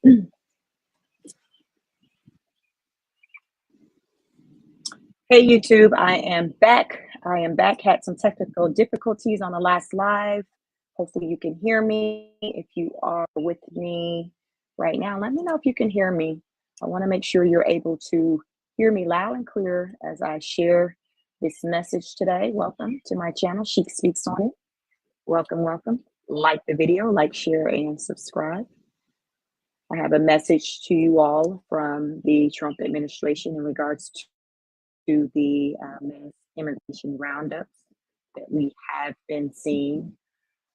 Hey YouTube, I am back. I am back. Had some technical difficulties on the last live. Hopefully you can hear me. If you are with me right now, let me know if you can hear me. I want to make sure you're able to hear me loud and clear as I share this message today. Welcome to my channel, Chic Speaks on It. Welcome, welcome. Like the video, like, share, and subscribe. I have a message to you all from the Trump administration in regards to the mass immigration roundups that we have been seeing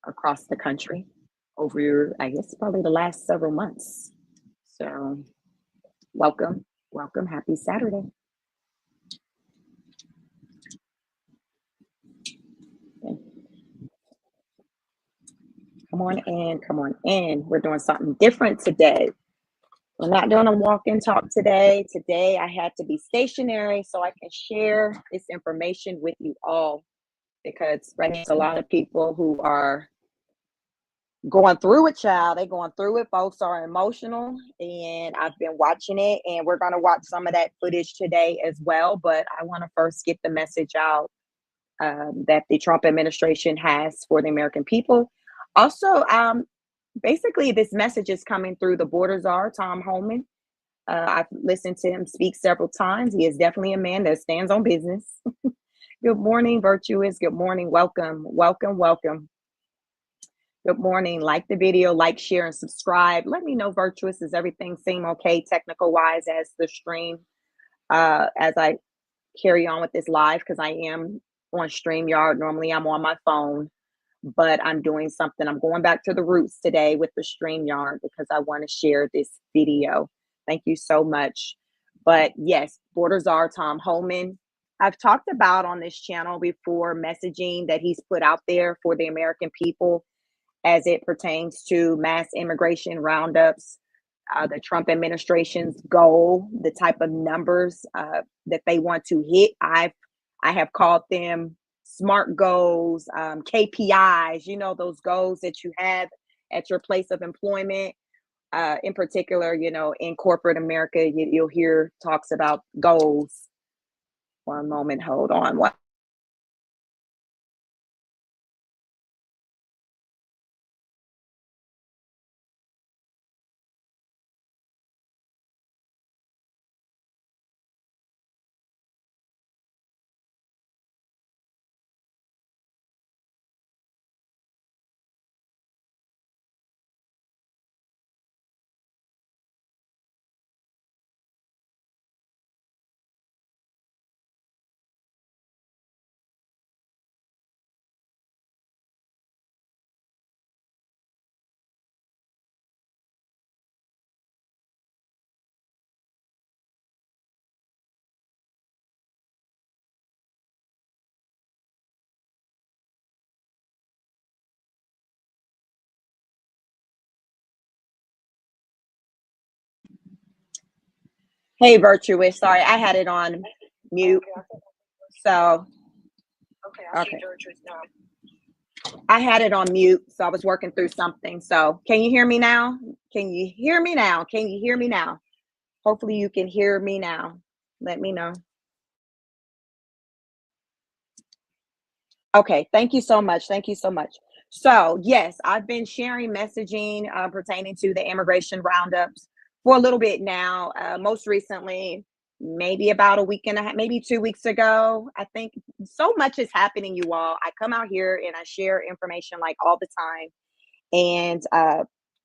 across the country over, I guess, probably the last several months. So, welcome, welcome. Happy Saturday. Okay. Come on in, come on in. We're doing something different today. We're not doing a walk and talk today. Today, I had to be stationary so I can share this information with you all because right now, there's a lot of people who are going through it, child. They're going through it. Folks are emotional, and I've been watching it, and we're going to watch some of that footage today as well. But I want to first get the message out that the Trump administration has for the American people. Also, basically, this message is coming through the Boarder Czar Tom Homan. I've listened to him speak several times. He is definitely a man that stands on business. Good morning, Virtuous. Good morning. Welcome, welcome, welcome. Good morning. Like the video, like, share, and subscribe. Let me know, Virtuous, does everything seem okay technical wise as the stream, as I carry on with this live, because I am on StreamYard. Normally I'm on my phone, but I'm doing something. I'm going back to the roots today with the StreamYard because I want to share this video. Thank you so much. But yes, Boarder Czar Tom Homan. I've talked about on this channel before messaging that he's put out there for the American people as it pertains to mass immigration roundups, the Trump administration's goal, the type of numbers that they want to hit. I have called them SMART goals, KPIs, you know, those goals that you have at your place of employment. In particular, you know, in corporate America, you'll hear talks about goals. One moment, hold on. What? Hey, Virtuous. Sorry, I had it on mute. So, okay. I had it on mute, so I was working through something. So, can you hear me now? Can you hear me now? Can you hear me now? Hopefully, you can hear me now. Let me know. Okay, thank you so much. Thank you so much. So, yes, I've been sharing messaging pertaining to the immigration roundups for a little bit now. Most recently, maybe about a week and a half, maybe 2 weeks ago. I think so much is happening, you all. I come out here and I share information like all the time. And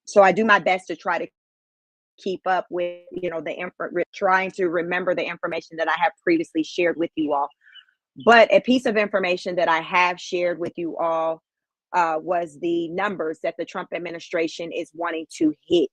so I do my best to try to keep up with, you know, trying to remember the information that I have previously shared with you all. But a piece of information that I have shared with you all was the numbers that the Trump administration is wanting to hit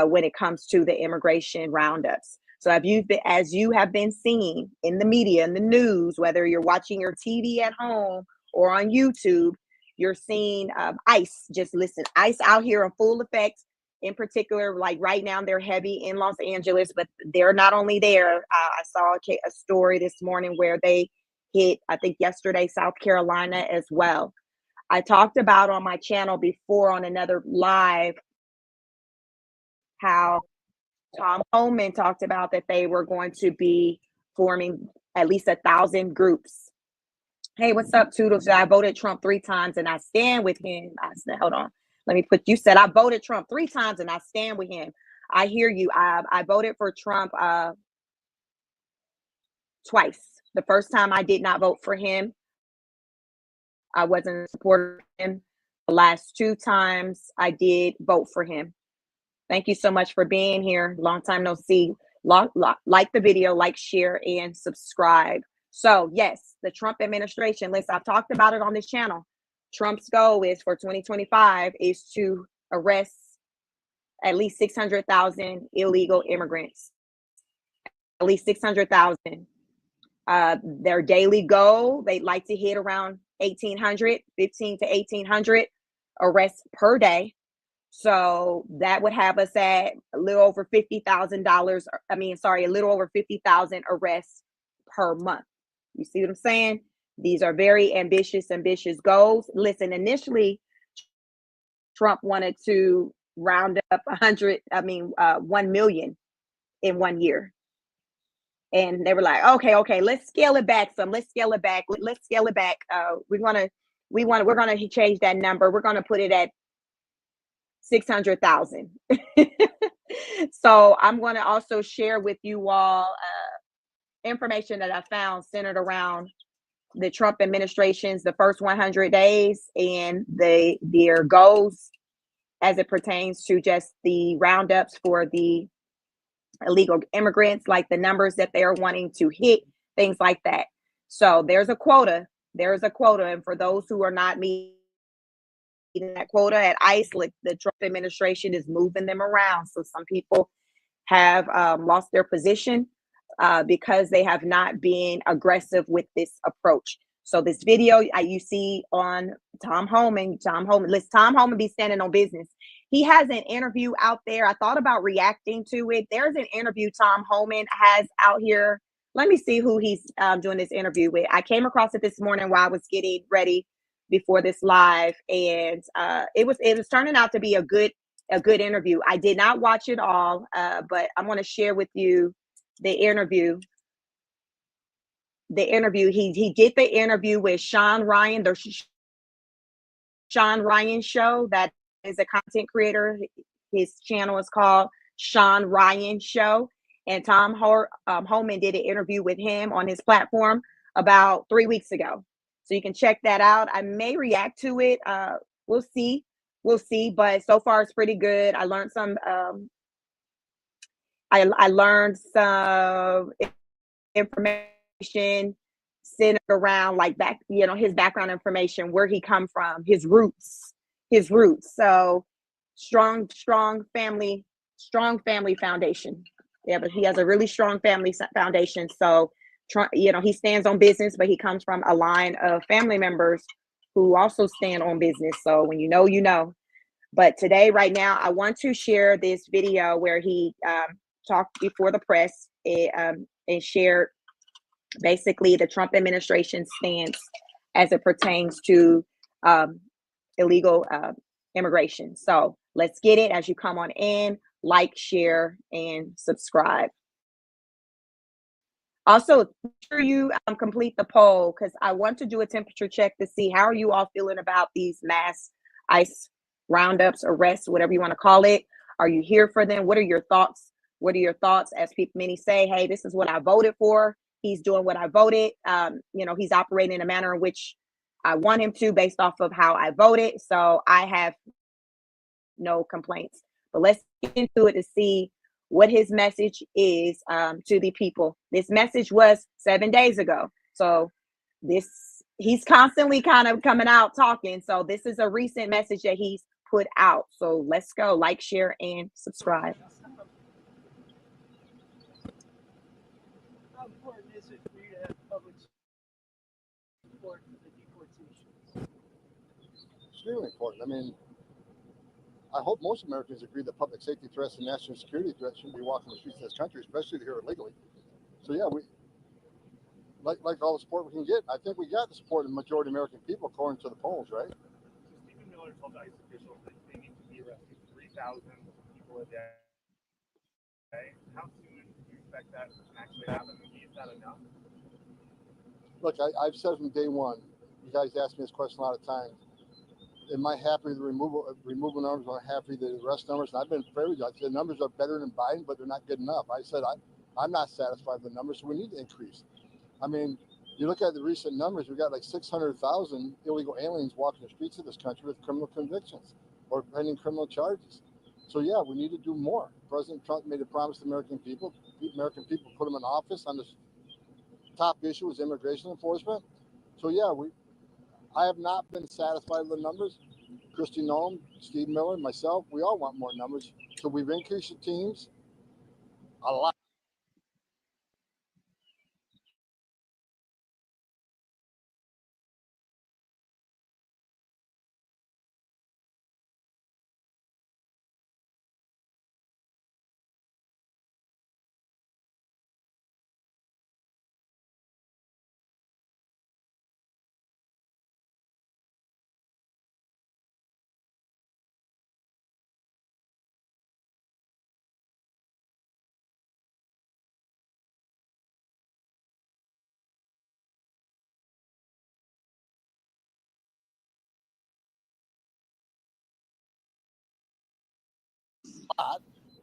when it comes to the immigration roundups. So as you have been seeing in the media, in the news, whether you're watching your TV at home or on YouTube, you're seeing ICE. Just listen, ICE out here in full effect. In particular, like right now, they're heavy in Los Angeles, but they're not only there. I saw a story this morning where they hit, I think yesterday, South Carolina as well. I talked about on my channel before on another live how Tom Homan talked about that they were going to be forming at least 1,000 groups. Hey, what's up, Toodles? I voted Trump 3 times and I stand with him. I said, hold on. Let me put, you said I voted Trump 3 times and I stand with him. I hear you. I voted for Trump twice. The first time I did not vote for him. I wasn't supporting him. The last 2 times I did vote for him. Thank you so much for being here. Long time no see. Like the video, like, share, and subscribe. So yes, the Trump administration, listen, I've talked about it on this channel. Trump's goal is for 2025 is to arrest at least 600,000 illegal immigrants. At least 600,000. Their daily goal, they'd like to hit around 1,800, 15 to 1,800 arrests per day. So that would have us at a little over $50,000. I mean, sorry, a little over 50,000 arrests per month. You see what I'm saying? These are very ambitious goals. Listen, initially, Trump wanted to round up 1 million in 1 year. And they were like, okay, let's scale it back some. Let's scale it back. We're gonna change that number. We're gonna put it at 600,000. So I'm going to also share with you all information that I found centered around the Trump administration's the first 100 days and their goals as it pertains to just the roundups for the illegal immigrants, like the numbers that they are wanting to hit, things like that. So there's a quota. And for those who are not meeting that quota at ICE, like the Trump administration is moving them around. So some people have lost their position because they have not been aggressive with this approach. So this video you see on Tom Homan, listen, Tom Homan be standing on business. He has an interview out there. I thought about reacting to it. There's an interview Tom Homan has out here. Let me see who he's doing this interview with. I came across it this morning while I was getting ready before this live, and it was turning out to be a good interview. I did not watch it all, but I'm going to share with you the interview. He did the interview with Sean Ryan, the Sean Ryan Show. That is a content creator. His channel is called Sean Ryan Show, and Tom Homan did an interview with him on his platform about 3 weeks ago. So you can check that out. I may react to it. We'll see. But so far it's pretty good. I learned some. I learned some information centered around like his background information, where he come from, his roots. So strong family foundation. Yeah, but he has a really strong family foundation. So he stands on business, but he comes from a line of family members who also stand on business. So when you know. But today, right now, I want to share this video where he talked before the press and shared basically the Trump administration stance as it pertains to illegal immigration. So let's get it. As you come on in, like, share, and subscribe. Also, make sure you complete the poll, because I want to do a temperature check to see how are you all feeling about these mass ICE roundups, arrests, whatever you want to call it. Are you here for them? What are your thoughts? As many say, hey, this is what I voted for. He's doing what I voted. He's operating in a manner in which I want him to, based off of how I voted. So I have no complaints. But let's get into it to see what his message is to the people. This message was 7 days ago. So he's constantly kind of coming out talking. So this is a recent message that he's put out. So let's go. Like, share, and subscribe. How important is it for you to have public support for the deportations? Extremely important. I mean, I hope most Americans agree that public safety threats and national security threats shouldn't be walking the streets of this country, especially here illegally. So yeah, we like all the support we can get. I think we got the support of the majority of American people, according to the polls, right? Stephen Miller told ICE officials that they need to be arresting 3,000 people a day. How soon do you expect that to actually happen? Is that enough? Look, I've said from day one, you guys ask me this question a lot of times. Am I happy with the removal numbers? Am I happy with the arrest numbers? And I've been fair with you. I said the numbers are better than Biden, but they're not good enough. I said I'm not satisfied with the numbers, so we need to increase. I mean, you look at the recent numbers, we've got like 600,000 illegal aliens walking the streets of this country with criminal convictions or pending criminal charges. So yeah, we need to do more. President Trump made a promise to American people. The American people put him in office on this top issue was immigration enforcement. So yeah, I have not been satisfied with the numbers. Kristi Noem, Steve Miller, myself, we all want more numbers. So we've increased the teams a lot.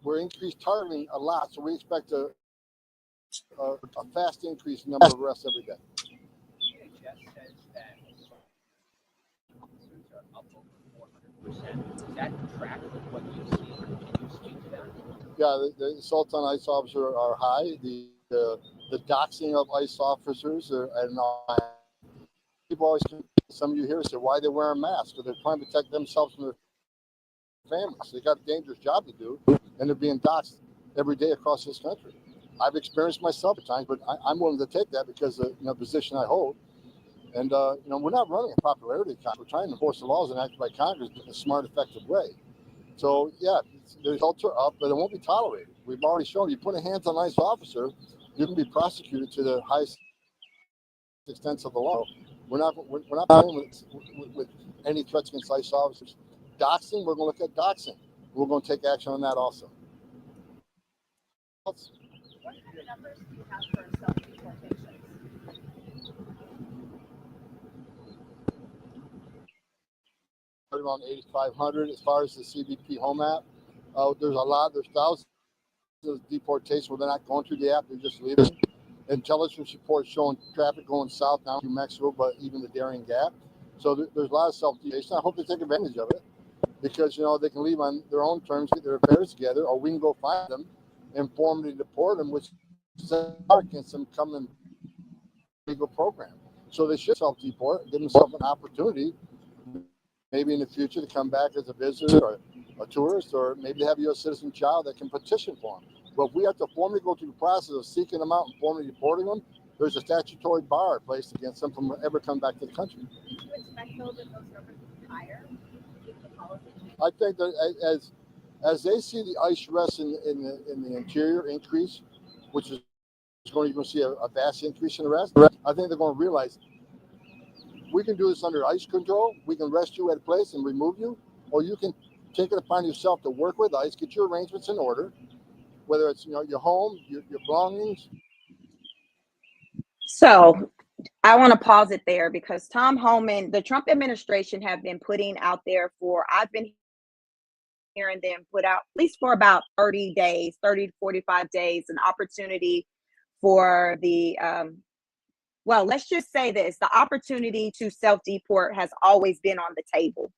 We're increased targeting a lot, so we expect a fast increase in number of arrests every day. DHS says that officers are up over 400%. Does that track with what you've seen? Can you speak to that? Yeah, the assaults on ICE officers are high. The doxing of ICE officers and people always, some of you here say, why they wear a mask? Or they're trying to protect themselves from their families. They got a dangerous job to do, and they're being doxed every day across this country. I've experienced myself at times, but I'm willing to take that because of the position I hold. And we're not running a popularity contest. We're trying to enforce the laws enacted by Congress in a smart, effective way. So yeah, the results are up, but it won't be tolerated. We've already shown you put a hands on an ICE officer, you can be prosecuted to the highest extent of the law. We're not playing with any threats against ICE officers. Doxing, we're going to look at doxing. We're going to take action on that also. What kind of numbers do you have for self-deportations? Around 8,500 as far as the CBP home app. There's thousands of deportations where they're not going through the app, they're just leaving. Intelligence reports showing traffic going south now to Mexico, but even the Darien Gap. So there's a lot of self-deportation. I hope they take advantage of it because, they can leave on their own terms, get their affairs together, or we can go find them and formally deport them, which is against them coming legal program. So they should self-deport, give themselves an opportunity, maybe in the future to come back as a visitor or a tourist, or maybe they have a U.S. citizen child that can petition for them. But if we have to formally go through the process of seeking them out and formally deporting them, there's a statutory bar placed against them from ever come back to the country. Do you expect, though, that those numbers will be higher if the policy changes? I think that as they see the ICE arrests in the interior increase, which is going to see a vast increase in arrests, I think they're going to realize we can do this under ICE control. We can arrest you at a place and remove you, or you can take it upon yourself to work with ICE, get your arrangements in order, whether it's your home, your belongings. So I want to pause it there because Tom Homan, the Trump administration have been putting out there I've been hearing them put out at least for about 30 days, 30 to 45 days, an opportunity for the, let's just say this, the opportunity to self-deport has always been on the table.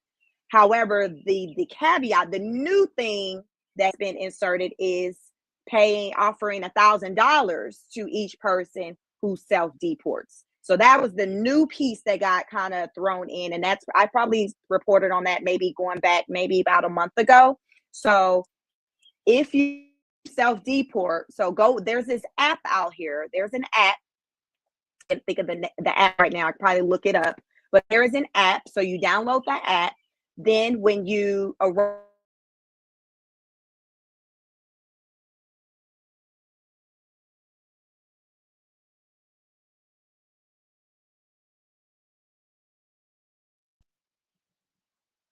However, the caveat, the new thing that's been inserted is offering $1,000 to each person who self-deports. So that was the new piece that got kind of thrown in. And I probably reported on that maybe going back maybe about a month ago. So if you self-deport, there's this app out here. There's an app. I can't think of the app right now. I could probably look it up. But there is an app. So you download that app. Then when you arrive,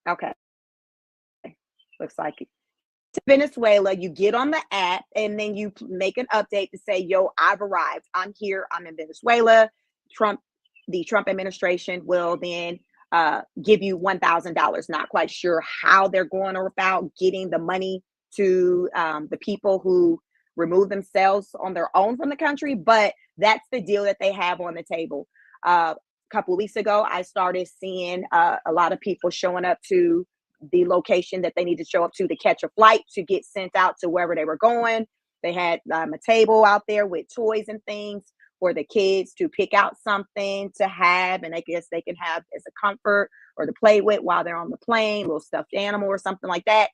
okay, looks like Venezuela, you get on the app and then you make an update to say, yo, I've arrived. I'm here. I'm in Venezuela. The Trump administration will then give you $1,000. Not quite sure how they're going about getting the money to the people who remove themselves on their own from the country, but that's the deal that they have on the table. A couple of weeks ago, I started seeing a lot of people showing up to the location that they need to show up to catch a flight to get sent out to wherever they were going. They had a table out there with toys and things for the kids to pick out something to have, and I guess they can have as a comfort or to play with while they're on the plane, little stuffed animal or something like that.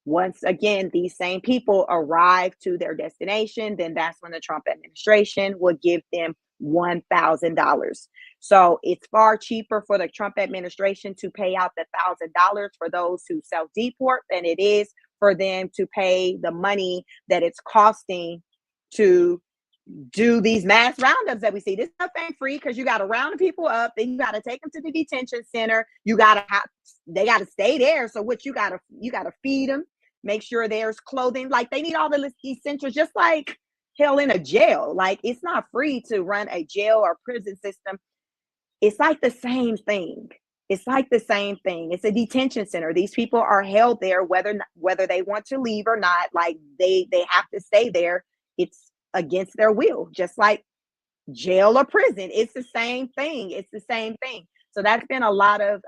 Once again, these same people arrive to their destination, then that's when the Trump administration will give them $1,000. So it's far cheaper for the Trump administration to pay out the $1,000 for those who self-deport than it is for them to pay the money that it's costing to do these mass roundups that we see. This stuff ain't free because you got to round the people up, then you got to take them to the detention center. You got to they got to stay there. So what you got to feed them, make sure there's clothing. Like they need all the essentials, just like hell in a jail. Like it's not free to run a jail or prison system. It's like the same thing. It's like the same thing. It's a detention center. These people are held there, whether they want to leave or not. Like they have to stay there. It's against their will, just like jail or prison. It's the same thing. It's the same thing. So that's been a lot of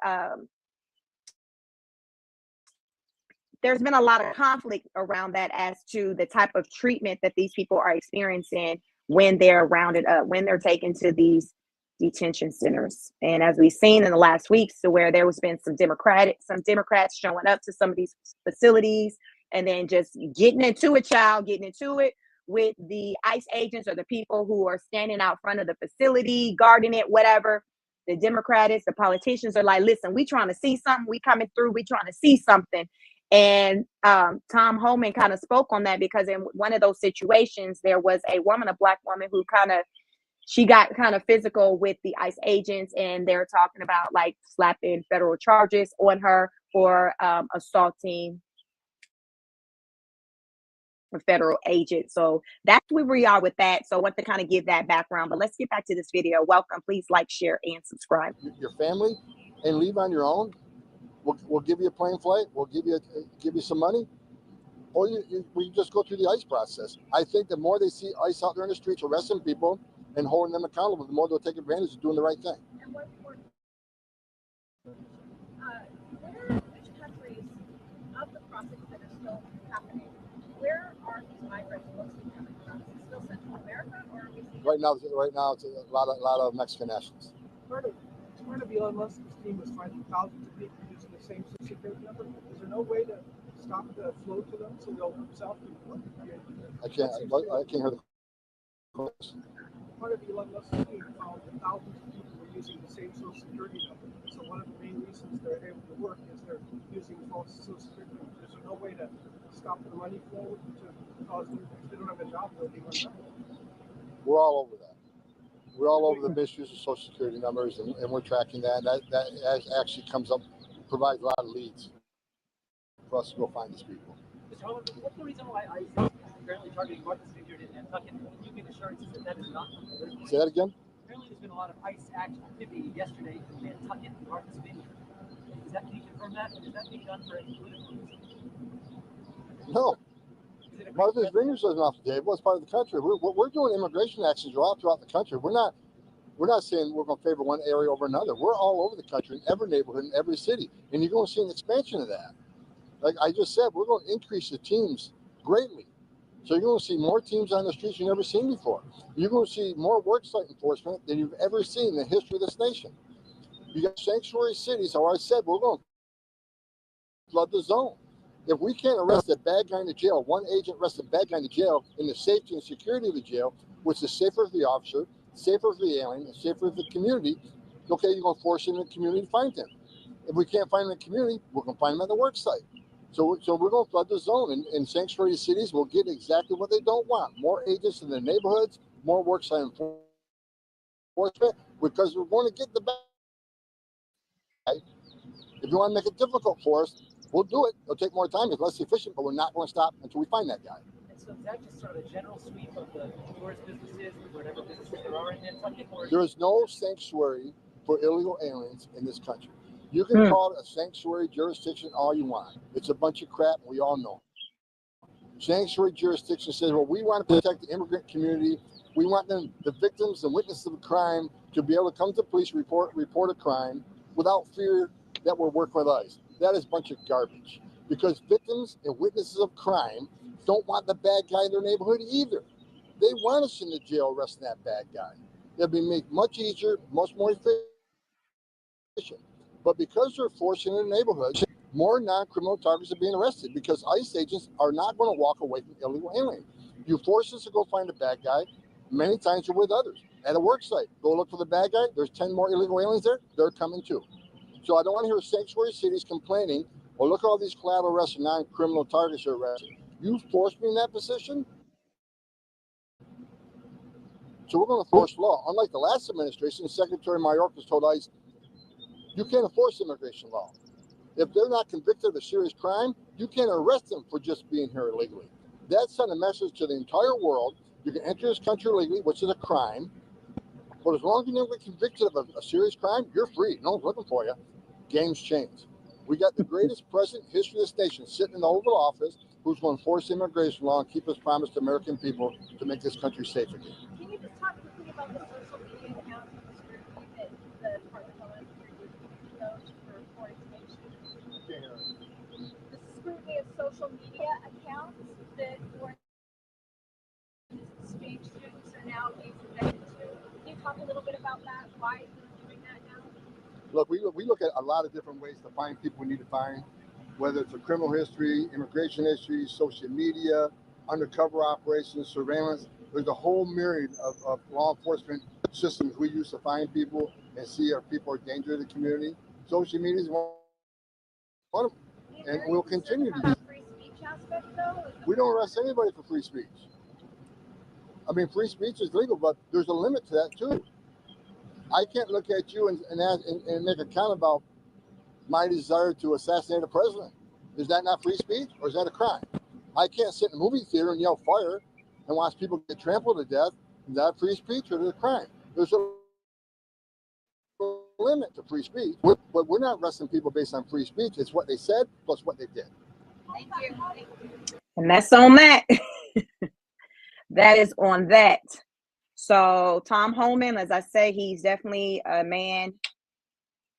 there's been a lot of conflict around that as to the type of treatment that these people are experiencing when they're rounded up, when they're taken to these detention centers. And as we've seen in the last weeks, to where there has been some Democrats showing up to some of these facilities and then just getting into it with the ICE agents or the people who are standing out front of the facility, guarding it, whatever. The Democrats, the politicians are like, listen, we trying to see something. We coming through. We trying to see something. And Tom Homan kind of spoke on that, because in one of those situations, there was a Black woman who she got kind of physical with the ICE agents, and they're talking about like slapping federal charges on her for assaulting a federal agent. So that's where we are with that. So I want to kind of give that background, but let's get back to this video. Welcome. Please like, share, and subscribe. Your family and leave on your own. We'll give you a plane flight. We'll give you some money, or we just go through the ICE process. I think the more they see ICE out there in the streets arresting people and holding them accountable, the more they'll take advantage of doing the right thing. And which countries of the crossings that are still happening, where are these migrants mostly coming from? Is it still Central America, or are we seeing Right now it's a lot of Mexican nationals. Part of Elon Musk's scheme was finding thousands of people using the same social security number. Is there no way to stop the flow to them so they'll self-report? I can't hear the question. Part of Elon Musk's scheme found that thousands of people were using the same social security number. So one of the main reasons they're able to work is they're using false social security numbers. Is there no way to stop the money flow to cause them, if they don't have a job, they'll be unemployed? We're all over that. We're all over the misuse of social security numbers, and we're tracking that. That actually comes up, provides a lot of leads for us to go find these people. What's the reason why ICE is apparently targeting Martha's Vineyard and Nantucket? Can you give assurances that is not? Say that again? Apparently there's been a lot of ICE activity yesterday in Nantucket and Martha's Vineyard. Can you confirm that? And is that being done for any political reason? No. Martha's Vineyard isn't off the table. It's part of the country. We're doing immigration actions all throughout the country. We're not saying we're going to favor one area over another. We're all over the country, in every neighborhood, in every city, and you're going to see an expansion of that. Like I just said, we're going to increase the teams greatly. So you're going to see more teams on the streets you've never seen before. You're going to see more worksite enforcement than you've ever seen in the history of this nation. You got sanctuary cities. How I said, we're going to flood the zone. If we can't arrest a bad guy in the jail, one agent arrests a bad guy in the jail in the safety and security of the jail, which is safer for the officer, safer for the alien, and safer for the community, okay, you're going to force him in the community to find him. If we can't find him in the community, we're going to find him at the work site. So we're going to flood the zone, and sanctuary cities will get exactly what they don't want. More agents in their neighborhoods, more worksite enforcement, because we're going to get the bad guy. If you want to make it difficult for us, we'll do it. It'll take more time. It's less efficient, but we're not going to stop until we find that guy. And so is that just sort of a general sweep of the tourist businesses, whatever businesses there are in Nantucket? Or There is no sanctuary for illegal aliens in this country. You can call it a sanctuary jurisdiction all you want. It's a bunch of crap, and we all know. Sanctuary jurisdiction says, well, we want to protect the immigrant community. We want them, the victims and witnesses of a crime, to be able to come to police, report a crime without fear that we're working with ICE. That is a bunch of garbage, because victims and witnesses of crime don't want the bad guy in their neighborhood either. They want us in the jail arresting that bad guy. It'll be made much easier, much more efficient. But because they're forcing in the neighborhoods, more non-criminal targets are being arrested, because ICE agents are not going to walk away from illegal aliens. You force us to go find a bad guy, many times you're with others. At a work site, go look for the bad guy, there's 10 more illegal aliens there, they're coming too. So I don't want to hear sanctuary cities complaining, well, look at all these collateral arrests and non-criminal targets are arrested. You forced me in that position? So we're going to force law. Unlike the last administration, Secretary Mayorkas told ICE, you can't enforce immigration law. If they're not convicted of a serious crime, you can't arrest them for just being here illegally. That sent a message to the entire world. You can enter this country illegally, which is a crime, but as long as you never get convicted of a serious crime, you're free. No one's looking for you. Game's changed. We got the greatest president in history of this nation sitting in the Oval Office who's going to enforce immigration law and keep his promise to American people to make this country safe again. Can you just talk quickly about the social media accounts and the scrutiny that the Department of Homeland Security is using those for information? The scrutiny of social media accounts that foreign exchange students are now being subjected to. Can you talk a little bit about that? Why they're doing that now? Look, we look at a lot of different ways to find people we need to find, whether it's a criminal history, immigration history, social media, undercover operations, surveillance. There's a whole myriad of law enforcement systems we use to find people and see if people are a danger to the community. Social media is one of them, and we'll continue to use it. Free speech aspect, though? We don't arrest anybody for free speech. I mean, free speech is legal, but there's a limit to that too. I can't look at you and make a comment about my desire to assassinate a president. Is that not free speech, or is that a crime? I can't sit in a movie theater and yell fire and watch people get trampled to death. Is that free speech, or is it a crime? There's a limit to free speech, but we're not arresting people based on free speech. It's what they said plus what they did. Thank you. And that's on that. That is on that. So Tom Homan, as I say, he's definitely a man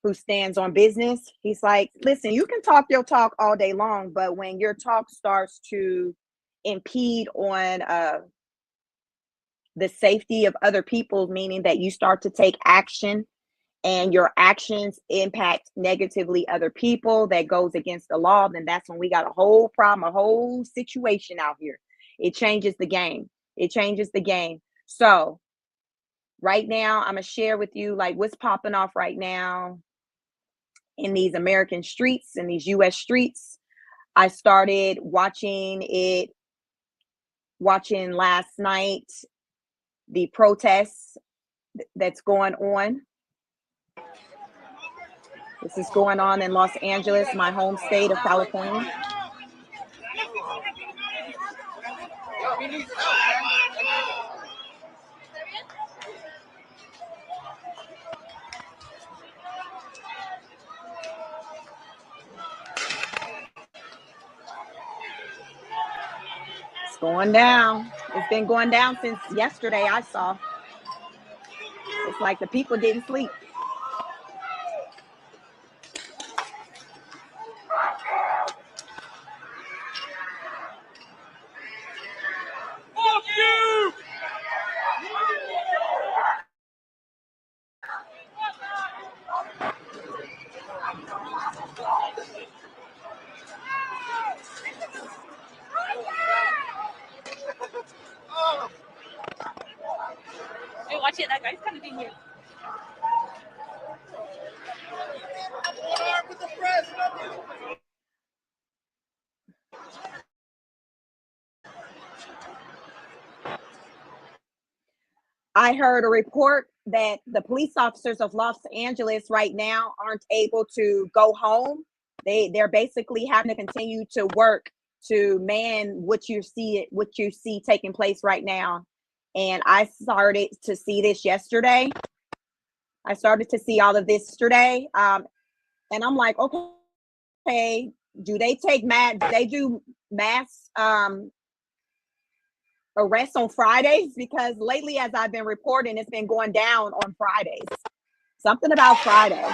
who stands on business. He's like, listen, you can talk your talk all day long, but when your talk starts to impede on the safety of other people, meaning that you start to take action and your actions impact negatively other people, that goes against the law, then that's when we got a whole problem, a whole situation out here. It changes the game. It changes the game. So right now, I'm going to share with you like what's popping off right now in these American streets, in these US streets. I started watching last night, the protests that's going on. This is going on in Los Angeles, my home state of California. It's going down. It's been going down since yesterday, I saw. It's like the people didn't sleep. Hey, watch it. That guy's kind of in here. I heard a report that the police officers of Los Angeles right now aren't able to go home They're basically having to continue to work to man what you see taking place right now. And I started to see this yesterday. I started to see all of this yesterday. And I'm like, okay, do they do mass arrests on Fridays? Because lately, as I've been reporting, it's been going down on Fridays. Something about Friday.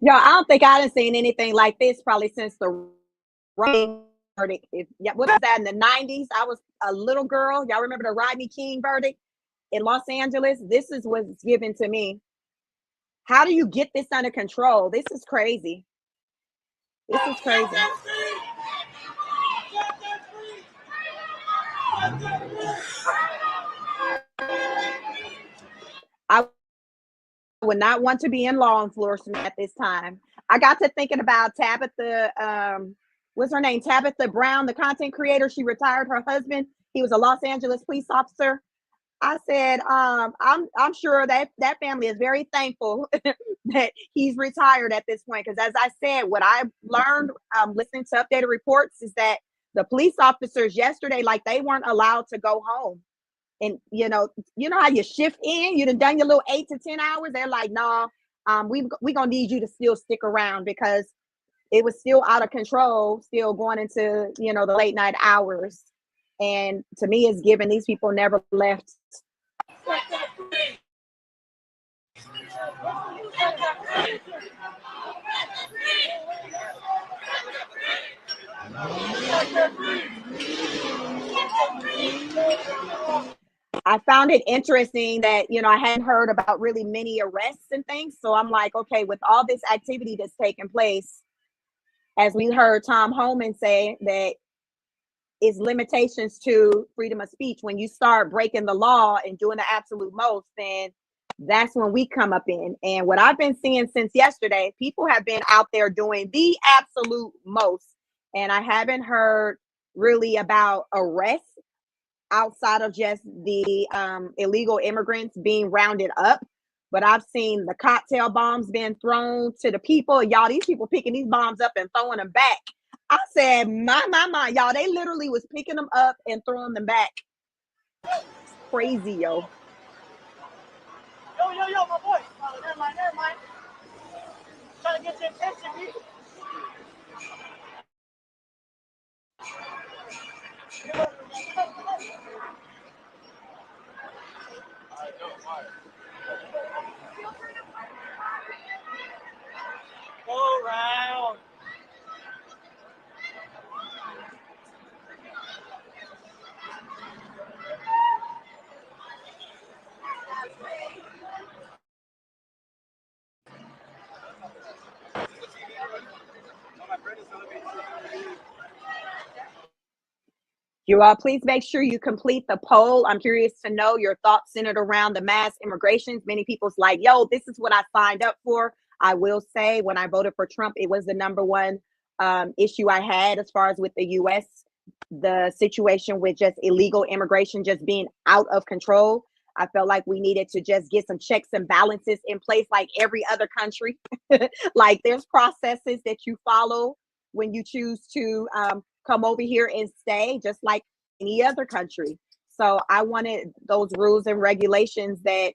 Yo, I don't think I done seen anything like this probably since the Rodney verdict. What was that in the 90s? I was a little girl. Y'all remember the Rodney King verdict in Los Angeles? This is what's given to me. How do you get this under control? This is crazy. This is crazy. I would not want to be in law enforcement at this time. I got to thinking about Tabitha, what's her name? Tabitha Brown, the content creator. She retired her husband. He was a Los Angeles police officer. I said, I'm sure that family is very thankful that he's retired at this point. Because as I said, what I learned listening to updated reports is that the police officers yesterday, like they weren't allowed to go home. And you know how you shift in, you done your little 8 to 10 hours. They're like, no, we gonna need you to still stick around because it was still out of control, still going into the late night hours. And to me, it's given these people never left. I found it interesting that, I hadn't heard about really many arrests and things. So I'm like, okay, with all this activity that's taking place, as we heard Tom Homan say, that is limitations to freedom of speech. When you start breaking the law and doing the absolute most, then that's when we come up in. And what I've been seeing since yesterday, people have been out there doing the absolute most. And I haven't heard really about arrests outside of just the illegal immigrants being rounded up. But I've seen the cocktail bombs being thrown to the people. Y'all, these people picking these bombs up and throwing them back. I said, my, y'all, they literally was picking them up and throwing them back. Crazy, yo. Yo, my boy. Never mind. Trying to get your attention, me. Go round. You all, please make sure you complete the poll. I'm curious to know your thoughts centered around the mass immigrations. Many people's like, yo, this is what I signed up for. I will say when I voted for Trump, it was the number one issue I had as far as with the U.S., the situation with just illegal immigration just being out of control. I felt like we needed to just get some checks and balances in place like every other country. Like there's processes that you follow when you choose to come over here and stay, just like any other country. So I wanted those rules and regulations that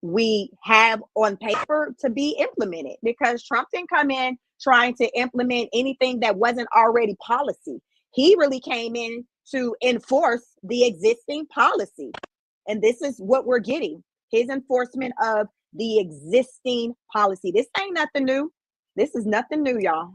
we have on paper to be implemented, because Trump didn't come in trying to implement anything that wasn't already policy. He really came in to enforce the existing policy. And this is what we're getting, his enforcement of the existing policy. This ain't nothing new. This is nothing new, y'all.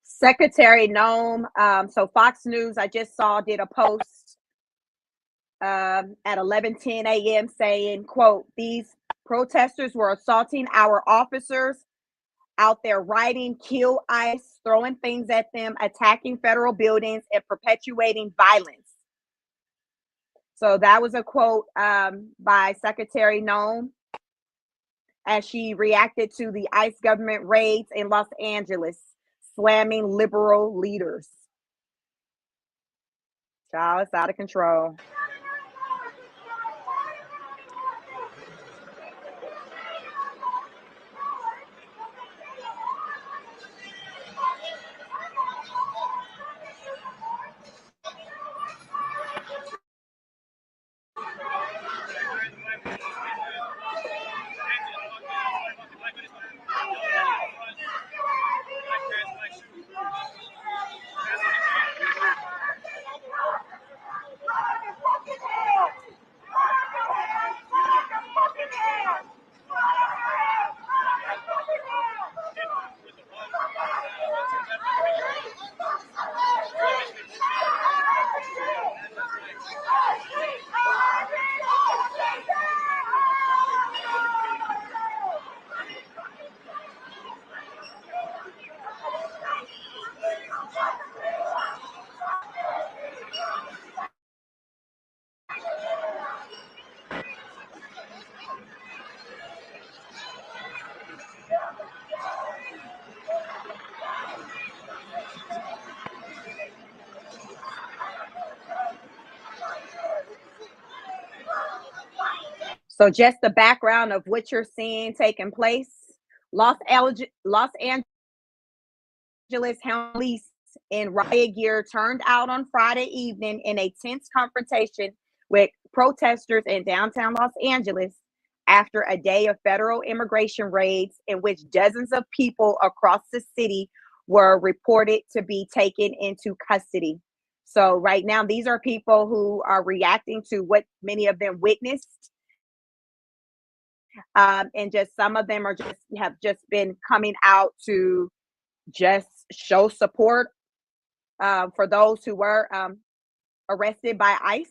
Secretary Noam, so Fox News, I just saw, did a post at 11:10 a.m. saying, quote, these protesters were assaulting our officers out there riding, kill ICE, throwing things at them, attacking federal buildings, and perpetuating violence. So that was a quote by Secretary Noam as she reacted to the ICE government raids in Los Angeles, slamming liberal leaders. Child, it's out of control. So just the background of what you're seeing taking place. Los Angeles police in riot gear turned out on Friday evening in a tense confrontation with protesters in downtown Los Angeles after a day of federal immigration raids in which dozens of people across the city were reported to be taken into custody. So right now, these are people who are reacting to what many of them witnessed, and just some of them are just have just been coming out to just show support for those who were arrested by ICE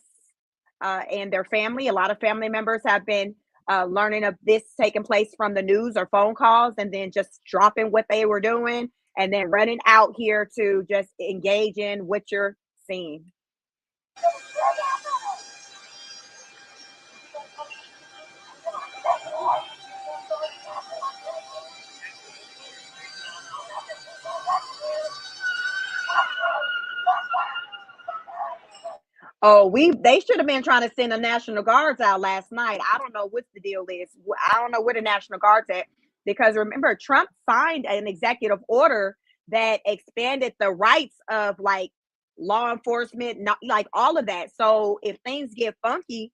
and their family. A lot of family members have been learning of this taking place from the news or phone calls, and then just dropping what they were doing and then running out here to just engage in what you're seeing. Oh, they should have been trying to send the National Guards out last night. I don't know what the deal is. I don't know where the National Guards at, because remember, Trump signed an executive order that expanded the rights of like law enforcement, not like all of that. So if things get funky,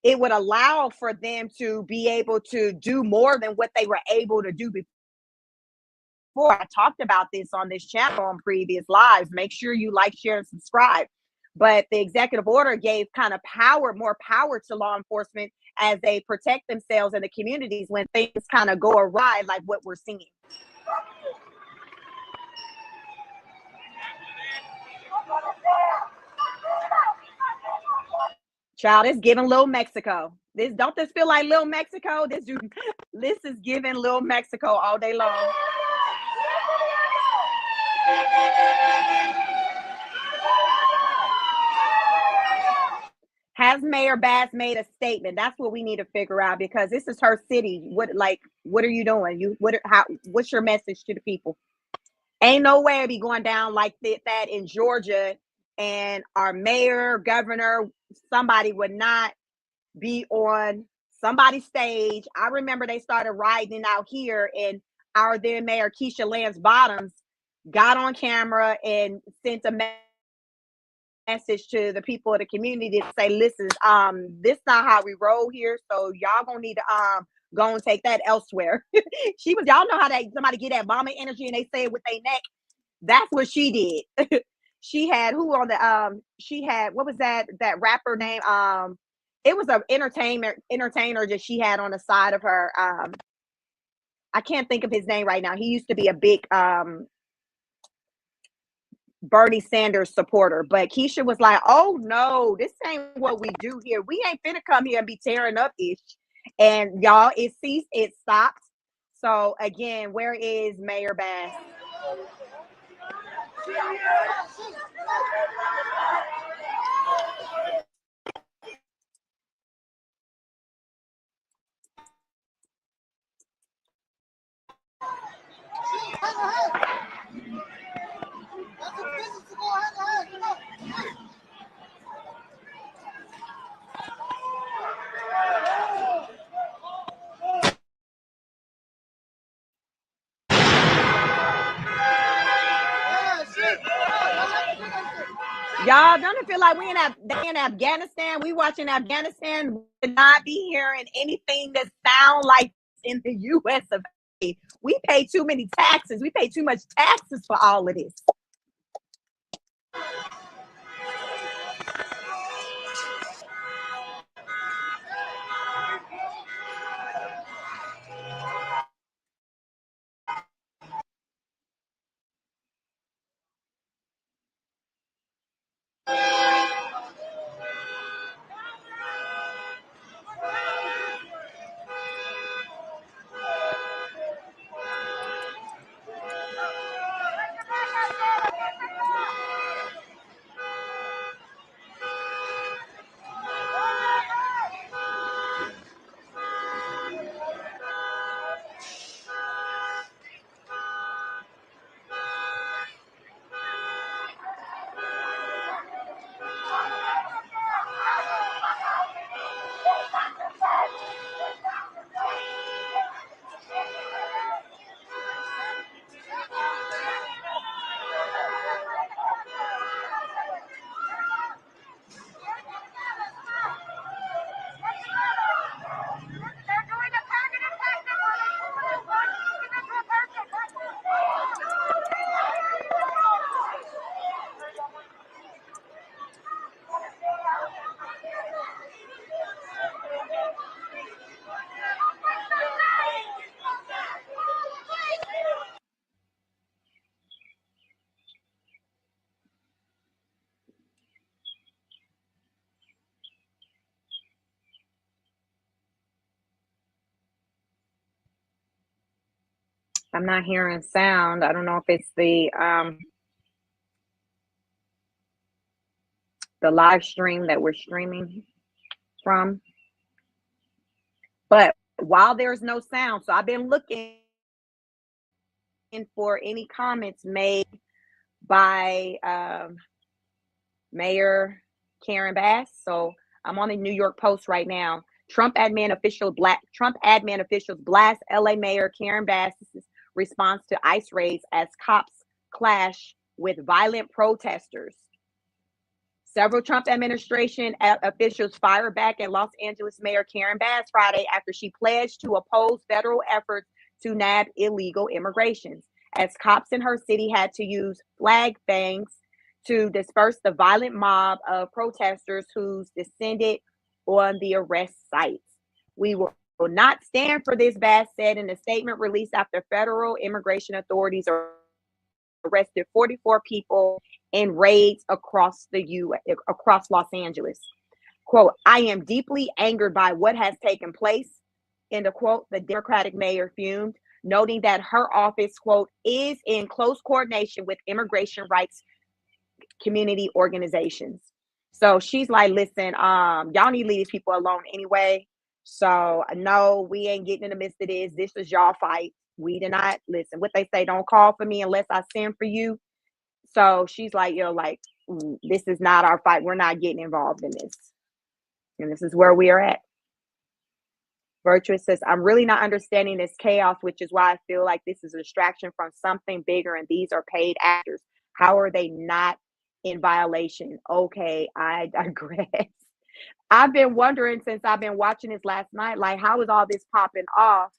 it would allow for them to be able to do more than what they were able to do before. I talked about this on this channel on previous lives. Make sure you like, share, and subscribe. But the executive order gave kind of more power to law enforcement as they protect themselves in the communities when things kind of go awry, like what we're seeing. Child, it's giving Little Mexico. Don't this feel like Little Mexico? This is giving Little Mexico all day long. Has Mayor Bass made a statement? That's what we need to figure out, because this is her city. What are you doing? What's your message to the people? Ain't no way to be going down like that in Georgia, and our mayor, governor, somebody would not be on somebody's stage. I remember they started riding out here, and our then mayor Keisha Lance Bottoms got on camera and sent a message to the people of the community to say, listen, this not how we roll here, so y'all gonna need to go and take that elsewhere. Y'all know how somebody get that mama energy and they say it with their neck. That's what she did. She had what was that rapper name? It was an entertainer that she had on the side of her. I can't think of his name right now. He used to be a big Bernie Sanders supporter, but Keisha was like, oh no, this ain't what we do here. We ain't finna come here and be tearing up ish. And y'all, it ceased, it stopped. So again, where is Mayor Bass? Y'all, don't it feel like we in Afghanistan? We watching Afghanistan. We would not be hearing anything that sound like in the U.S. of A. We pay too many taxes. We pay too much taxes for all of this. I'm not hearing sound. I don't know if it's the live stream that we're streaming from. But while there's no sound, so I've been looking for any comments made by Mayor Karen Bass. So I'm on the New York Post right now. Trump admin officials blast LA Mayor Karen Bass's response to ICE raids as cops clash with violent protesters. Several Trump administration officials fired back at Los Angeles Mayor Karen Bass Friday after she pledged to oppose federal efforts to nab illegal immigrations, as cops in her city had to use flag bangs to disperse the violent mob of protesters who descended on the arrest sites. We will not stand for this, Bass said in a statement released after federal immigration authorities arrested 44 people in raids across across Los Angeles. Quote, I am deeply angered by what has taken place, end of quote. The Democratic mayor fumed, noting that her office, quote, is in close coordination with immigration rights community organizations. So she's like, listen, y'all need to leave these people alone anyway. So no, we ain't getting in the midst of this. This is y'all fight. We did not listen. What they say, don't call for me unless I send for you. So she's like, this is not our fight. We're not getting involved in this. And this is where we are at. Virtuous says, I'm really not understanding this chaos, which is why I feel like this is a distraction from something bigger, and these are paid actors. How are they not in violation? Okay, I digress. I've been wondering since I've been watching this last night, like, how is all this popping off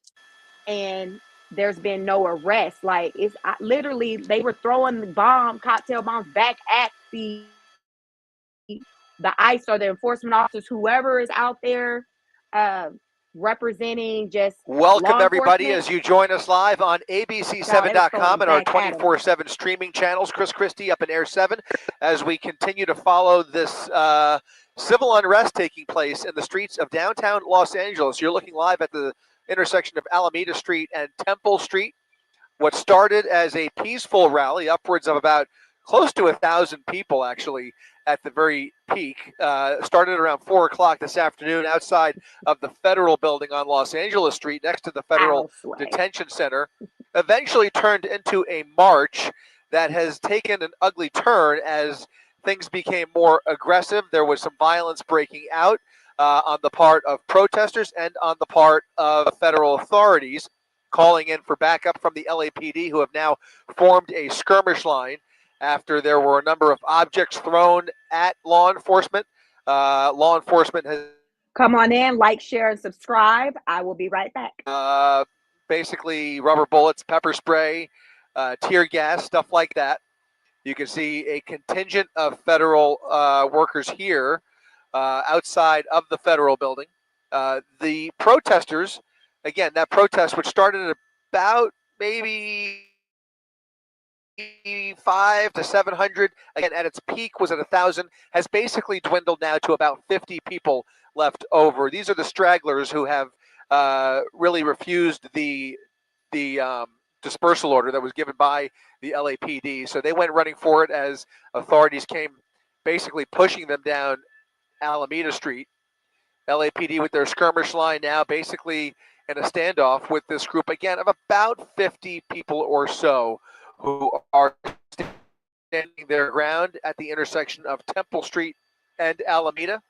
and there's been no arrest? Like, it's literally, they were throwing the cocktail bombs back at the ICE or the enforcement officers, whoever is out there representing just welcome law everybody enforcement. as you join us live on abc7.com and our 24/7 streaming channels. Chris Christie up in Air 7 as we continue to follow this civil unrest taking place in the streets of downtown Los Angeles. You're looking live at the intersection of Alameda Street and Temple Street. What started as a peaceful rally, upwards of about close to 1,000 people actually at the very peak, started around 4 o'clock this afternoon outside of the Federal Building on Los Angeles Street next to the Federal Detention Center, eventually turned into a march that has taken an ugly turn as things became more aggressive. There was some violence breaking out on the part of protesters and on the part of federal authorities, calling in for backup from the LAPD, who have now formed a skirmish line after there were a number of objects thrown at law enforcement. Law enforcement has... Come on in, like, share, and subscribe. I will be right back. Basically, rubber bullets, pepper spray, tear gas, stuff like that. You can see a contingent of federal workers here outside of the Federal Building. The protesters, again, that protest, which started at about maybe 500 to 700, again, at its peak was at 1,000, has basically dwindled now to about 50 people left over. These are the stragglers who have really refused the dispersal order that was given by the LAPD. So they went running for it as authorities came basically pushing them down Alameda Street. LAPD with their skirmish line now basically in a standoff with this group, again, of about 50 people or so who are standing their ground at the intersection of Temple Street and Alameda,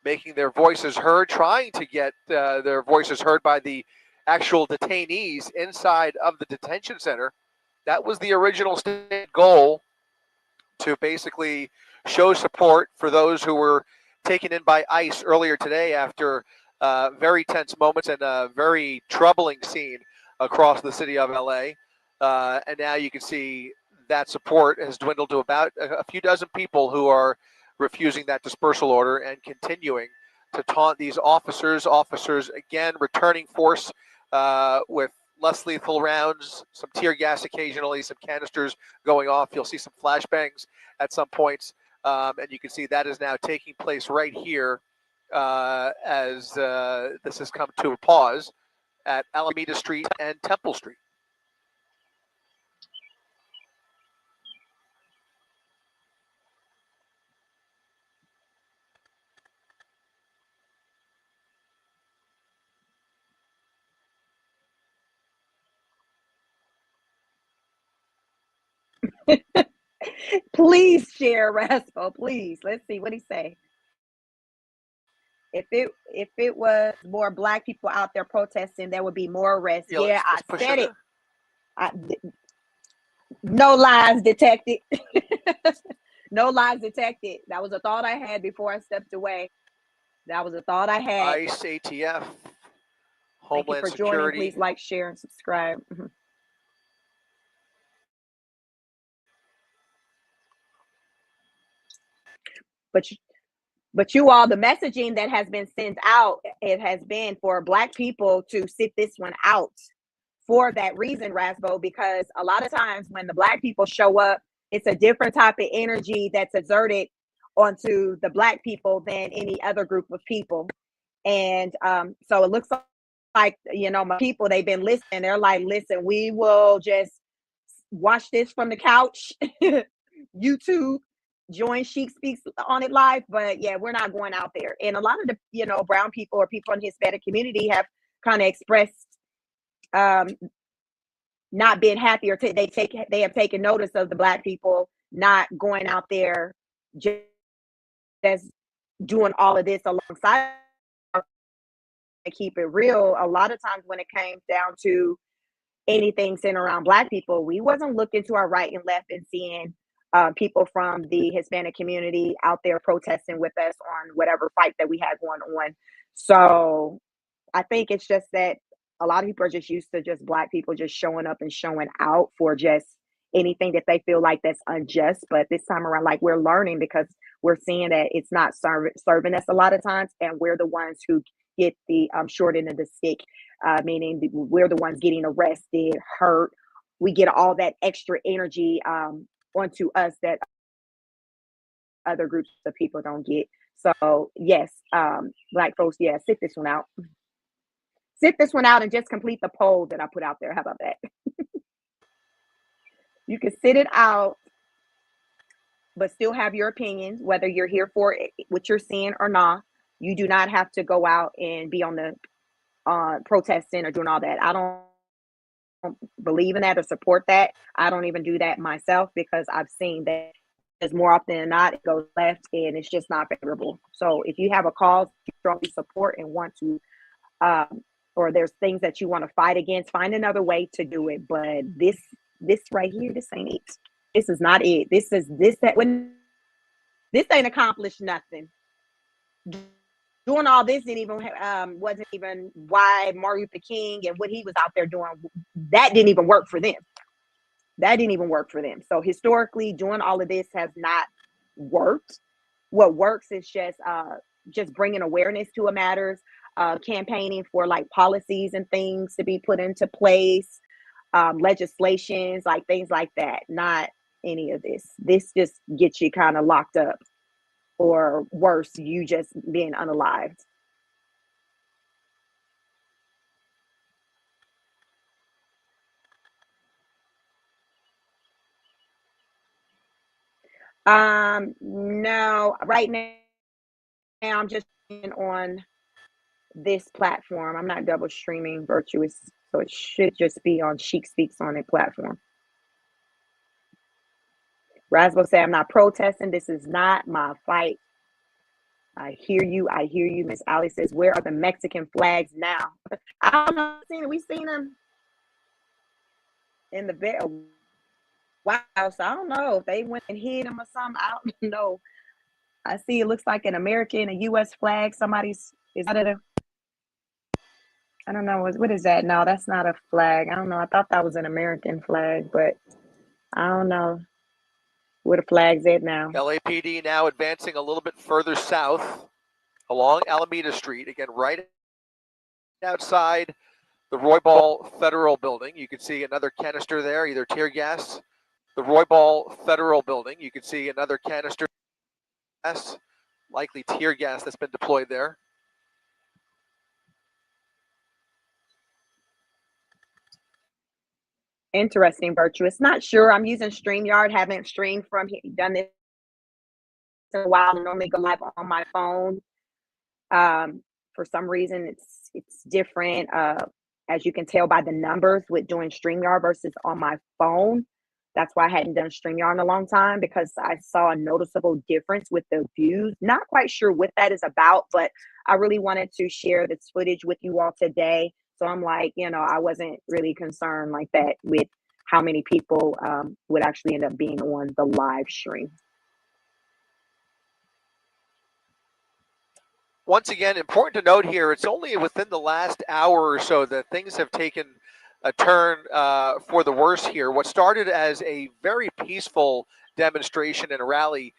making their voices heard, trying to get their voices heard by the actual detainees inside of the detention center. That was the original state goal, to basically show support for those who were taken in by ICE earlier today after very tense moments and a very troubling scene across the city of LA. And now you can see that support has dwindled to about a few dozen people who are refusing that dispersal order and continuing to taunt these officers. Officers, again, returning force with less lethal rounds, some tear gas occasionally, some canisters going off. You'll see some flashbangs at some points. And you can see that is now taking place right here as this has come to a pause at Alameda Street and Temple Street. Please share, Raspo. Please. Let's see what he say. If it was more black people out there protesting, there would be more arrests. Yeah, I said it. No lies detected. No lies detected. That was a thought I had before I stepped away. That was a thought I had. ICE, ATF, Thank you Homeland for Security. joining. Please like, share, and subscribe. But you all, the messaging that has been sent out, it has been for black people to sit this one out for that reason, Rasbo, because a lot of times when the black people show up, it's a different type of energy that's exerted onto the black people than any other group of people. And so it looks like, my people, they've been listening. They're like, listen, we will just watch this from the couch, YouTube, join Chic Speaks on it live. But yeah, we're not going out there. And a lot of the, brown people or people in the Hispanic community have kind of expressed not being happy, or they have taken notice of the black people not going out there just doing all of this alongside. To keep it real, a lot of times when it came down to anything centered around black people, we wasn't looking to our right and left and seeing people from the Hispanic community out there protesting with us on whatever fight that we had going on. So I think it's just that a lot of people are just used to just black people just showing up and showing out for just anything that they feel like that's unjust. But this time around, like, we're learning, because we're seeing that it's not serving us a lot of times, and we're the ones who get the short end of the stick, meaning we're the ones getting arrested, hurt. We get all that extra energy onto us that other groups of people don't get. So yes, black folks, yeah, sit this one out. Sit this one out and just complete the poll that I put out there. How about that? You can sit it out, but still have your opinions, whether you're here for it, what you're seeing or not. You do not have to go out and be on the protesting or doing all that. I don't believe in that or support that. I don't even do that myself, because I've seen that as more often than not, it goes left and it's just not favorable. So if you have a cause you strongly support and want to, or there's things that you want to fight against, find another way to do it. But this right here, this ain't it. This is not it. This ain't accomplished nothing. Doing all this wasn't even why Martin Luther King and what he was out there doing. That didn't even work for them. So historically, doing all of this has not worked. What works is just bringing awareness to a matters, campaigning for like policies and things to be put into place, legislations, like things like that. Not any of this. This just gets you kind of locked up, or worse, you just being unalived. No, right now I'm just on this platform. I'm not double streaming Virtuous, so it should just be on Chic Speaks on a platform. Rasbo say, I'm not protesting. This is not my fight. I hear you. Miss Ali says, where are the Mexican flags now? I don't know. We've seen them in the bed. Wow. So I don't know if they went and hid them or something. I don't know. I see it looks like an American, a U.S. flag. Is that I don't know. What is that? No, that's not a flag. I don't know. I thought that was an American flag, but I don't know where the flag's at now. LAPD now advancing a little bit further south along Alameda Street. Again, right outside the Roybal Federal Building. You can see another canister there, either tear gas. The Roybal Federal Building. You can see another canister gas, likely tear gas that's been deployed there. Interesting, Virtuous. Not sure. I'm using StreamYard. Haven't streamed from here. Done this in a while. I normally go live on my phone. For some reason, it's different. As you can tell by the numbers with doing StreamYard versus on my phone. That's why I hadn't done StreamYard in a long time, because I saw a noticeable difference with the views. Not quite sure what that is about, but I really wanted to share this footage with you all today. So I'm like, I wasn't really concerned like that with how many people would actually end up being on the live stream. Once again, important to note here, it's only within the last hour or so that things have taken a turn for the worse here. What started as a very peaceful demonstration and a rally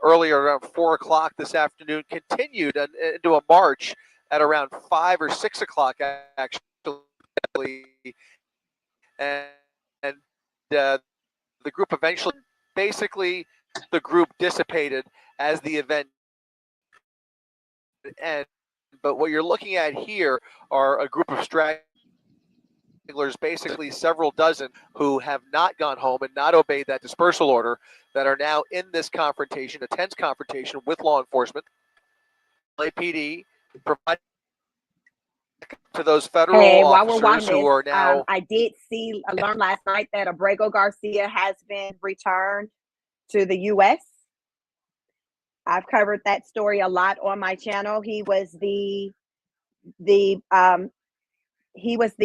earlier around 4 o'clock this afternoon continued into a march at around 5 or 6 o'clock, actually. And the group eventually, basically, the group dissipated as the event ended. But what you're looking at here are a group of stragglers, basically several dozen, who have not gone home and not obeyed that dispersal order, that are now in this confrontation, a tense confrontation with law enforcement. LAPD providing to those federal While we're officers watching who are this, now. I did learn last night that Abrego Garcia has been returned to the U.S. I've covered that story a lot on my channel. He was the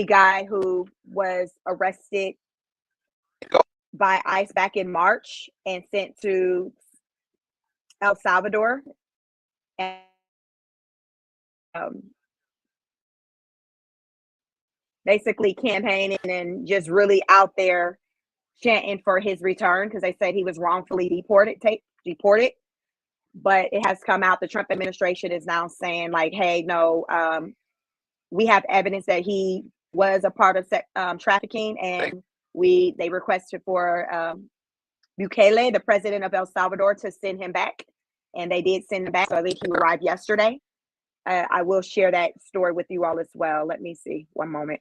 guy who was arrested by ICE back in March and sent to El Salvador. And basically campaigning and just really out there chanting for his return, because they said he was wrongfully deported. But it has come out, the Trump administration is now saying like, hey, no, we have evidence that he was a part of trafficking, and they requested for Bukele, the president of El Salvador, to send him back, and they did send him back. So I think he arrived yesterday. I will share that story with you all as well. Let me see, one moment.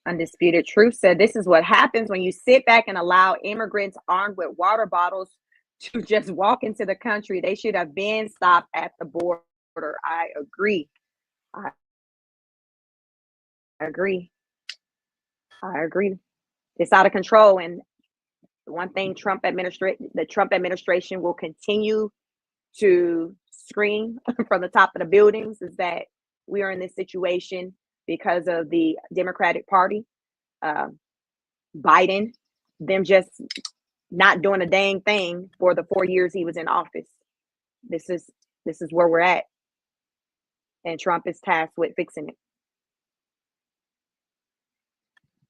Undisputed Truth said, this is what happens when you sit back and allow immigrants armed with water bottles to just walk into the country. They should have been stopped at the border. I agree. I agree. It's out of control. And one thing the Trump administration will continue to scream from the top of the buildings is that we are in this situation because of the Democratic Party, Biden, them just not doing a dang thing for the 4 years he was in office. This is where we're at, and Trump is tasked with fixing it.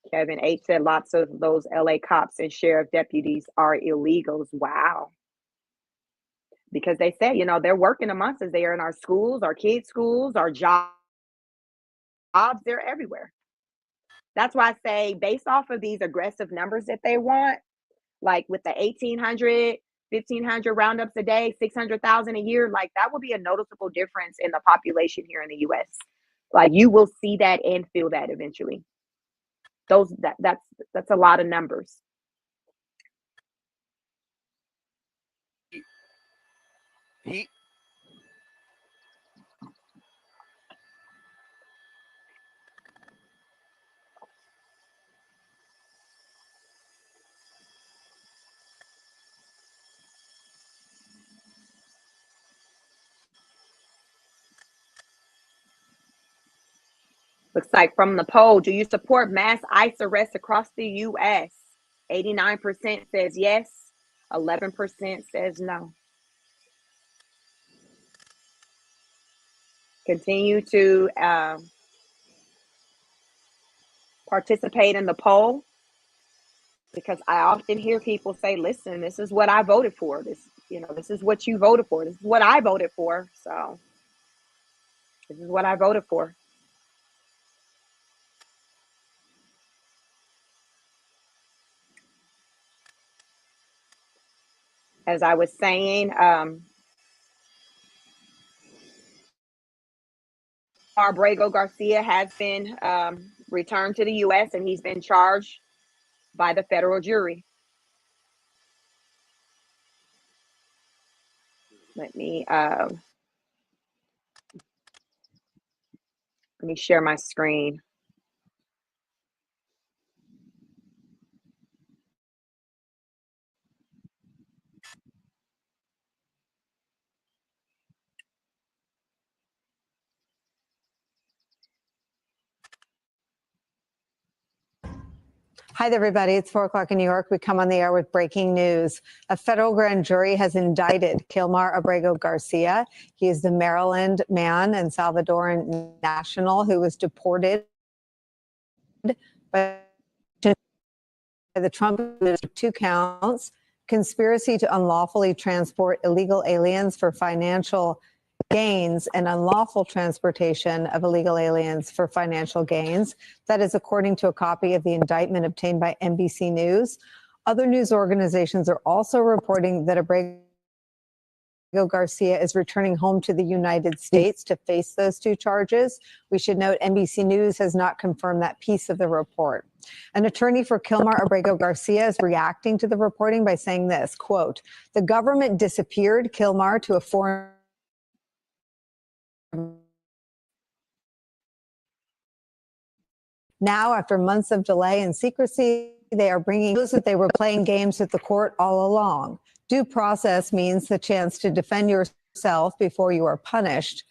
Kevin H said lots of those LA cops and sheriff deputies are illegals. Wow. Because they say, they're working amongst us. They are in our schools, our kids' schools, our jobs. They're everywhere. That's why I say, based off of these aggressive numbers that they want, like with the 1,800, 1,500 roundups a day, 600,000 a year, like that will be a noticeable difference in the population here in the U.S. Like you will see that and feel that eventually. That's a lot of numbers. He Looks like from the poll, do you support mass ICE arrests across the U.S.? 89% says yes, 11% says no. Continue to participate in the poll, because I often hear people say, listen, this is what I voted for. This is what you voted for. This is what I voted for. So this is what I voted for. As I was saying, Abrego Garcia has been returned to the U.S. and he's been charged by the federal jury. Let me share my screen. Hi there, everybody. It's 4 o'clock in New York. We come on the air with breaking news. A federal grand jury has indicted Kilmar Abrego Garcia. He is the Maryland man and Salvadoran national who was deported by the Trump administration. 2 counts: conspiracy to unlawfully transport illegal aliens for financial gains and unlawful transportation of illegal aliens for financial gains. That is according to a copy of the indictment obtained by NBC News. Other news organizations are also reporting that Abrego Garcia is returning home to the United States to face those 2 charges. We should note NBC News has not confirmed that piece of the report. An attorney for Kilmar Abrego Garcia is reacting to the reporting by saying this, quote, "The government disappeared Kilmar to a foreign Now, after months of delay and secrecy, they are bringing news that they were playing games with the court all along. Due process means the chance to defend yourself before you are punished,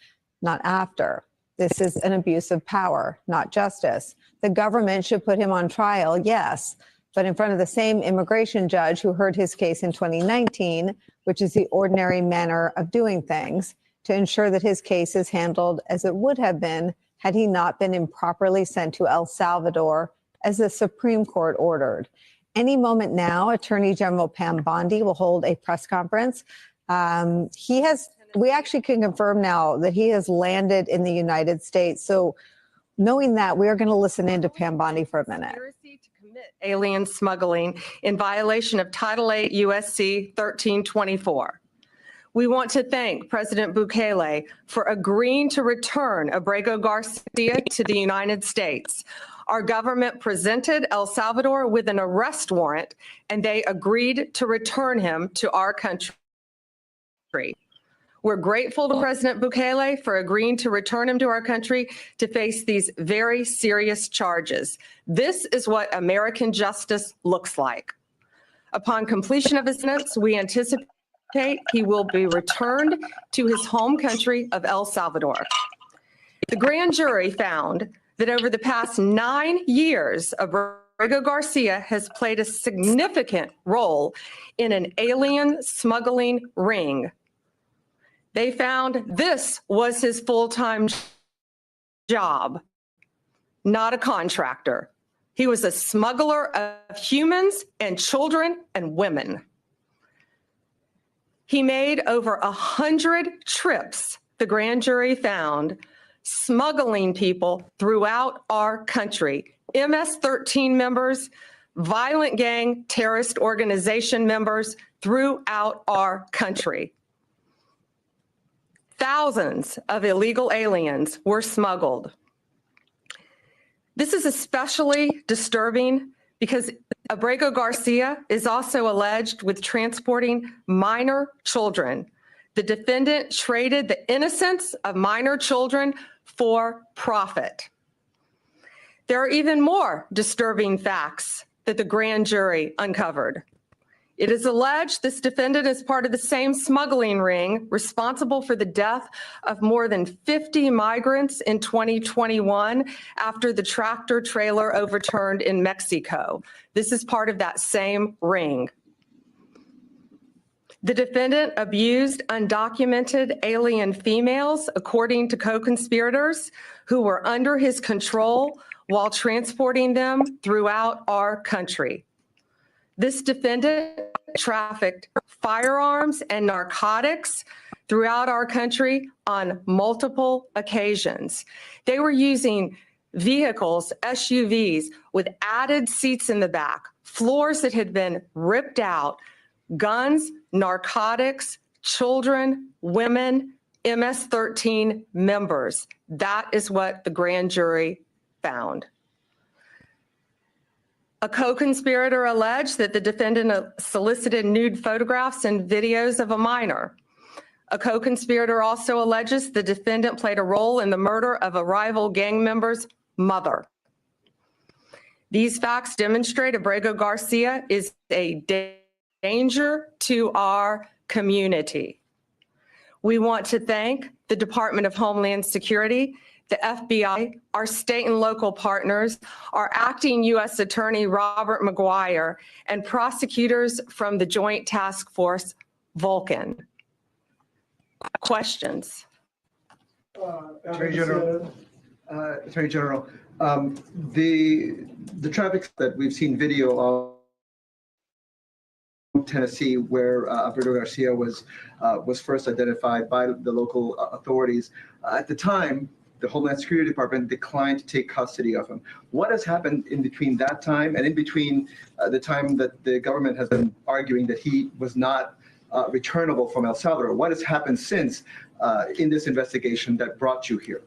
not after. This is an abuse of power, not justice. The government should put him on trial, yes, but in front of the same immigration judge who heard his case in 2019, which is the ordinary manner of doing things, to ensure that his case is handled as it would have been had he not been improperly sent to El Salvador as the Supreme Court ordered." Any moment now, Attorney General Pam Bondi will hold a press conference. We actually can confirm now that he has landed in the United States. So knowing that, we are going to listen in to Pam Bondi for a minute. Conspiracy to commit alien smuggling in violation of Title 8 U.S.C. 1324. We want to thank President Bukele for agreeing to return Abrego Garcia to the United States. Our government presented El Salvador with an arrest warrant, and they agreed to return him to our country. We're grateful to President Bukele for agreeing to return him to our country to face these very serious charges. This is what American justice looks like. Upon completion of his sentence, we anticipate he will be returned to his home country of El Salvador. The grand jury found that over the past 9 years, Abrego Garcia has played a significant role in an alien smuggling ring. They found this was his full-time job, not a contractor. He was a smuggler of humans and children and women. He made over 100 trips, the grand jury found, smuggling people throughout our country. MS-13 members, violent gang terrorist organization members throughout our country. Thousands of illegal aliens were smuggled. This is especially disturbing because Abrego Garcia is also alleged with transporting minor children The defendant traded the innocence of minor children for profit. There are even more disturbing facts that the grand jury uncovered. It is alleged this defendant is part of the same smuggling ring responsible for the death of more than 50 migrants in 2021 after the tractor trailer overturned in Mexico. This is part of that same ring. The defendant abused undocumented alien females, according to co-conspirators who were under his control while transporting them throughout our country. This defendant trafficked firearms and narcotics throughout our country on multiple occasions. They were using vehicles, SUVs, with added seats in the back, floors that had been ripped out, guns, narcotics, children, women, MS-13 members. That is what the grand jury found. A co-conspirator alleged that the defendant solicited nude photographs and videos of a minor. A co-conspirator also alleges the defendant played a role in the murder of a rival gang member's mother. These facts demonstrate Abrego Garcia is a danger to our community. We want to thank the Department of Homeland Security, the FBI, our state and local partners, our acting U.S. Attorney Robert McGuire, and prosecutors from the Joint Task Force Vulcan. Questions? Attorney General, the traffic that we've seen video of Tennessee, where Abrego Garcia was first identified by the local authorities. At the time, the Homeland Security Department declined to take custody of him. What has happened in between that time and in between the time that the government has been arguing that he was not returnable from El Salvador? What has happened since in this investigation that brought you here?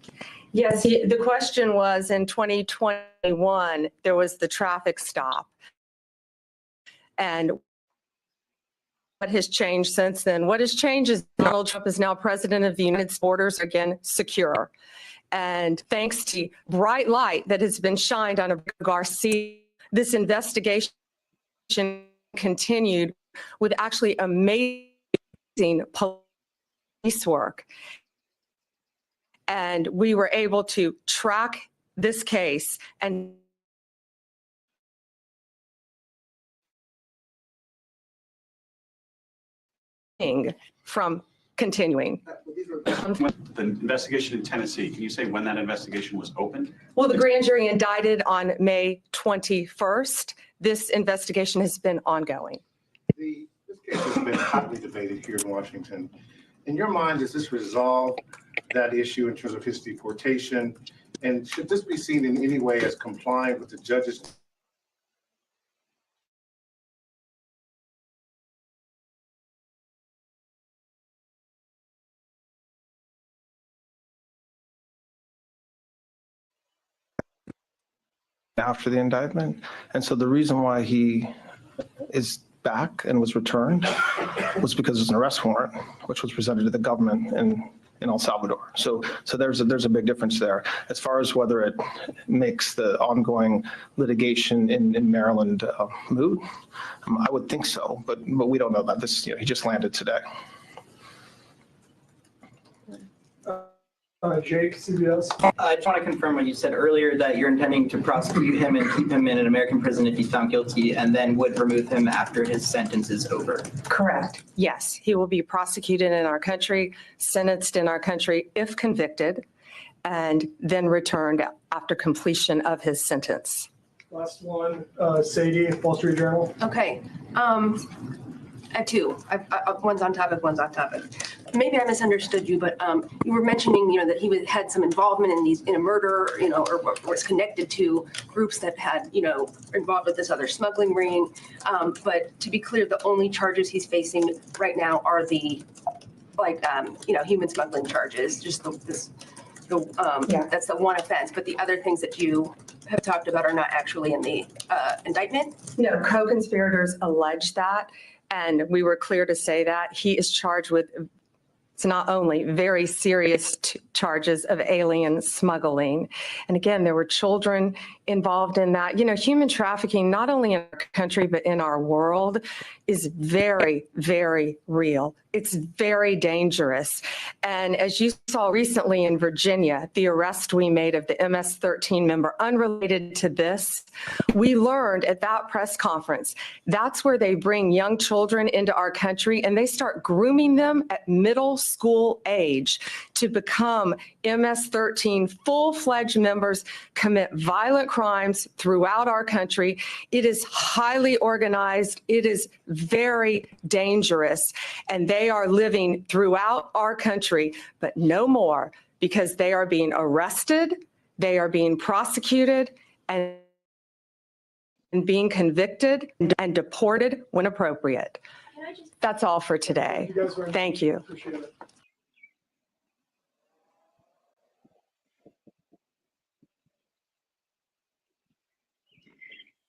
Yes, the question was in 2021, there was the traffic stop. And what has changed since then? What has changed is Donald Trump is now president of the United States. Borders are again secure. And thanks to bright light that has been shined on Abrego Garcia, this investigation continued with actually amazing police work. And we were able to track this case and from continuing. The investigation in Tennessee, can you say when that investigation was opened? Well, the grand jury indicted on May 21st. This investigation has been ongoing. This case has been hotly debated here in Washington. In your mind, does this resolve that issue in terms of his deportation? And should this be seen in any way as compliant with the judge's after the indictment? And so the reason why he is back and was returned was because there's an arrest warrant, which was presented to the government in El Salvador. So there's a big difference there. As far as whether it makes the ongoing litigation in Maryland moot, I would think so, but we don't know that. This, he just landed today. Jake, CBS. I just want to confirm what you said earlier, that you're intending to prosecute him and keep him in an American prison if he's found guilty, and then would remove him after his sentence is over. Correct. Yes, he will be prosecuted in our country, sentenced in our country if convicted, and then returned after completion of his sentence. Last one, Sadie, Wall Street Journal. Okay. I have two. One's on topic, one's off topic. Maybe I misunderstood you, but you were mentioning, that he had some involvement in a murder, or was connected to groups that had, involved with this other smuggling ring. But to be clear, the only charges he's facing right now are the, human smuggling charges. Just that's the one offense. But the other things that you have talked about are not actually in the indictment. No, co-conspirators allege that. And we were clear to say that he is charged with It's not only very serious charges of alien smuggling. And again, there were children involved in that. You know, human trafficking, not only in our country, but in our world, is very, very real. It's very dangerous. And as you saw recently in Virginia, the arrest we made of the MS-13 member, unrelated to this, we learned at that press conference, that's where they bring young children into our country and they start grooming them at middle school age to become MS-13 full-fledged members, commit violent crimes throughout our country. It is highly organized. It is very dangerous. And they are living throughout our country, but no more, because they are being arrested, they are being prosecuted, and being convicted and deported when appropriate. That's all for today. Thank you.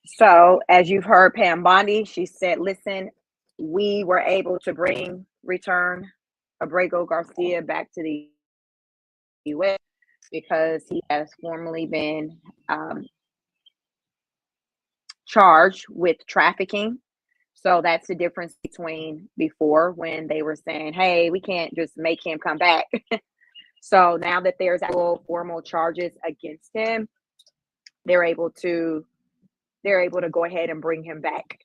So as you've heard Pam Bondi, she said, listen, we were able to return Abrego Garcia back to the U.S. because he has formerly been charged with trafficking. So that's the difference between before, when they were saying, hey, we can't just make him come back. So now that there's actual formal charges against him, they're able to go ahead and bring him back,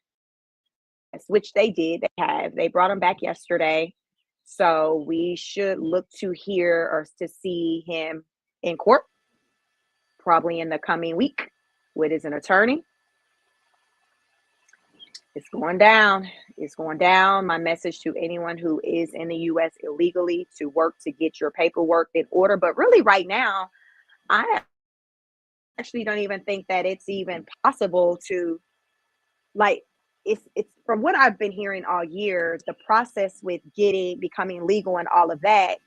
which they did. They brought him back yesterday. So we should look to hear or to see him in court, probably in the coming week, with his attorney. It's going down. It's going down. My message to anyone who is in the U.S. illegally, to work to get your paperwork in order. But really right now, I actually don't even think that it's even possible to, like, it's from what I've been hearing all year, the process with becoming legal and all of that,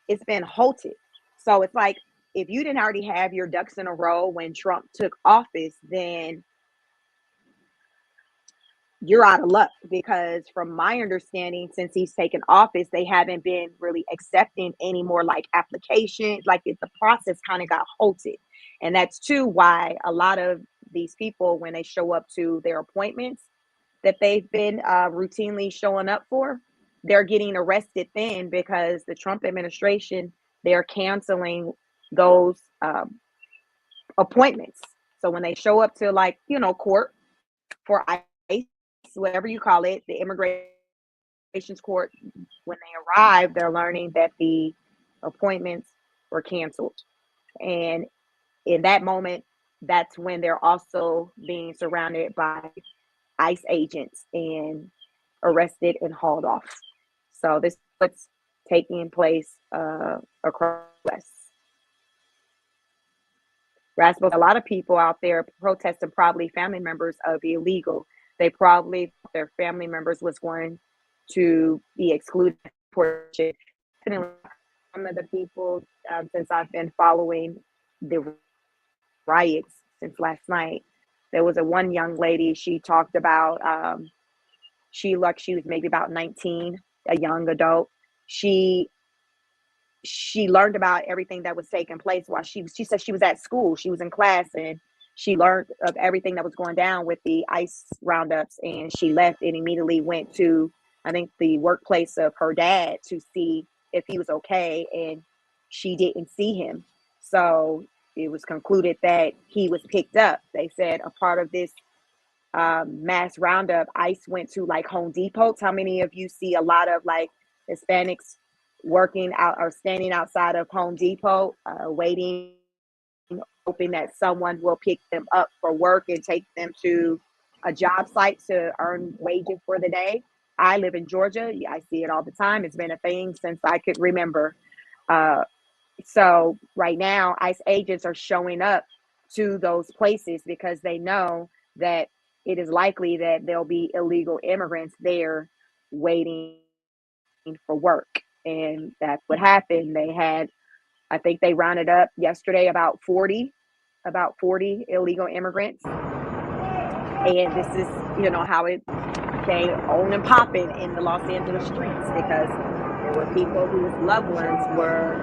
it's been halted. So it's like, if you didn't already have your ducks in a row when Trump took office, then you're out of luck, because from my understanding, since he's taken office, they haven't been really accepting any more like applications. Like the process kind of got halted. And that's too why a lot of these people, when they show up to their appointments that they've been routinely showing up for, they're getting arrested then, because the Trump administration, they're canceling those appointments. So when they show up to, like, you know, court for ICE, whatever you call it, the immigration court, when they arrive, they're learning that the appointments were canceled. And in that moment, that's when they're also being surrounded by ICE agents and arrested and hauled off. So this is what's taking place across the US. Rasmus, a lot of people out there protesting, probably family members of illegal. They probably, their family members was going to be excluded. Some of the people, since I've been following the riots since last night, there was one young lady, she talked about, she was maybe about 19, a young adult. She learned about everything that was taking place while she said she was at school, she was in class, and she learned of everything that was going down with the ICE roundups, and she left and immediately went to, I think, the workplace of her dad to see if he was okay, and she didn't see him. So it was concluded that he was picked up. They said a part of this mass roundup, ICE went to like Home Depots. How many of you see a lot of like Hispanics working out or standing outside of Home Depot, waiting, hoping that someone will pick them up for work and take them to a job site to earn wages for the day? I live in Georgia. I see it all the time. It's been a thing since I could remember. So right now, ICE agents are showing up to those places because they know that it is likely that there'll be illegal immigrants there waiting for work. And that's what happened. They had, I think they rounded up yesterday about 40 illegal immigrants. And this is, you know, how it became on and popping in the Los Angeles streets, because There were people whose loved ones were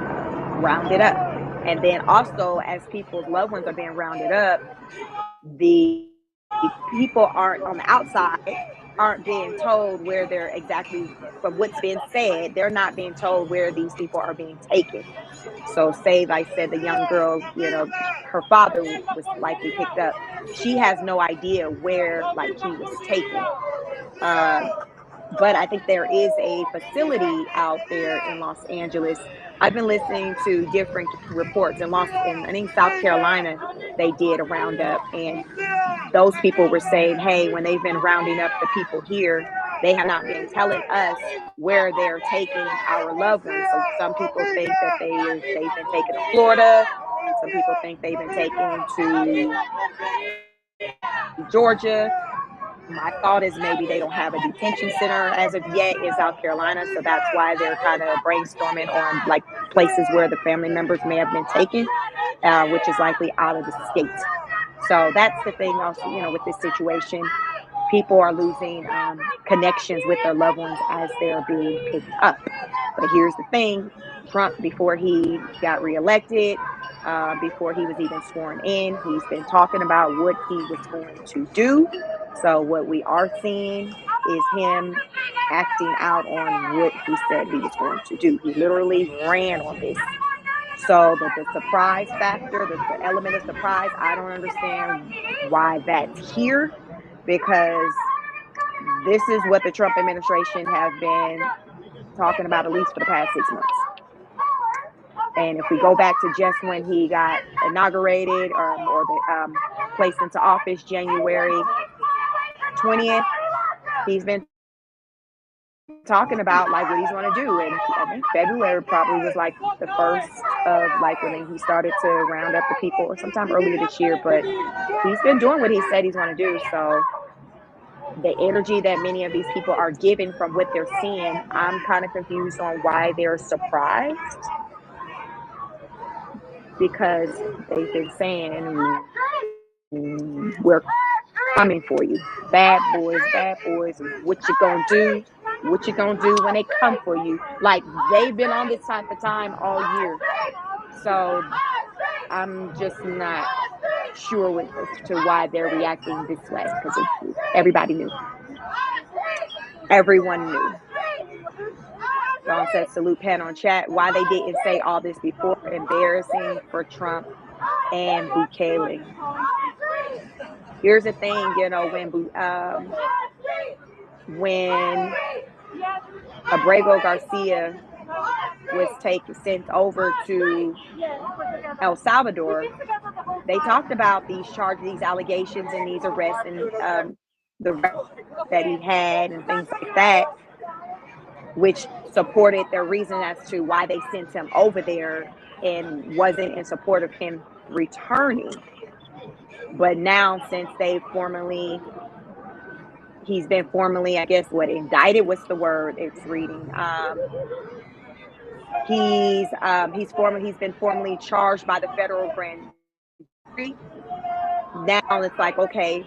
rounded up. And then also, as people's loved ones are being rounded up, the people aren't on the outside, aren't being told where they're exactly, from what's been said, they're not being told where these people are being taken. So say, like I said, the young girl, you know, her father was likely picked up. She has no idea where, like, he was taken. But I think there is a facility out there in Los Angeles. I've been listening to different reports in I think South Carolina, they did a roundup, and those people were saying, hey, when they've been rounding up the people here, they have not been telling us where they're taking our loved ones. So some people think that they've been taken to Florida. Some people think they've been taken to Georgia. My thought is maybe they don't have a detention center as of yet in South Carolina, so that's why they're kind of brainstorming on like places where the family members may have been taken, which is likely out of the state. So that's the thing also, you know, with this situation, people are losing connections with their loved ones as they're being picked up. But here's the thing, Trump, before he got reelected, before he was even sworn in, he's been talking about what he was going to do. So what we are seeing is him acting out on what he said he was going to do. He literally ran on this. So the surprise factor, the element of surprise, I don't understand why that's here, because this is what the Trump administration have been talking about at least for the past 6 months. And if we go back to just when he got inaugurated or placed into office, January 20th, he's been talking about like what he's going to do. And I think February probably was like the first of like when he started to round up the people, or sometime earlier this year. But he's been doing what he said he's going to do. So the energy that many of these people are given from what they're seeing, I'm kind of confused on why they're surprised, because they've been saying we're coming for you, bad boys, what you gonna do, what you gonna do when they come for you. Like, they've been on this type of time all year. So I'm just not sure as to why they're reacting this way, because everybody knew. Everyone knew. Dawn says, salute Pan on chat. Why they didn't say all this before? Embarrassing for Trump and Bukele. Here's the thing, you know, when Abrego Garcia was sent over to El Salvador, they talked about these charges, these allegations, and these arrests, and the that he had and things like that, which supported their reason as to why they sent him over there and wasn't in support of him returning. But now, since he's been formally, I guess, indicted, what's the word it's reading? He's been formally charged by the federal grand jury. Now it's like, okay,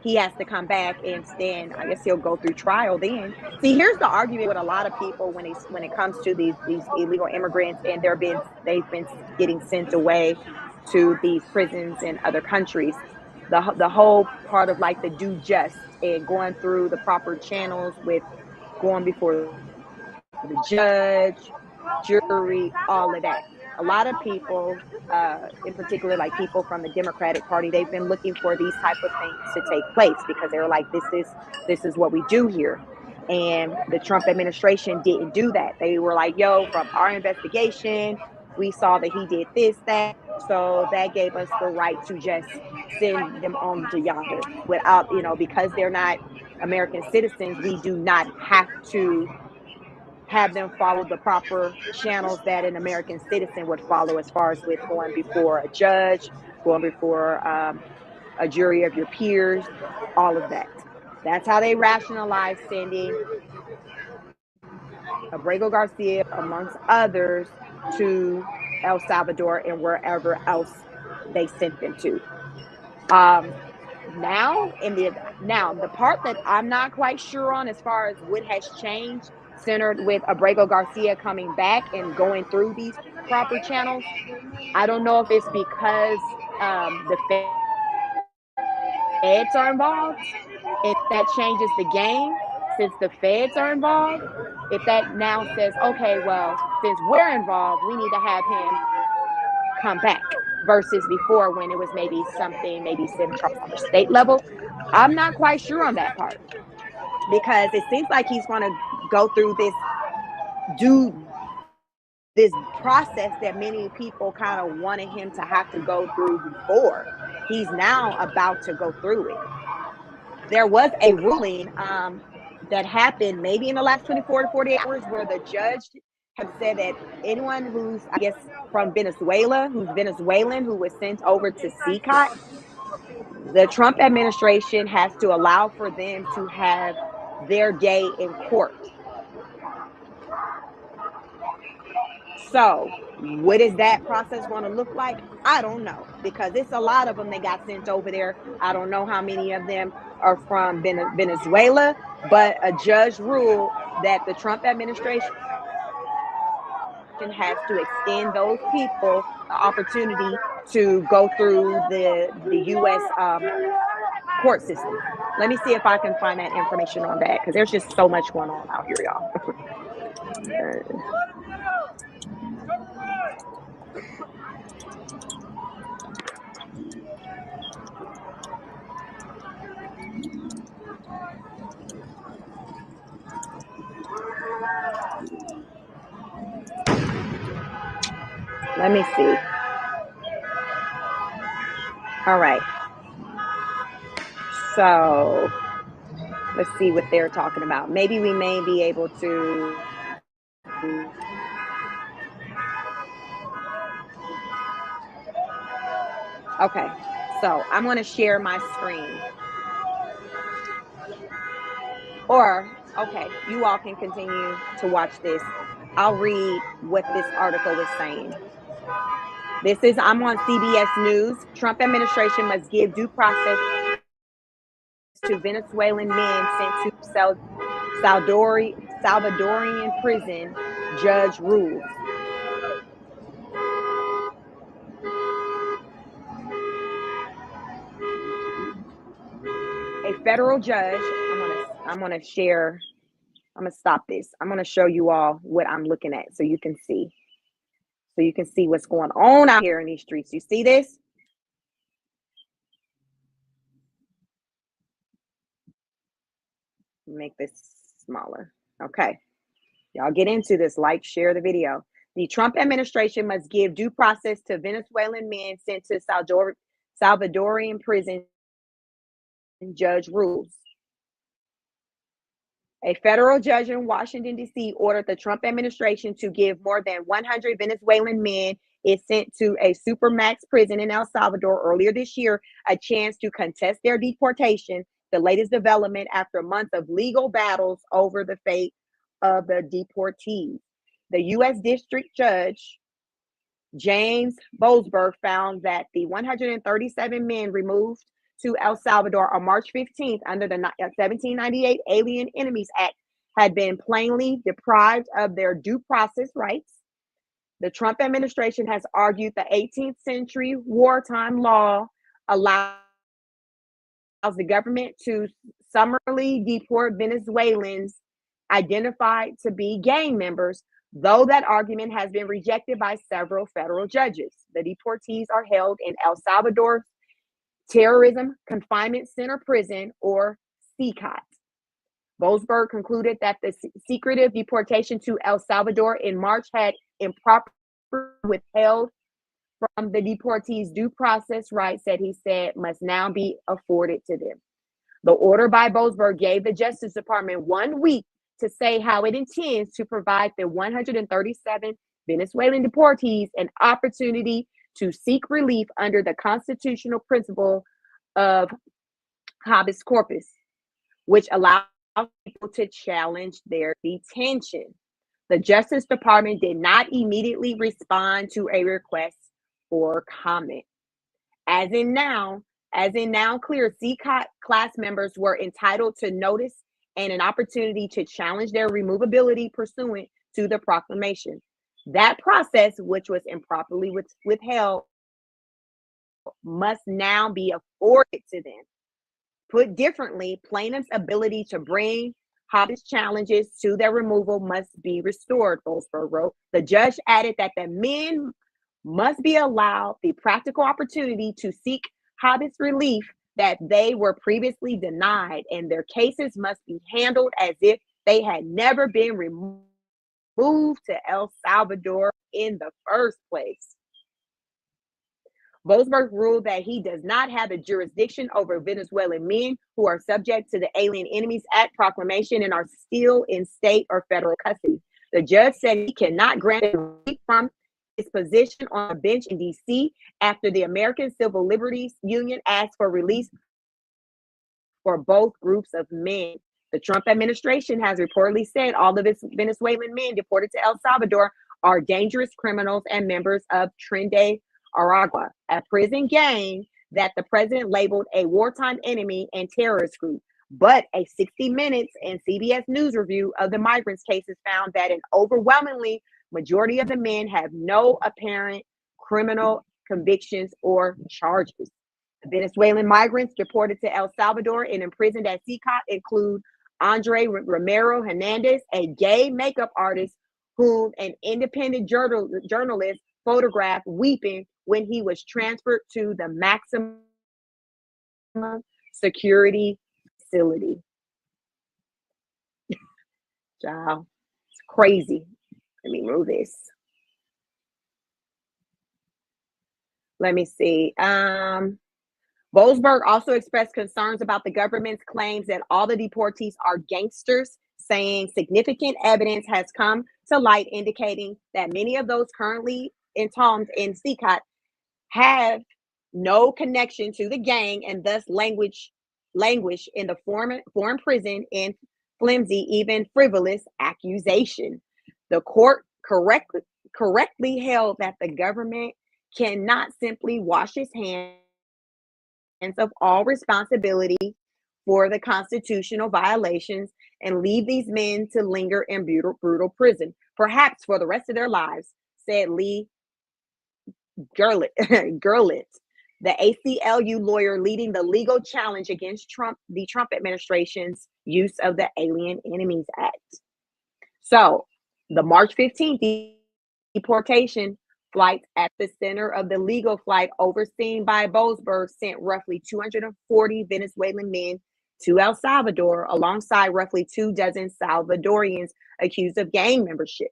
he has to come back and stand. I guess he'll go through trial then. See, here's the argument with a lot of people when it comes to these illegal immigrants, and they've been getting sent away to these prisons in other countries. The whole part of like the due just and going through the proper channels with going before the judge, jury, all of that. A lot of people, in particular, like people from the Democratic Party, they've been looking for these type of things to take place because they were like, this is what we do here. And the Trump administration didn't do that. They were like, yo, from our investigation, we saw that he did this, that. So that gave us the right to just send them on to yonder without, because they're not American citizens, we do not have to have them follow the proper channels that an American citizen would follow, as far as with going before a judge, going before a jury of your peers, all of that. That's how they rationalize sending Abrego Garcia, amongst others, to El Salvador and wherever else they sent them to. Now, the part that I'm not quite sure on as far as what has changed, centered with Abrego Garcia coming back and going through these proper channels. I don't know if it's because the feds are involved, if that changes the game since the feds are involved. If that now says, okay, well, since we're involved, we need to have him come back versus before when it was maybe something, maybe central on the state level. I'm not quite sure on that part because it seems like he's going to go through this process that many people kind of wanted him to have to go through before. He's now about to go through it. There was a ruling that happened maybe in the last 24 to 48 hours where the judge have said that anyone who's, I guess, from Venezuela, who's Venezuelan, who was sent over to CCOT, the Trump administration has to allow for them to have their day in court. So what is that process going to look like? I don't know, because it's a lot of them that got sent over there. I don't know how many of them are from Venezuela, but a judge ruled that the Trump administration has to extend those people the opportunity to go through the U.S. Court system. Let me see if I can find that information on that, because there's just so much going on out here, y'all. Let me see. All right. So let's see what they're talking about. Maybe we may be able to. Okay. So I'm going to share my screen. Or, okay, you all can continue to watch this. I'll read what this article is saying. I'm on CBS News. Trump administration must give due process to Venezuelan men sent to Salvadorian prison, judge rules. A federal judge, I'm gonna share, I'm gonna stop this. I'm gonna show you all what I'm looking at so you can see. So you can see what's going on out here in these streets. You see this? Make this smaller. Okay. Y'all get into this. Like, share the video. The Trump administration must give due process to Venezuelan men sent to Salvadorian prison, judge rules. A federal judge in Washington, D.C. ordered the Trump administration to give more than 100 Venezuelan men is sent to a supermax prison in El Salvador earlier this year a chance to contest their deportation, the latest development after months of legal battles over the fate of the deportees. The U.S. District Judge James Boasberg found that the 137 men removed to El Salvador on March 15th under the 1798 Alien Enemies Act had been plainly deprived of their due process rights. The Trump administration has argued the 18th century wartime law allows the government to summarily deport Venezuelans identified to be gang members, though that argument has been rejected by several federal judges. The deportees are held in El Salvador's Terrorism Confinement Center Prison, or CCOT. Boasberg concluded that the secretive deportation to El Salvador in March had improperly withheld from the deportees' due process rights that he said must now be afforded to them. The order by Boasberg gave the Justice Department 1 week to say how it intends to provide the 137 Venezuelan deportees an opportunity to seek relief under the constitutional principle of habeas corpus, which allows people to challenge their detention. The Justice Department did not immediately respond to a request for comment. As in now clear, CCOT class members were entitled to notice and an opportunity to challenge their removability pursuant to the proclamation. That process, which was improperly withheld, must now be afforded to them. Put differently, plaintiffs' ability to bring habeas challenges to their removal must be restored, Boasberg wrote. The judge added that the men must be allowed the practical opportunity to seek habeas relief that they were previously denied, and their cases must be handled as if they had never been removed to El Salvador in the first place. Boasberg ruled that he does not have the jurisdiction over Venezuelan men who are subject to the Alien Enemies Act proclamation and are still in state or federal custody. The judge said he cannot grant relief from his position on a bench in D.C. after the American Civil Liberties Union asked for release for both groups of men. The Trump administration has reportedly said all of its Venezuelan men deported to El Salvador are dangerous criminals and members of Tren Aragua, a prison gang that the president labeled a wartime enemy and terrorist group. But a 60 Minutes and CBS News review of the migrants' cases found that an overwhelmingly majority of the men have no apparent criminal convictions or charges. The Venezuelan migrants deported to El Salvador and imprisoned at CICOT include Andre Romero Hernandez, a gay makeup artist whom an independent journalist photographed weeping when he was transferred to the maximum security facility. Child, it's crazy. Let me move this. Let me see. Boasberg also expressed concerns about the government's claims that all the deportees are gangsters, saying significant evidence has come to light indicating that many of those currently entombed in CICOT have no connection to the gang and thus languish in the foreign prison in flimsy, even frivolous accusation. The court correctly held that the government cannot simply wash its hands of all responsibility for the constitutional violations and leave these men to linger in brutal prison, perhaps for the rest of their lives, said Lee Gerlit, the ACLU lawyer leading the legal challenge against the Trump administration's use of the Alien Enemies Act. So the March 15th deportation flight at the center of the legal flight overseen by Boasberg sent roughly 240 Venezuelan men to El Salvador alongside roughly 24 Salvadorians accused of gang membership.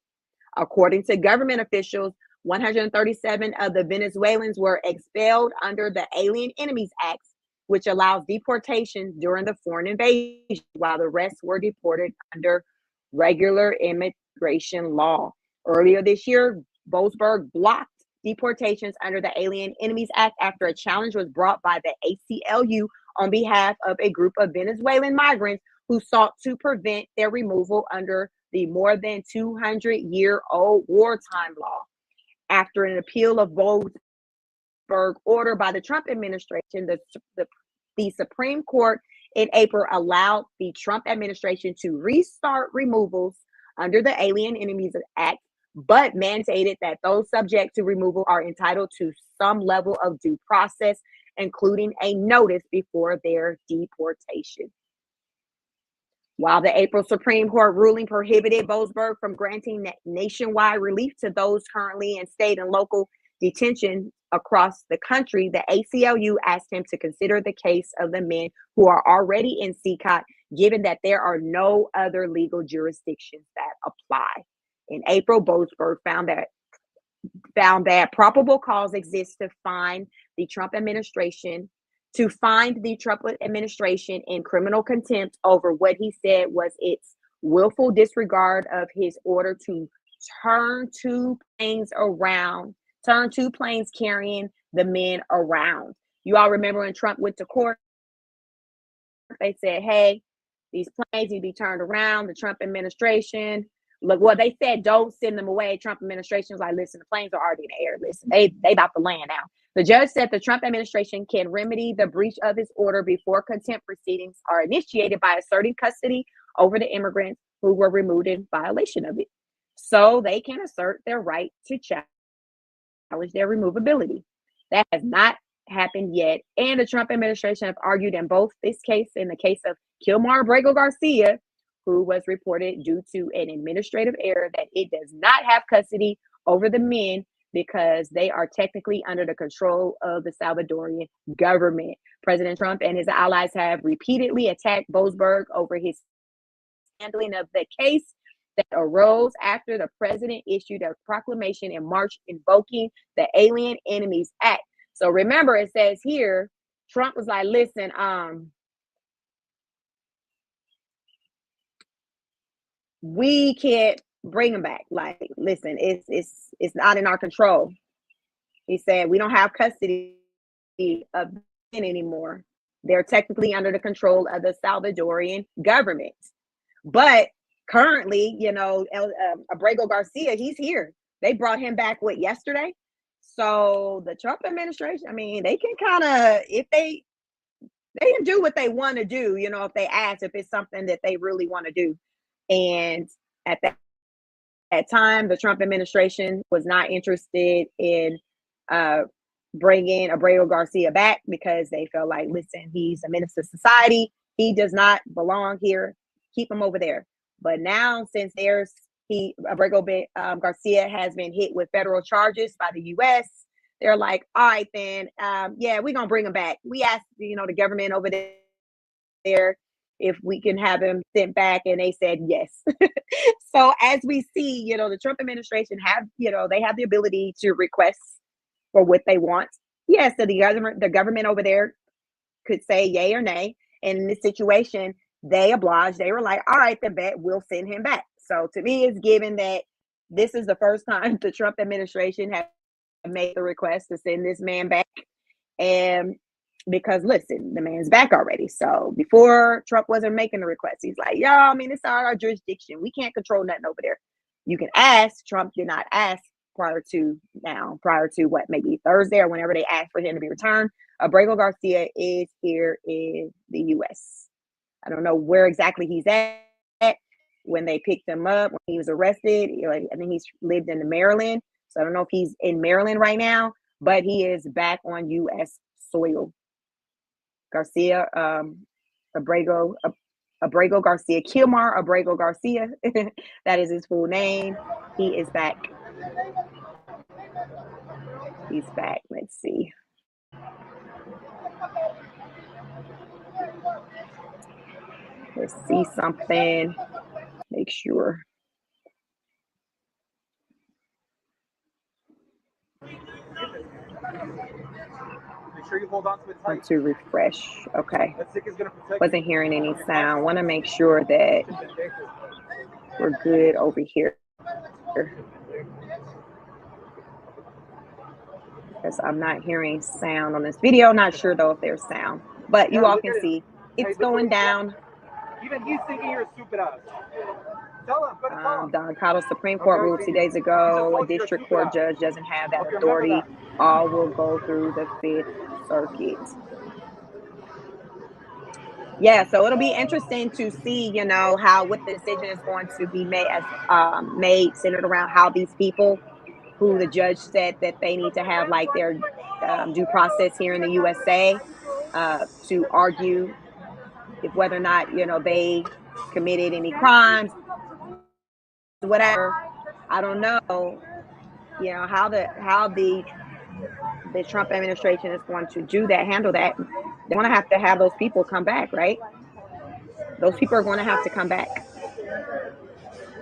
According to government officials, 137 of the Venezuelans were expelled under the Alien Enemies Act, which allows deportation during the foreign invasion, while the rest were deported under regular immigration law. Earlier this year, Boasberg blocked deportations under the Alien Enemies Act after a challenge was brought by the ACLU on behalf of a group of Venezuelan migrants who sought to prevent their removal under the more than 200-year-old wartime law. After an appeal of Boasberg order by the Trump administration, the Supreme Court in April allowed the Trump administration to restart removals under the Alien Enemies Act, but mandated that those subject to removal are entitled to some level of due process, including a notice before their deportation. While the April Supreme Court ruling prohibited Boasberg from granting nationwide relief to those currently in state and local detention across the country, the ACLU asked him to consider the case of the men who are already in CICOT, given that there are no other legal jurisdictions that apply. In April, Boasberg found that probable cause exists to find the Trump administration in criminal contempt over what he said was its willful disregard of his order to turn two planes carrying the men around. You all remember when Trump went to court, they said, hey, these planes need to be turned around. The Trump administration, look, well, they said don't send them away. Trump administration was like, listen, the planes are already in the air. Listen, they about to land now. The judge said the Trump administration can remedy the breach of his order before contempt proceedings are initiated by asserting custody over the immigrants who were removed in violation of it. So they can assert their right to challenge their removability. That has not happened yet. And the Trump administration have argued in both this case, in the case of Abrego Garcia, who was reported due to an administrative error, that it does not have custody over the men because they are technically under the control of the Salvadorian government. President Trump and his allies have repeatedly attacked Boasberg over his handling of the case that arose after the president issued a proclamation in March invoking the Alien Enemies Act. So remember, it says here, Trump was like, listen, we can't bring them back. Like, listen, it's not in our control. He said, we don't have custody of men anymore. They're technically under the control of the Salvadorian government. But currently, you know, Abrego Garcia, he's here. They brought him back, yesterday? So the Trump administration, I mean, they can kind of, if they can do what they want to do, you know, if they ask, if it's something that they really want to do. And at that time, the Trump administration was not interested in bringing Abrego Garcia back because they felt like, listen, he's a menace to society. He does not belong here. Keep him over there. But now, since Abrego Garcia has been hit with federal charges by the U.S., they're like, all right, then, yeah, we're going to bring him back. We asked, you know, the government over there if we can have him sent back, and they said yes. So as we see, you know, the Trump administration they have the ability to request for what they want. Yes, so the government over there could say yay or nay. And in this situation, they obliged. They were like, all right, then bet we'll send him back. So to me, it's given that this is the first time the Trump administration has made the request to send this man back. And because listen, the man's back already. So before, Trump wasn't making the request. He's like, yo, I mean, it's our jurisdiction. We can't control nothing over there. You can ask. Trump did not ask prior to what, maybe Thursday or whenever they asked for him to be returned. Abrego Garcia is here in the U.S. I don't know where exactly he's at when they picked him up, when he was arrested. I think he's lived in Maryland. So I don't know if he's in Maryland right now, but he is back on U.S. soil. Garcia, Abrego Garcia, Kilmar Abrego Garcia. That is his full name. He is back. He's back. Let's see. Let's see something. Make sure. Make sure you hold on to it tight. Want to refresh. Okay. Wasn't hearing any sound. Want to make sure that we're good over here. Because I'm not hearing sound on this video. Not sure though if there's sound. But you all can see it's going down. Even he's thinking you're a stupid ass. Don Cottle Supreme Court ruled 2 days ago, a district court judge doesn't have that authority. All will go through the Fifth Circuit. Yeah, so it'll be interesting to see, you know, what the decision is going to be made centered around how these people who the judge said that they need to have like their due process here in the USA to argue if whether or not, you know, they committed any crimes, whatever. I don't know, you know, how the Trump administration is going to handle that. They're going to have those people come back, right? Those people are going to have to come back.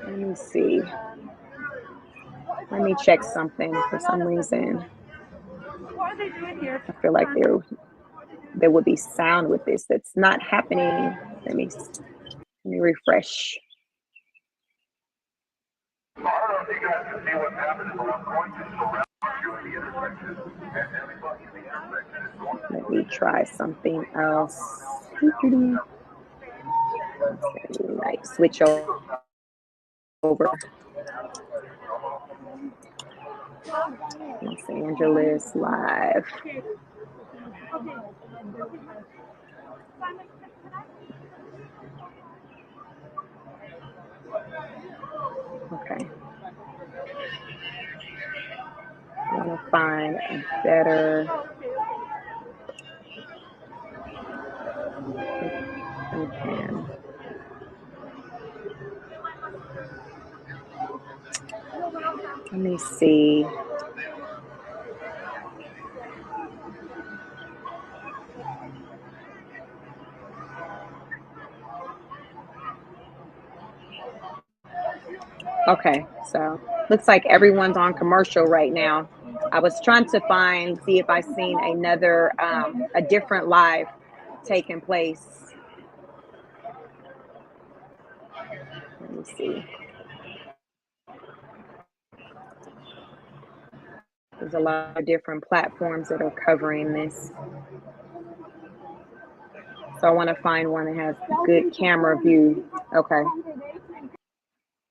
Let me see. Let me check something for some reason. What are they doing here? I feel like there would be sound with this. That's not happening. Let me refresh. Let me try something else. Like switch over. Los Angeles live. find a better. Okay. Let me see. Okay, so looks like everyone's on commercial right now. I was trying to see if I seen another, a different live taking place. Let me see. There's a lot of different platforms that are covering this. So I want to find one that has good camera view. Okay.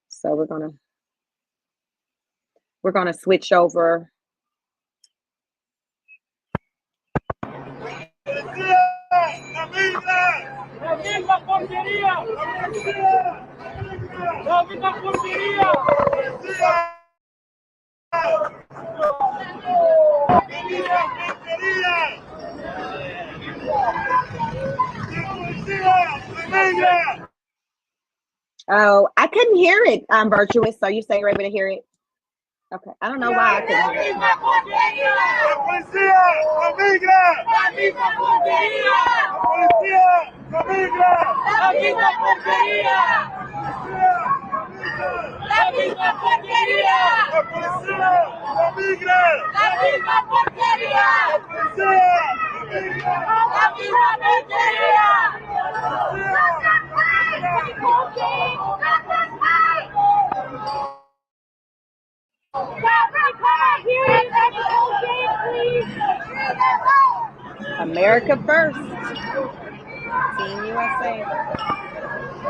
So we're gonna switch over. Oh, I couldn't hear it. Virtuous. So you say you're able to hear it? Okay. I don't know why I couldn't hear America first. Team USA.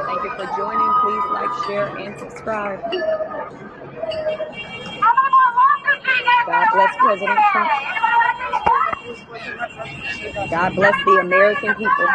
Thank you for joining. Please like, share, and subscribe. God bless President Trump. God bless the American people.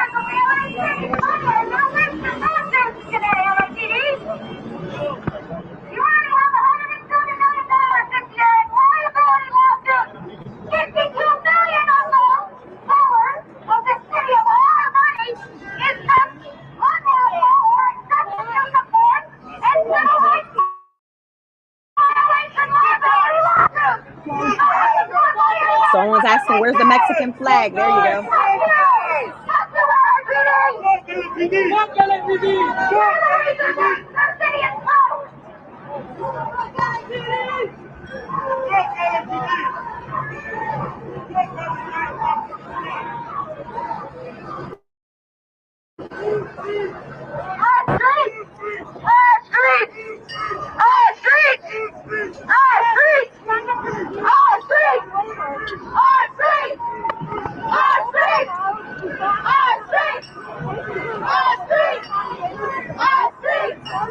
Someone's asking, where's the Mexican flag? There you go.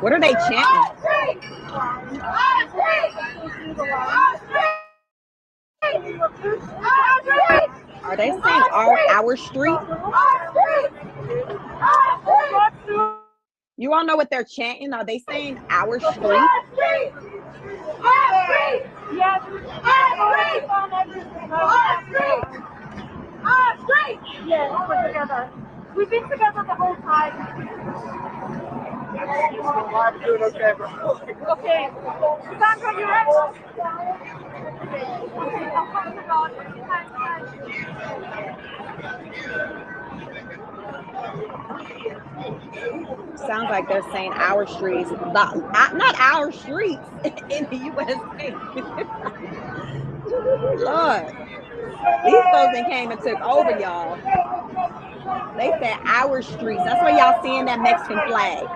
What are they chanting? Are they saying our street? You all know what they're chanting? Are they saying our street? Yes. Yes, we're together. We've been together the whole time. I'm doing okay, bro. Okay. Sandra, you ready? Okay, I'll come to God. Sounds like they're saying our streets, not our streets in the USA. Lord, these folks that came and took over, y'all. They said our streets. That's why y'all seeing that Mexican flag.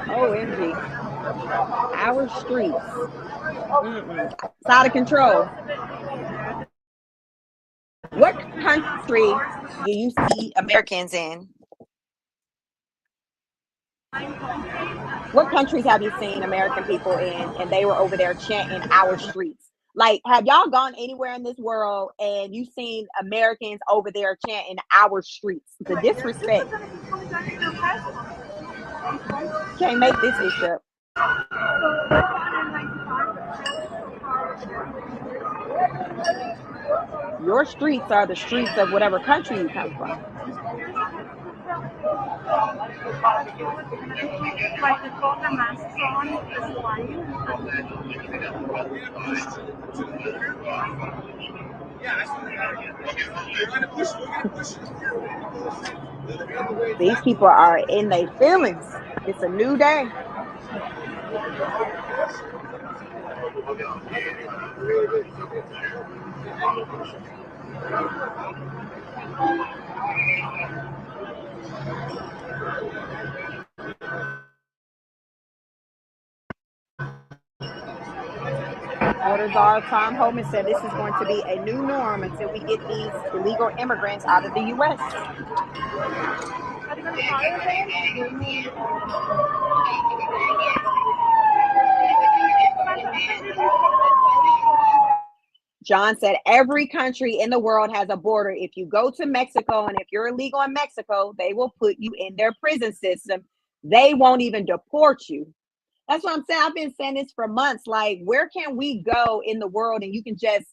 OMG. Our streets. It's out of control. What country do you see Americans in? What countries have you seen American people in and they were over there chanting our streets? Like, have y'all gone anywhere in this world and you seen Americans over there chanting our streets? The disrespect. Can't make this issue up. Your streets are the streets of whatever country you come from. Like they put the masks on, it's fine. These people are in their feelings. It's a new day. Boarder Czar Tom Homan said this is going to be a new norm until we get these illegal immigrants out of the U.S. John said every country in the world has a border. If you go to Mexico and if you're illegal in Mexico, they will put you in their prison system. They won't even deport you. That's what I'm saying. I've been saying this for months. Like, where can we go in the world and you can just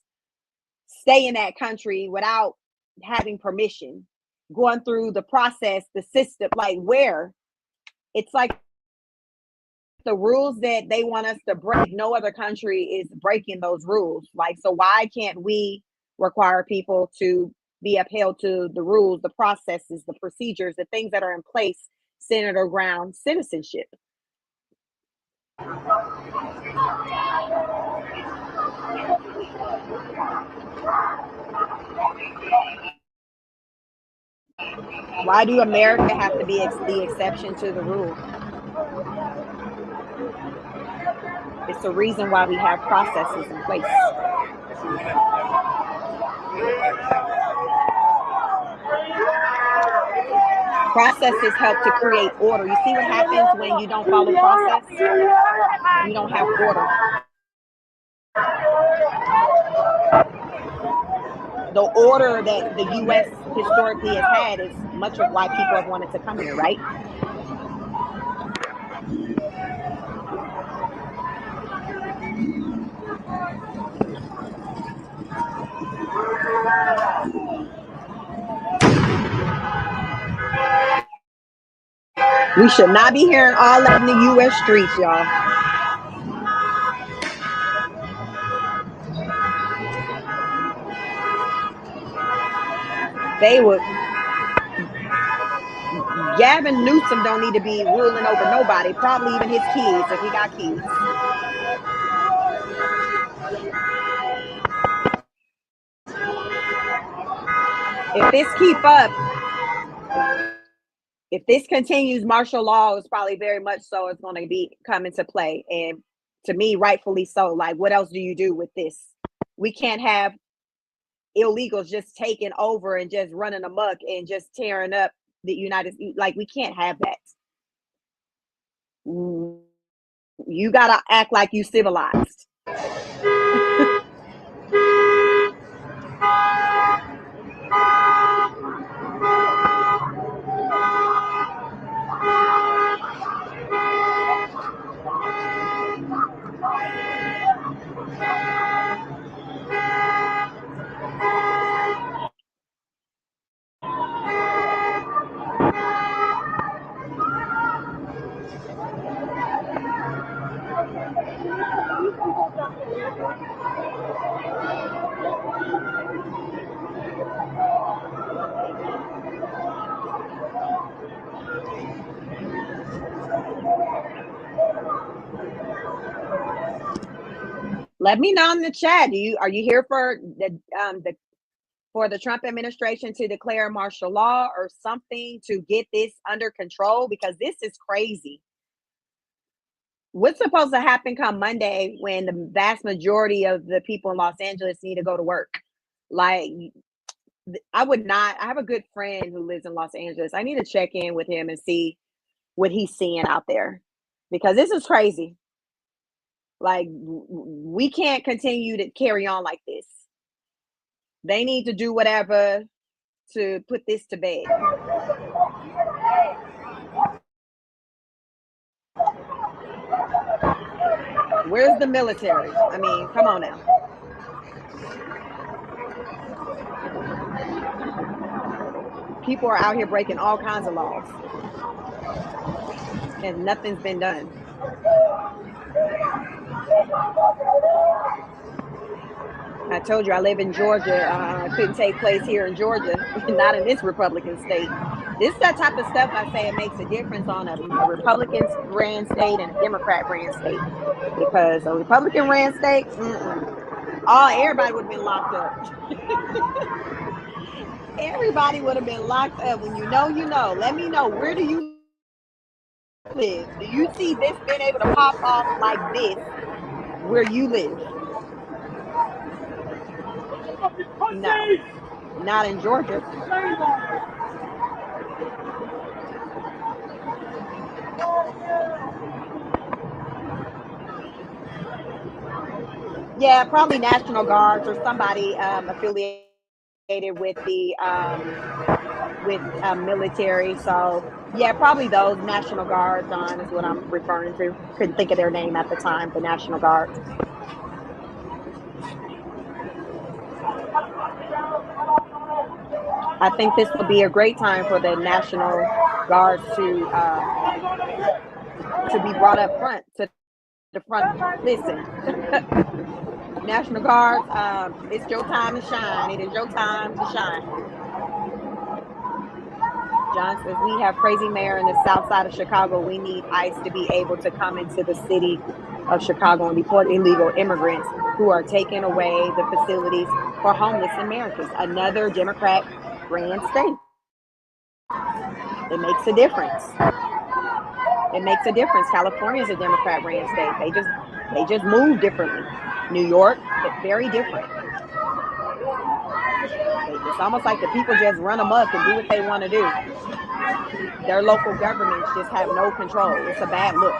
stay in that country without having permission, going through the process, the system? Like, where? It's like the rules that they want us to break. No other country is breaking those rules. Like, so why can't we require people to be upheld to the rules, the processes, the procedures, the things that are in place centered around citizenship? Why do America have to be the exception to the rule? It's the reason why we have processes in place. Processes help to create order. You see what happens when you don't follow process? You don't have order. The order that the U.S. historically has had is much of why people have wanted to come here, right? We should not be hearing all that in the U.S. streets, y'all. They would. Gavin Newsom don't need to be ruling over nobody, probably even his kids if he got kids. If this keep up, if this continues, martial law is probably very much so it's going to be come into play. And to me, rightfully so. Like, what else do you do with this? We can't have illegals just taking over and just running amok and just tearing up the United States. Like, we can't have that. You got to act like you civilized. Let me know in the chat. Are you here for the Trump administration to declare martial law or something to get this under control? Because this is crazy. What's supposed to happen come Monday when the vast majority of the people in Los Angeles need to go to work? Like, I have a good friend who lives in Los Angeles. I need to check in with him and see what he's seeing out there, because this is crazy. Like, we can't continue to carry on like this. They need to do whatever to put this to bed. Where's the military? I mean, come on now. People are out here breaking all kinds of laws, and nothing's been done. I told you I live in Georgia. Couldn't take place here in Georgia, not in this Republican state. This is that type of stuff I say it makes a difference on a Republican ran state and a Democrat ran state. Because a Republican ran state, everybody would have been locked up. Everybody would have been locked up. When you know, you know. Let me know, where do you live? Do you see this being able to pop off like this where you live? No, not in Georgia. Yeah, probably National Guards or somebody affiliated with the military. So yeah, probably those National Guards is what I'm referring to. Couldn't think of their name at the time, the National Guards. I think this would be a great time for the National Guards to be brought up front, to the front. Listen, National Guards, it's your time to shine. It is your time to shine. John says, we have crazy mayor in the south side of Chicago. We need ICE to be able to come into the city of Chicago and deport illegal immigrants who are taking away the facilities for homeless Americans. Another Democrat ran state. It makes a difference. It makes a difference. California is a Democrat ran state. They just move differently. New York, very different. It's almost like the people just run amok and do what they want to do. Their local governments just have no control. It's a bad look.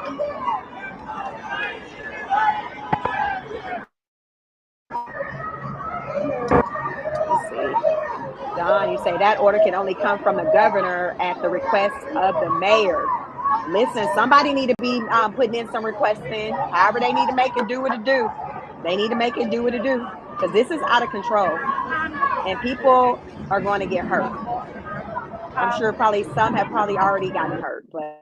Let's see. Don, you say that order can only come from the governor at the request of the mayor. Listen, somebody need to be putting in some requests in. However they need to make it do what it do. They need to make it do what it do. Because this is out of control. And people are going to get hurt. I'm sure probably some have probably already gotten hurt. But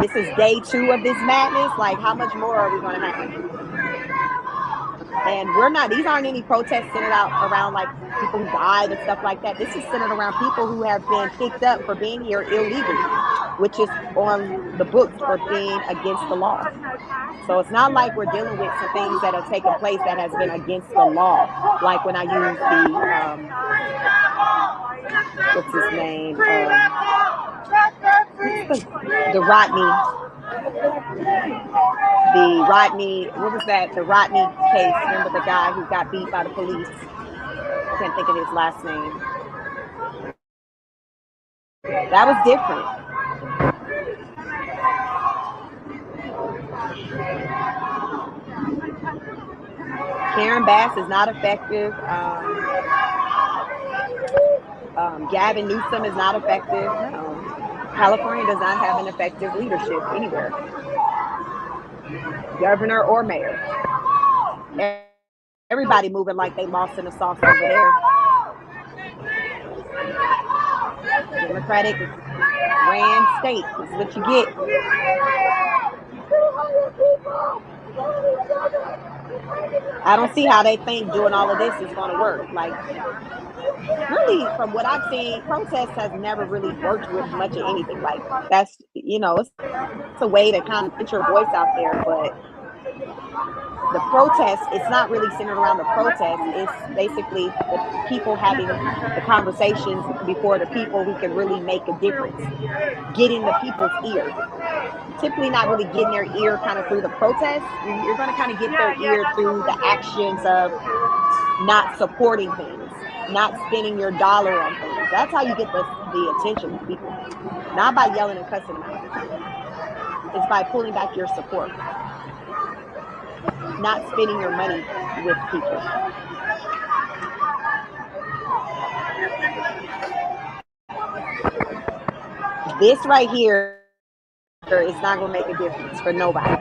this is day 2 of this madness. Like, how much more are we going to have? And these aren't any protests centered out around like people who died and stuff like that. This is centered around people who have been picked up for being here illegally, which is on the books for being against the law. So it's not like we're dealing with some things that have taken place that has been against the law. Like when I used what's his name? The Rodney, what was that? The Rodney case. Remember the guy who got beat by the police? Can't think of his last name. That was different. Karen Bass is not effective. Gavin Newsom is not effective. No. California does not have an effective leadership anywhere. Governor or mayor. Everybody moving like they lost in the sauce over there. Democratic ran state. This is what you get. I don't see how they think doing all of this is going to work. Like, really, from what I've seen, protest has never really worked with much of anything. Like, that's, it's a way to kind of get your voice out there, but the protest, it's not really centered around the protest. It's basically the people having the conversations before the people who can really make a difference, getting the people's ear. Typically not really getting their ear kind of through the protest. You're going to kind of get their ear through the actions of not supporting things, not spending your dollar on things. That's how you get the attention of people. Not by yelling and cussing them out. It's by pulling back your support. Not spending your money with people. This right here is not going to make a difference for nobody.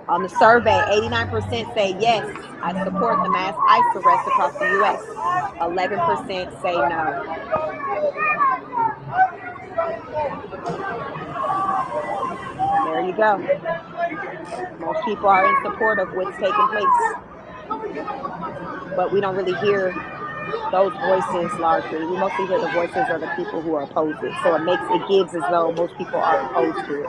On the survey, 89% say yes, I support the mass ICE arrest across the U.S. 11% say no. There you go. Most people are in support of what's taking place. But we don't really hear those voices largely. We mostly hear the voices of the people who are opposed it. So it gives as though most people are opposed to it.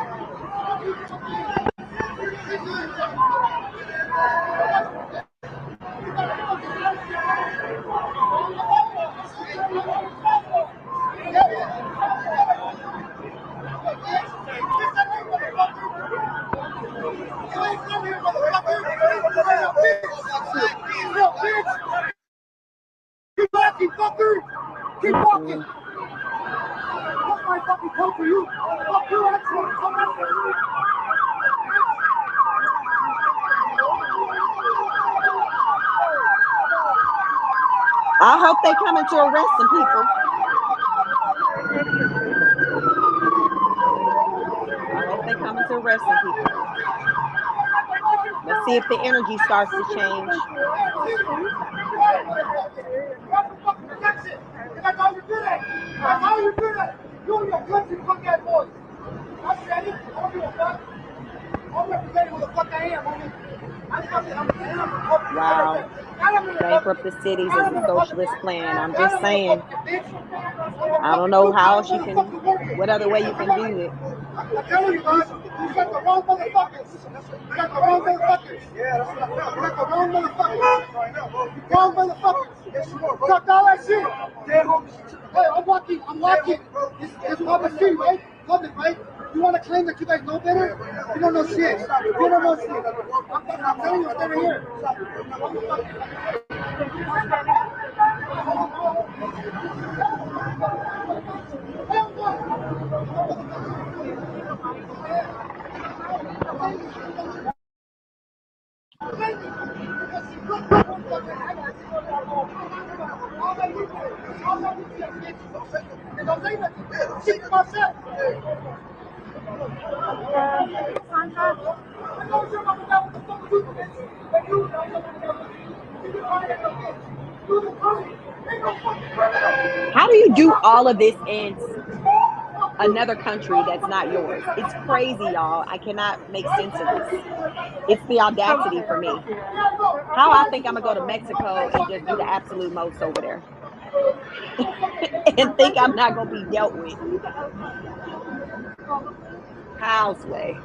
Keep walking, fucker! Keep walking! Fuck my fucking coat for you! Fuck you, I hope they coming to arrest some people. I hope they coming to arrest some people. Let's see if the energy starts to change. That's how you do that! That's how you do that! You and your country fuck ass boys! I'm ready. I don't give a fuck. I'm representing who the fuck I am, homie. Wow. Bankrupt the cities is a socialist plan. I'm just saying. I don't know how else you can, what other way you can do it. I'm telling you guys, you got the wrong motherfuckers. You got the wrong motherfuckers. Yeah, that's what I know. You got the wrong motherfuckers. Wrong motherfuckers. Fuck all that shit. Hey, I'm walking. It's public street, right? Public, right? You want to claim that you guys know better? You don't know shit. You don't know shit. I'm telling you, it's over here. How do you do all of this in another country that's not yours? It's crazy, y'all. I cannot make sense of this. It's the audacity for me. How I think I'm gonna go to Mexico and just do the absolute most over there and think I'm not gonna be dealt with. How's way?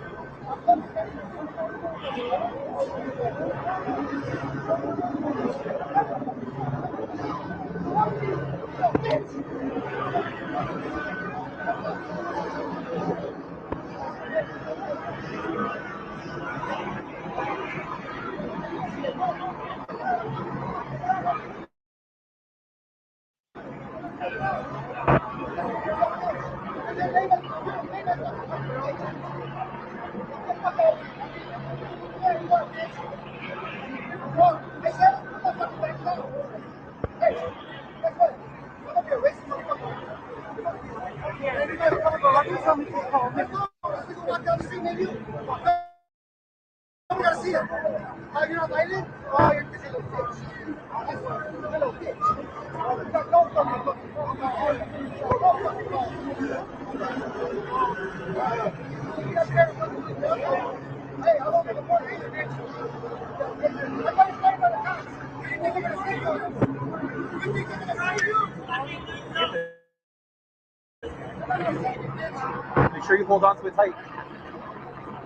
Make sure you hold on to it tight.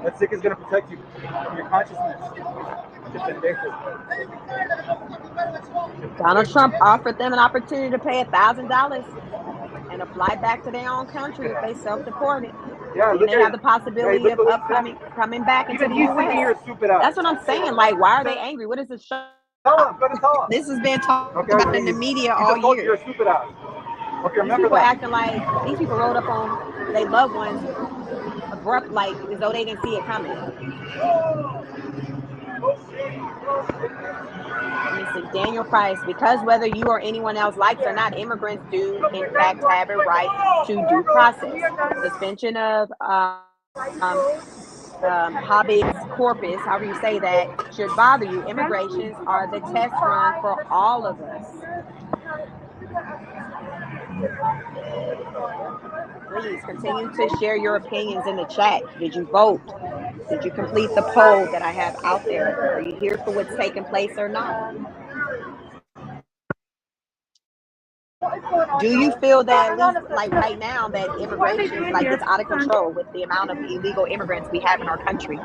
That stick is going to protect you from your consciousness. Donald Trump offered them an opportunity to pay $1,000 and apply back to their own country if they self-deported. Yeah, and they have the possibility of coming back into the U.S. That's what I'm saying. Like, why are they angry? What is this show? This has been talked about in the media all year. You're a stupid ass. Okay, remember people that. Acting like these people rolled up on their loved ones abrupt, like as though they didn't see it coming. Let me see. Daniel Price, because whether you or anyone else likes or not, immigrants do in fact have a right to due process. Suspension of habeas corpus, however you say that, should bother you. Immigrations are the test run for all of us. Please continue to share your opinions in the chat. Did you vote? Did you complete the poll that I have out there? Are you here for what's taking place or not? Do you feel that, at least like right now, that immigration, like, it's out of control with the amount of illegal immigrants we have in our country?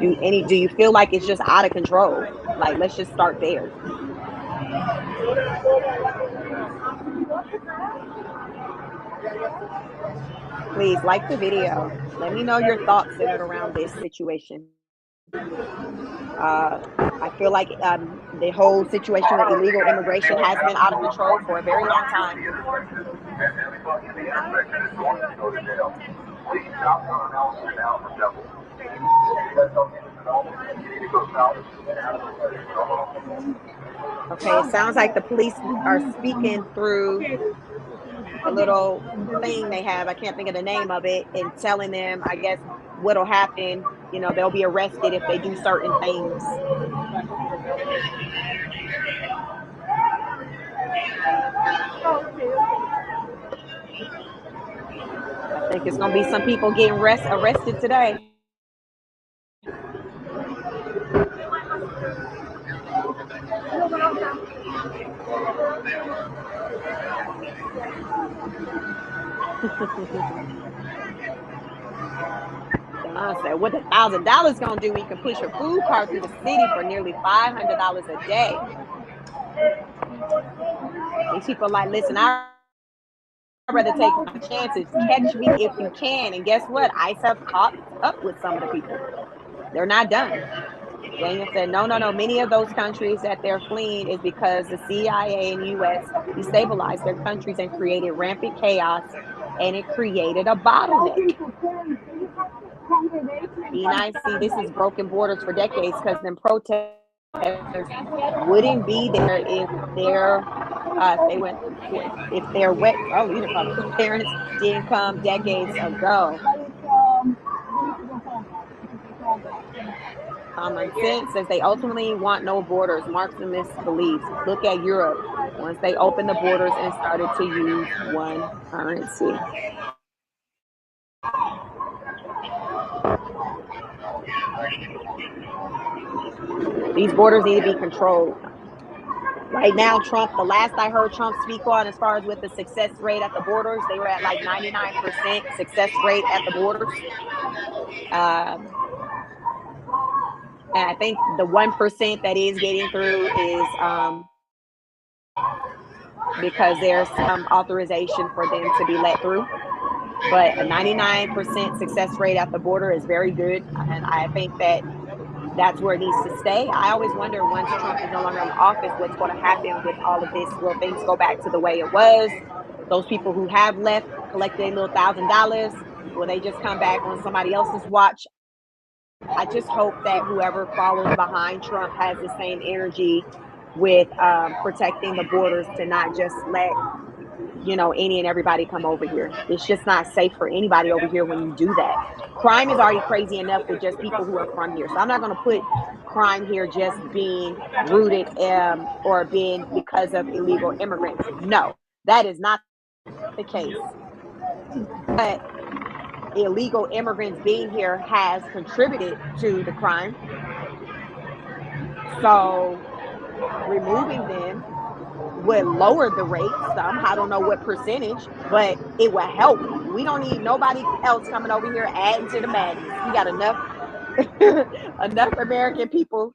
Do you feel like it's just out of control? Like, let's just start there. Please like the video. Let me know your thoughts centered around this situation. I feel like the whole situation with illegal immigration has been out of control for a very long time. Okay, it sounds like the police are speaking through a little thing they have. I can't think of the name of it, and telling them, I guess, what'll happen. You know, they'll be arrested if they do certain things. I think it's gonna be some people getting arrested today. Don said, what the $1,000 gonna do? We can push a food cart through the city for nearly $500 a day. These people are like, listen, I'd rather take my chances. Catch me if you can. And guess what? ICE have caught up with some of the people. They're not done. Daniel said, no. Many of those countries that they're fleeing is because the CIA and U.S. destabilized their countries and created rampant chaos, and it created a bottleneck. ENIC, this is broken borders for decades because them protesters wouldn't be there if their parents didn't come decades ago. Common sense says they ultimately want no borders. Marxist beliefs. Look at Europe. Once they opened the borders and started to use one currency. These borders need to be controlled. Right now, Trump, the last I heard Trump speak on, as far as with the success rate at the borders, they were at like 99% success rate at the borders. And I think the 1% that is getting through is because there's some authorization for them to be let through. But a 99% success rate at the border is very good. And I think that that's where it needs to stay. I always wonder, once Trump is no longer in office, what's going to happen with all of this? Will things go back to the way it was? Those people who have left, collected a little $1,000, will they just come back on somebody else's watch? I just hope that whoever follows behind Trump has the same energy with protecting the borders, to not just let, any and everybody come over here. It's just not safe for anybody over here when you do that. Crime is already crazy enough with just people who are from here. So I'm not going to put crime here just being rooted or being because of illegal immigrants. No, that is not the case. But illegal immigrants being here has contributed to the crime. So removing them would lower the rate some. I don't know what percentage, but it will help. We don't need nobody else coming over here adding to the madness. We got enough enough American people.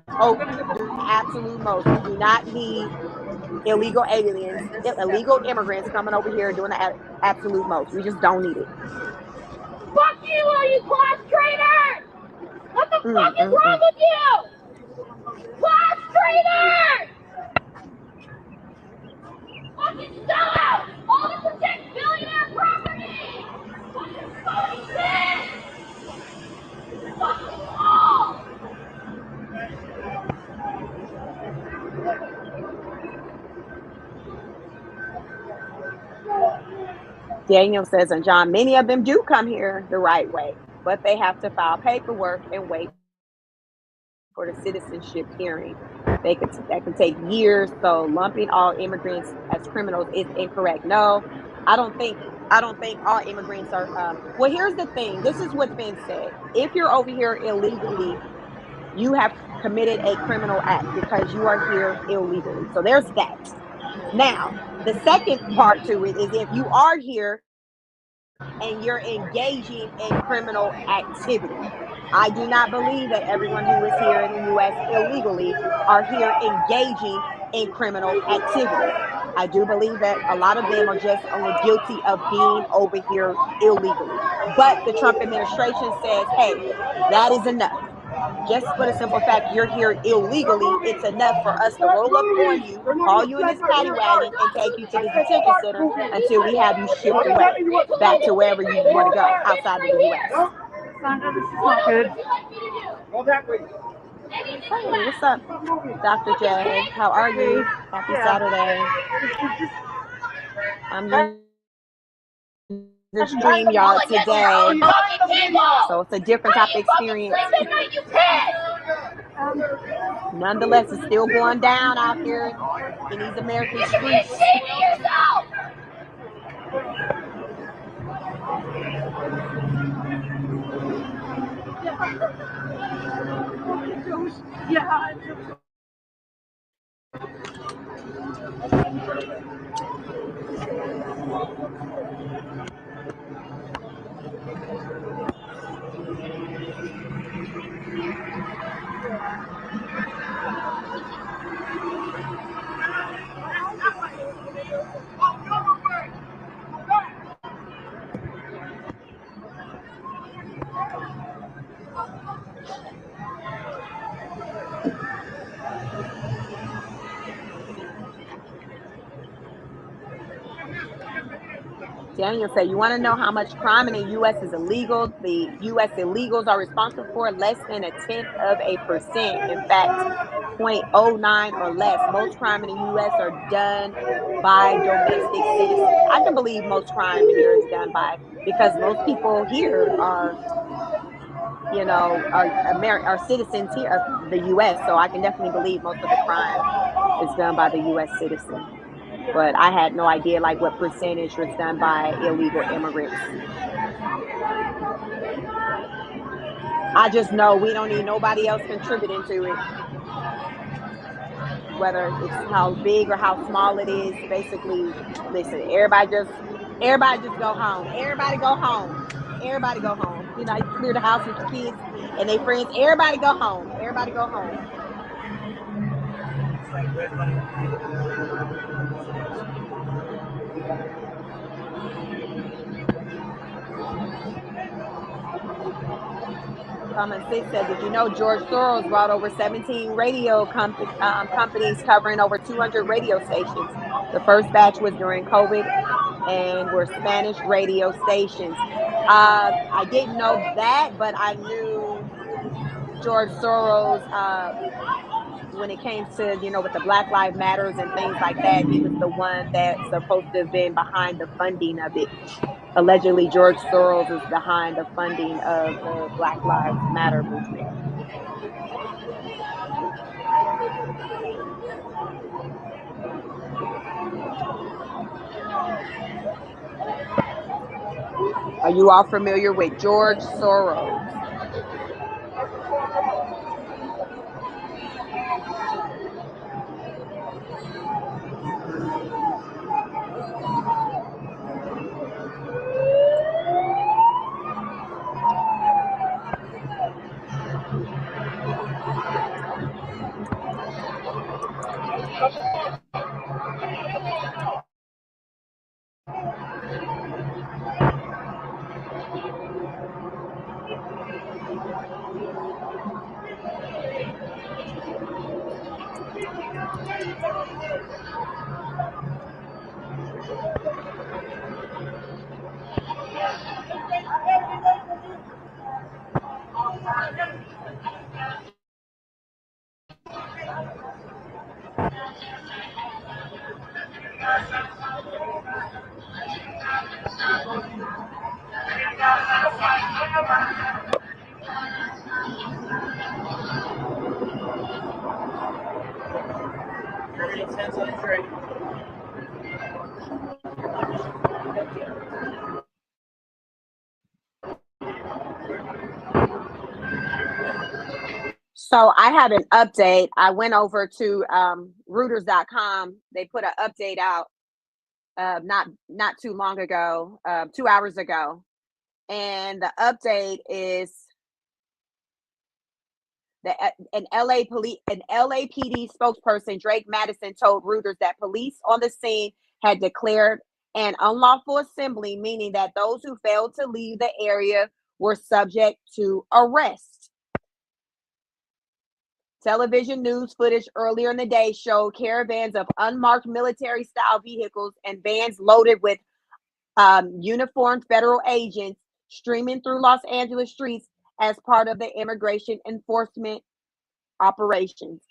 Oh, do the absolute most. We do not need illegal aliens, illegal immigrants coming over here doing the absolute most. We just don't need it. Fuck you, all you class traitors! What the fuck is wrong with you? Class traitors! Fucking sellouts! All to protect billionaire property! Fucking phony shit! Fucking all! Daniel says, and John, many of them do come here the right way, but they have to file paperwork and wait for the citizenship hearing. That can take years. So lumping all immigrants as criminals is incorrect. No, I don't think all immigrants are. Well, here's the thing. This is what's been said. If you're over here illegally, you have committed a criminal act because you are here illegally. So there's that. Now, the second part to it is if you are here and you're engaging in criminal activity. I do not believe that everyone who is here in the U.S. illegally are here engaging in criminal activity. I do believe that a lot of them are just only guilty of being over here illegally. But the Trump administration says, hey, that is enough. Just for the simple fact you're here illegally, it's enough for us to roll up on you, haul you in this paddy wagon, and take you to the detention center until we have you shipped away back to wherever you want to go outside of the U.S. Sandra, this is not good. Go that way. Hey, what's up, Dr. J? How are you? Happy Saturday. I'm using the StreamYard today, so it's a different type of experience. Nonetheless, it's still going down out here in these American streets. Yeah. Daniel said, you want to know how much crime in the U.S. is illegal? The U.S. illegals are responsible for less than 0.1%. In fact, 0.09 or less. Most crime in the U.S. are done by domestic citizens. I can believe most crime here is done by, because most people here are, are citizens here of the U.S. So I can definitely believe most of the crime is done by the U.S. citizen. But I had no idea like what percentage was done by illegal immigrants. I just know we don't need nobody else contributing to it. Whether it's how big or how small it is, basically, listen, everybody just go home. Everybody go home. Everybody go home. You clear the house with your kids and their friends. Everybody go home. Everybody go home. Comment 6 said, did you know George Soros bought over 17 radio companies covering over 200 radio stations? The first batch was during COVID and were Spanish radio stations. I didn't know that, but I knew George Soros, when it came to, with the Black Lives Matters and things like that, he was the one that's supposed to have been behind the funding of it. Allegedly, George Soros is behind the funding of the Black Lives Matter movement. Are you all familiar with George Soros? So I have an update. I went over to Reuters.com. They put an update out not too long ago, 2 hours ago, and the update is that an LAPD spokesperson, Drake Madison, told Reuters that police on the scene had declared an unlawful assembly, meaning that those who failed to leave the area were subject to arrest. Television news footage earlier in the day showed caravans of unmarked military-style vehicles and vans loaded with uniformed federal agents streaming through Los Angeles streets as part of the immigration enforcement operations.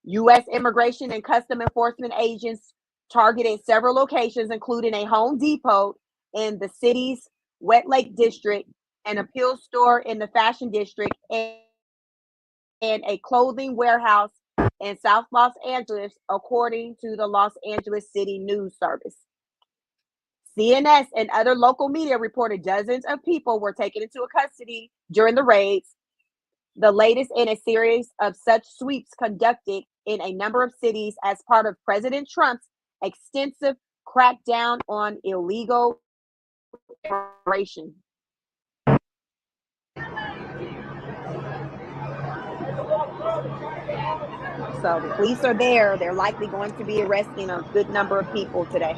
U.S. Immigration and Custom Enforcement agents targeted several locations, including a Home Depot in the city's Wet Lake District, an appeal store in the Fashion District, and a clothing warehouse in South Los Angeles, according to the Los Angeles City News Service. CNS and other local media reported dozens of people were taken into custody during the raids, the latest in a series of such sweeps conducted in a number of cities as part of President Trump's extensive crackdown on illegal immigration. So the police are there. They're likely going to be arresting a good number of people today.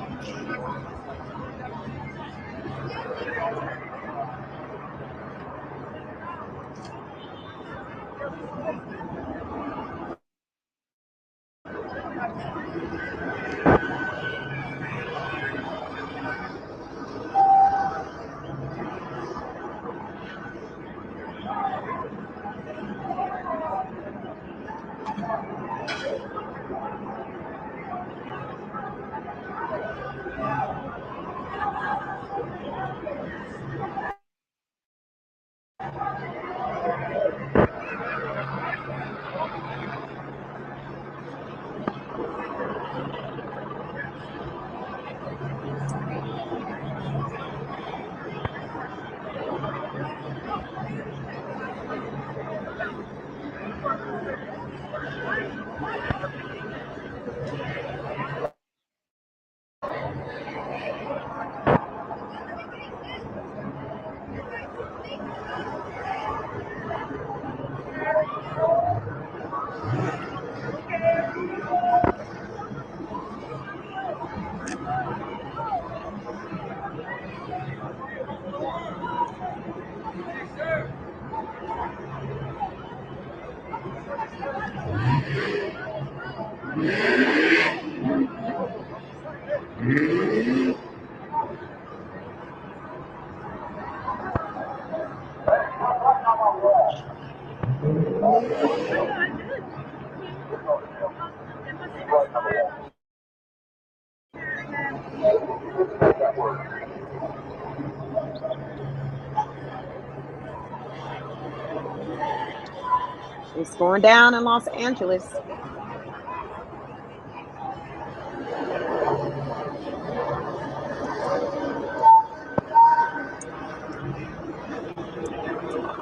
It's going down in Los Angeles.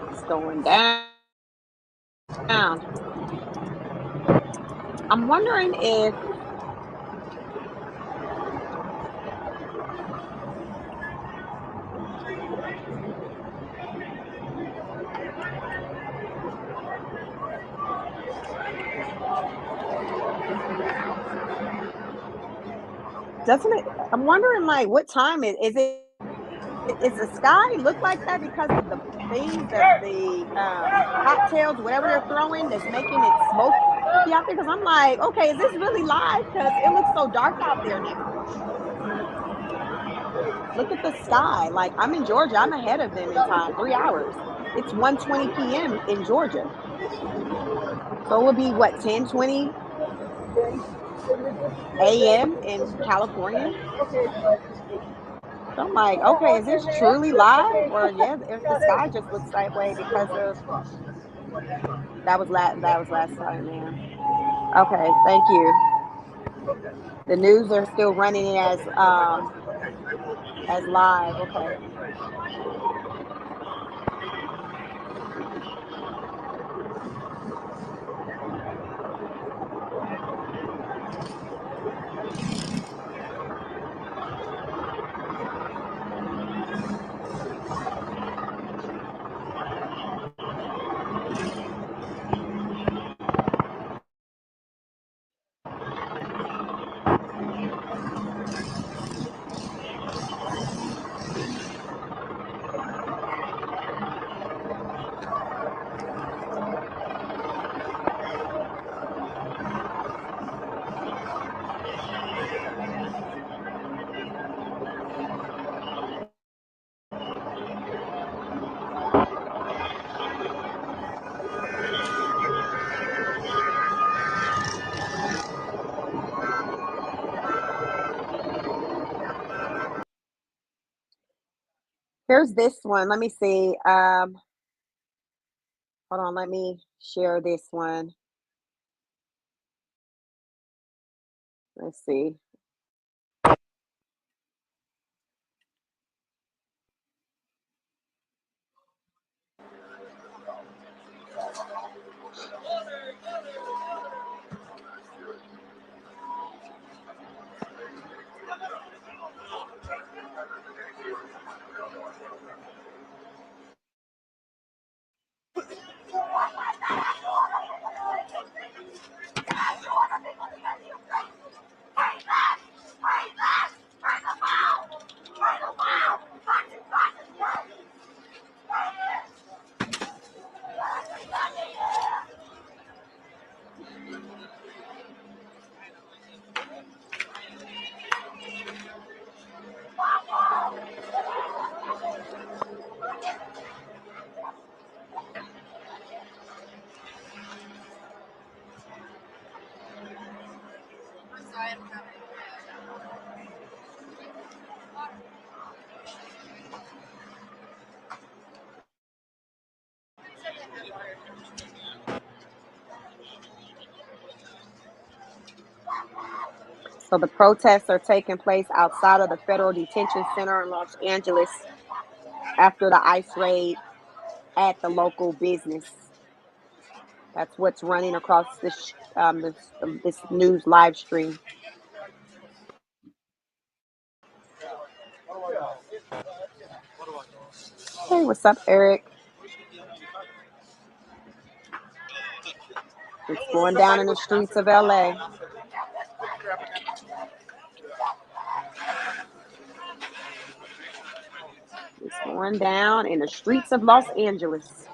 It's going down. I'm wondering if doesn't it? I'm wondering, like, what time is it? Is the sky look like that because of the things that the cocktails, whatever they're throwing, that's making it smoky out there? Because I'm like, okay, is this really live? Because it looks so dark out there now. Look at the sky. Like, I'm in Georgia. I'm ahead of them in time, 3 hours. It's 1:20 p.m. in Georgia. So it will be what, 10:20 a.m. in California? I'm like, okay, is this truly live? Or yeah, if the sky just looks that way because of that was last time, man. Okay, thank you. The news are still running as live. Okay. Here's this one. Let me see. Hold on, let me share this one. Let's see. So the protests are taking place outside of the federal detention center in Los Angeles after the ICE raid at the local business. That's what's running across this news live stream. Hey, what's up, Eric? It's going down in the streets of LA. It's going down in the streets of Los Angeles.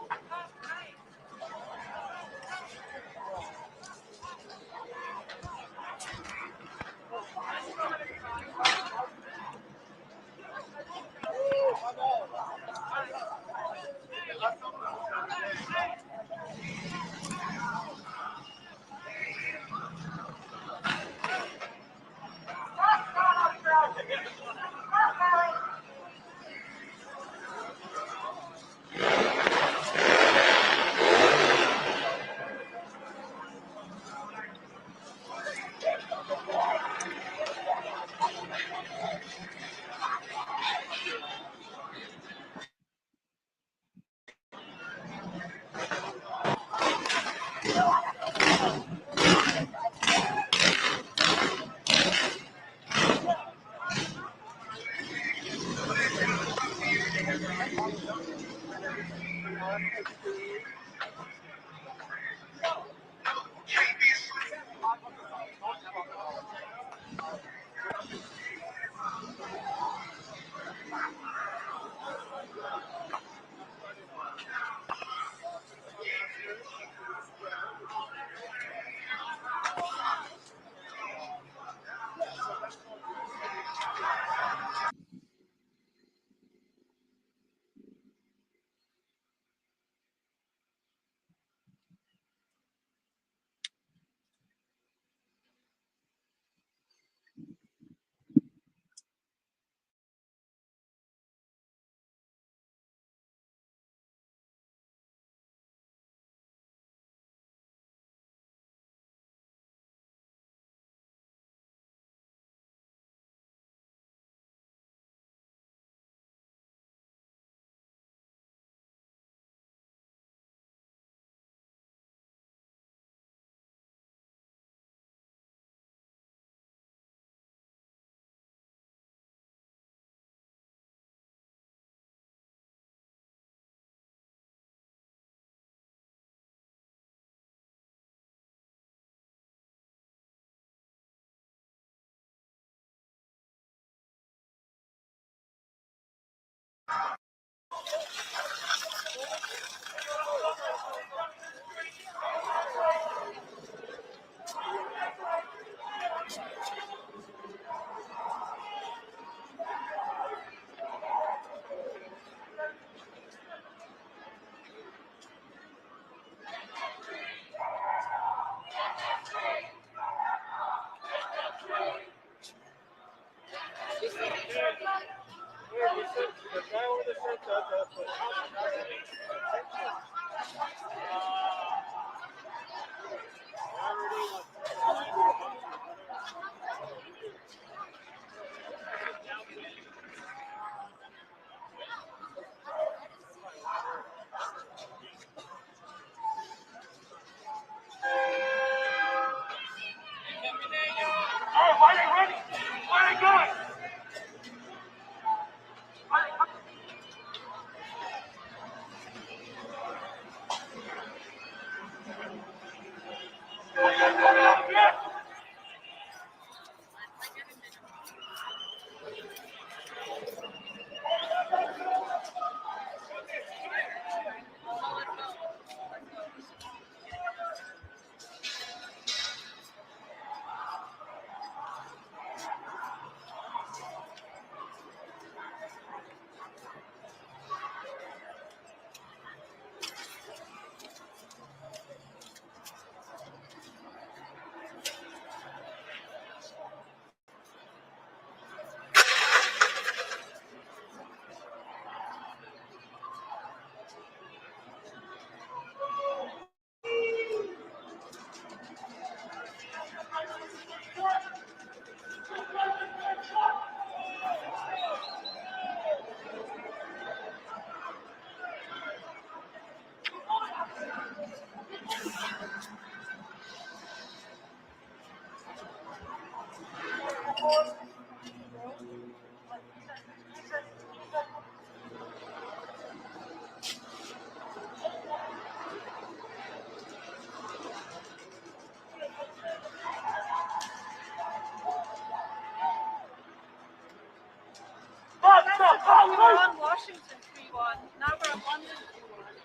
We're on Washington 3-1. Now we're on London 3-1.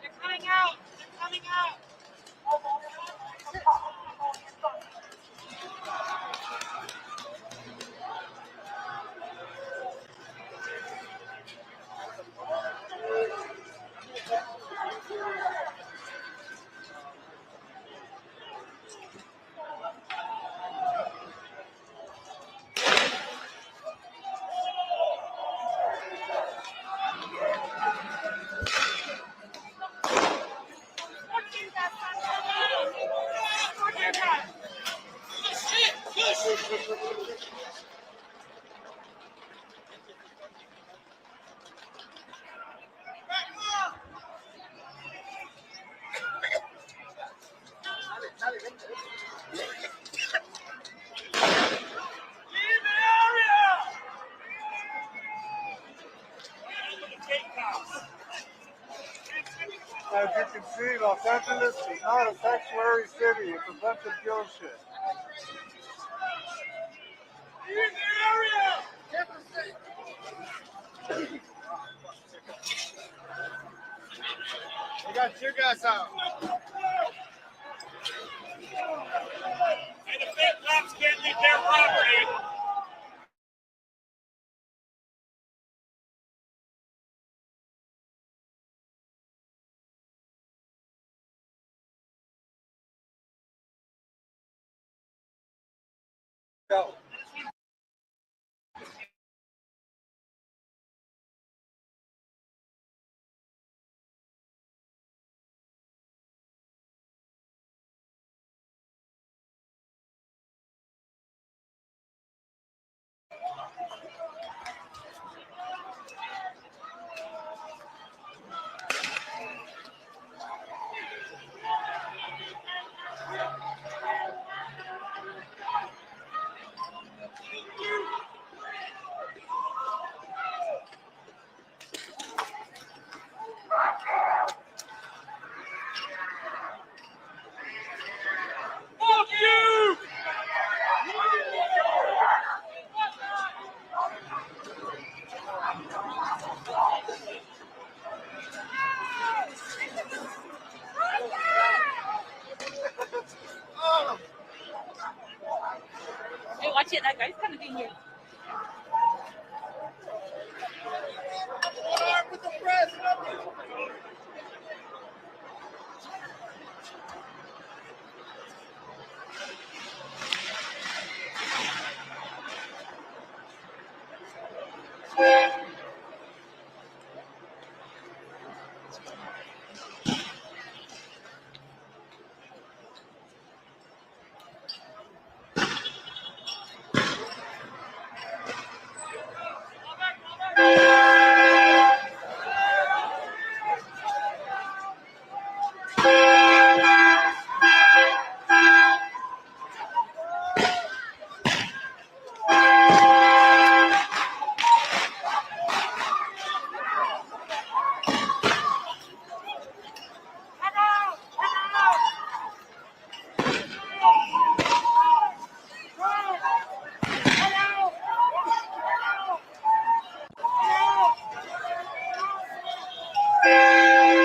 They're coming out. They're coming out. As you can see, Los Angeles is not a sanctuary city. It's a bunch of bullshit. We got you guys out. And the flip-flops can't leave their property. Go. get that guy. He's kind of being here. With the press.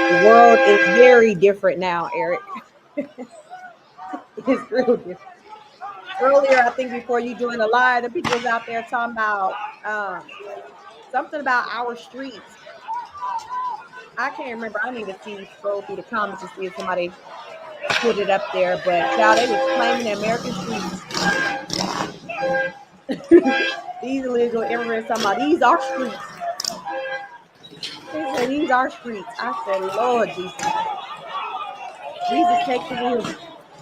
The world is very different now, Eric. It's real different. Earlier, I think before you joined the live, the people was out there talking about something about our streets. I can't remember. I need to scroll through the comments to see if somebody put it up there. But child, they was claiming the American streets. These illegal immigrants talking about these are streets. They said these are streets. I said, Lord Jesus. Jesus, take the wheel.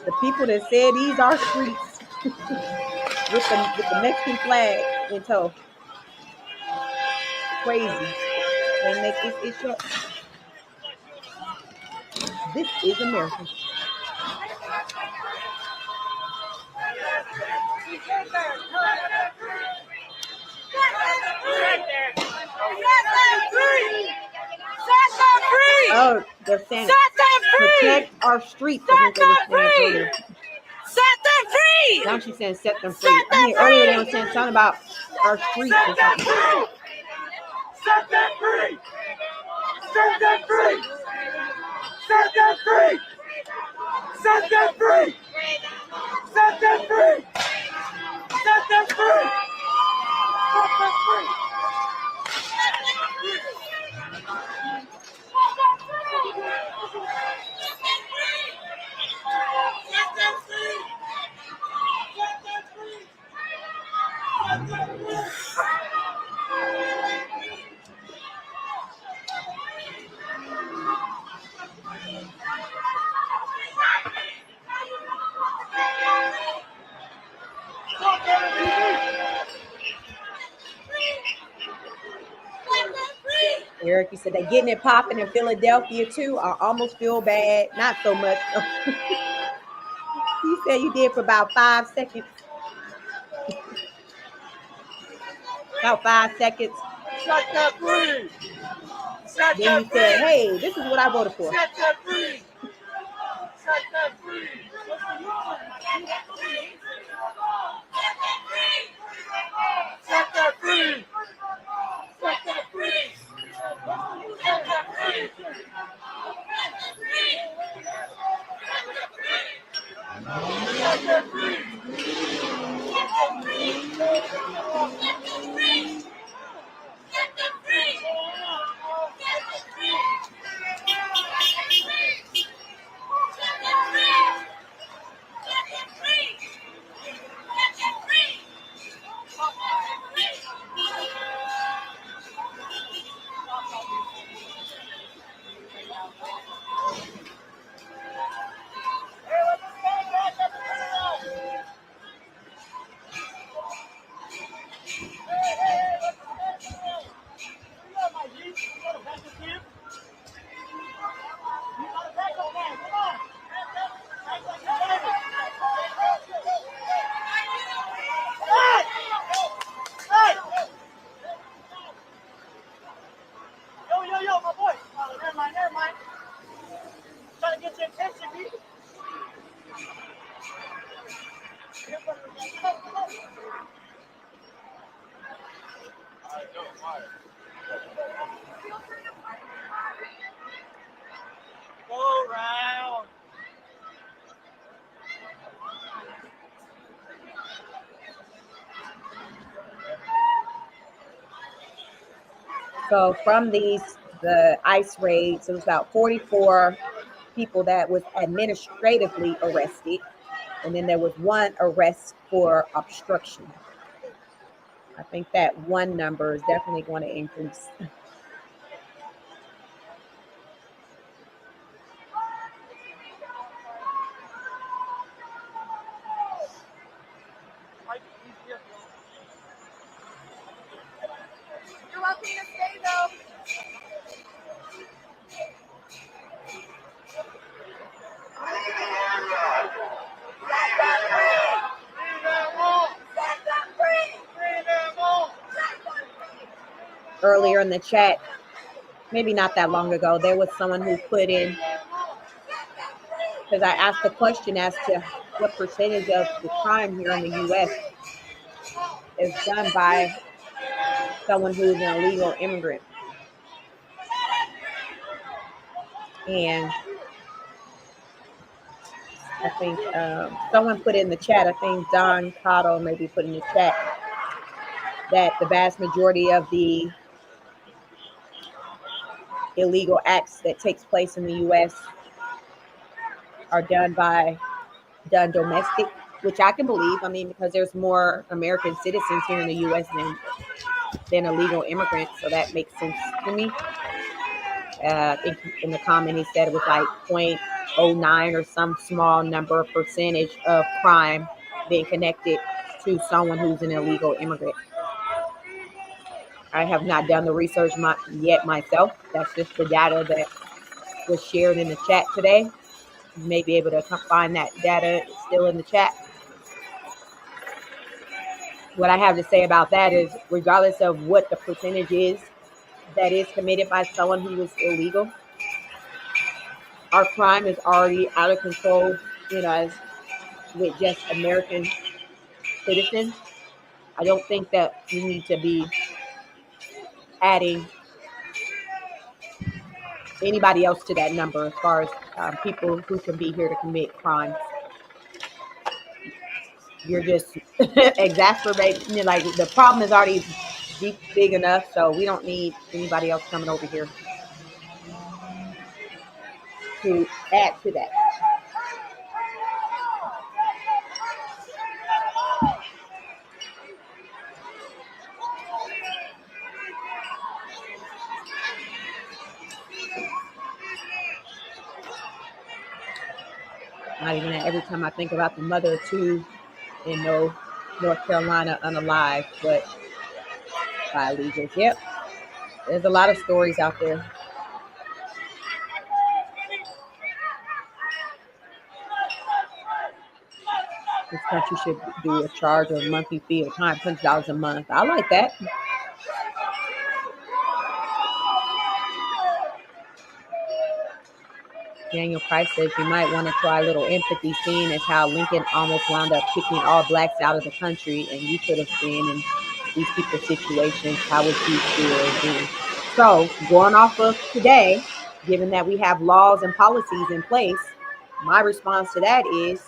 The people that said these are streets with the Mexican flag in tow. Crazy. They make this issue. This is America. Oh, they're saying protect our streets. Set them free. Set them free. Now she's saying set them free. I mean, earlier they were saying something about our streets or something. Set them free. Set them free. Set them free. Set them free. Set them free. Set them free. Set them free. Eric, you said they're getting it popping in Philadelphia too. I almost feel bad. Not so much. You said you did for about 5 seconds. About 5 seconds. Set that free. Set Then you said, hey, this is what I voted for. Set that free. Set that free. Set that free. Set that free. Set that free. Set that free. Yo, my boy. Oh, never mind. Trying to get your attention, B. Go round. So from the ICE raids, it was about 44 people that was administratively arrested. And then there was one arrest for obstruction. I think that one number is definitely going to increase. You're welcome to stay though. Earlier in the chat, maybe not that long ago, there was someone who put in, because I asked the question as to what percentage of the crime here in the U.S. is done by someone who's an illegal immigrant. And I think someone put in the chat, I think Don Cotto maybe put in the chat, that the vast majority of the illegal acts that takes place in the U.S. are done domestic, which I can believe. I mean, because there's more American citizens here in the U.S. than illegal immigrants, so that makes sense to me. I think in the comment he said it was like 0.09 or some small number percentage of crime being connected to someone who's an illegal immigrant. I have not done the research yet myself. That's just the data that was shared in the chat today. You may be able to find that data still in the chat. What I have to say about that is, regardless of what the percentage is that is committed by someone who is illegal, our crime is already out of control, as with just American citizens. I don't think that we need to be adding anybody else to that number as far as people who can be here to commit crimes. You're just exacerbating, like the problem is already big enough, so we don't need anybody else coming over here to add to that. Not even that. Every time I think about the mother of two in North Carolina unalive, but by illegals. Yep. There's a lot of stories out there. This country should do a charge or a monthly fee of $100 a month. I like that. Daniel Price says you might want to try a little empathy, seeing as how Lincoln almost wound up kicking all blacks out of the country, and you could have been in these people's situations. How would you feel? So, going off of today, given that we have laws and policies in place, my response to that is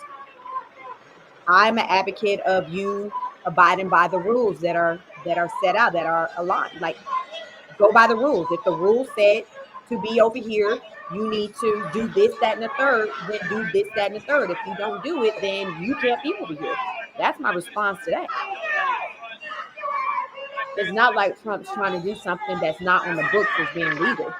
I'm an advocate of you abiding by the rules that are set out, that are aligned. Like, go by the rules. If the rule said to be over here, you need to do this, that, and the third, then do this, that, and the third. If you don't do it, then you can't be over here. That's my response to that. It's not like Trump's trying to do something that's not on the books as being legal.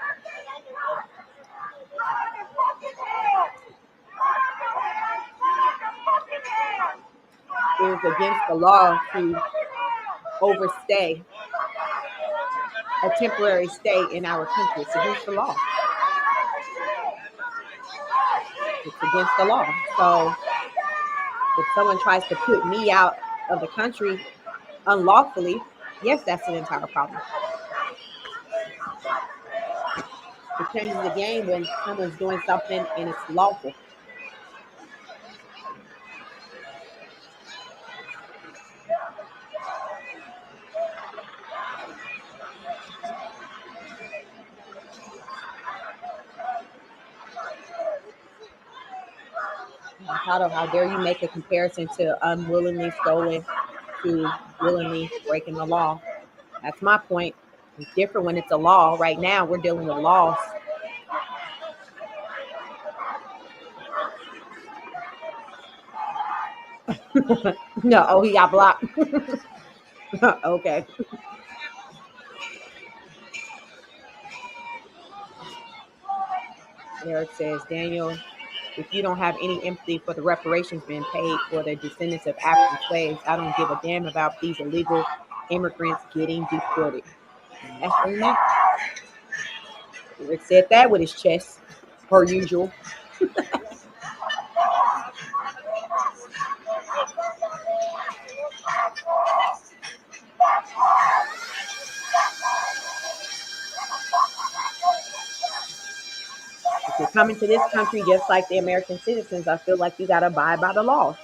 It is against the law to overstay a temporary stay in our country. It's against the law. It's against the law. So if someone tries to put me out of the country unlawfully, yes, that's an entire problem. It changes the game when someone's doing something and it's lawful. How dare you make a comparison to unwillingly stolen to willingly breaking the law? That's my point. It's different when it's a law. Right now, we're dealing with laws. No, oh, he got blocked. Okay. Eric says, Daniel, if you don't have any empathy for the reparations being paid for the descendants of African slaves, I don't give a damn about these illegal immigrants getting deported. And that's really that. Eric said that with his chest, per usual. If you're coming to this country just like the American citizens, I feel like you got to abide by the laws.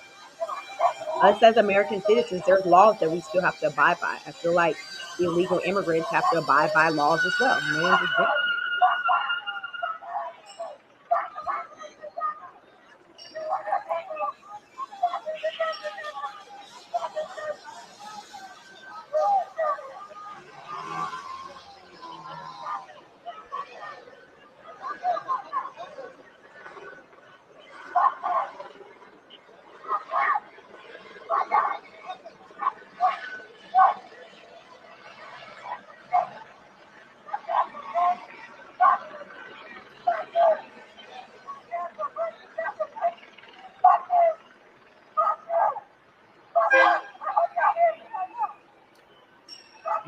Us as American citizens, there's laws that we still have to abide by. I feel like illegal immigrants have to abide by laws as well. Man, just don't.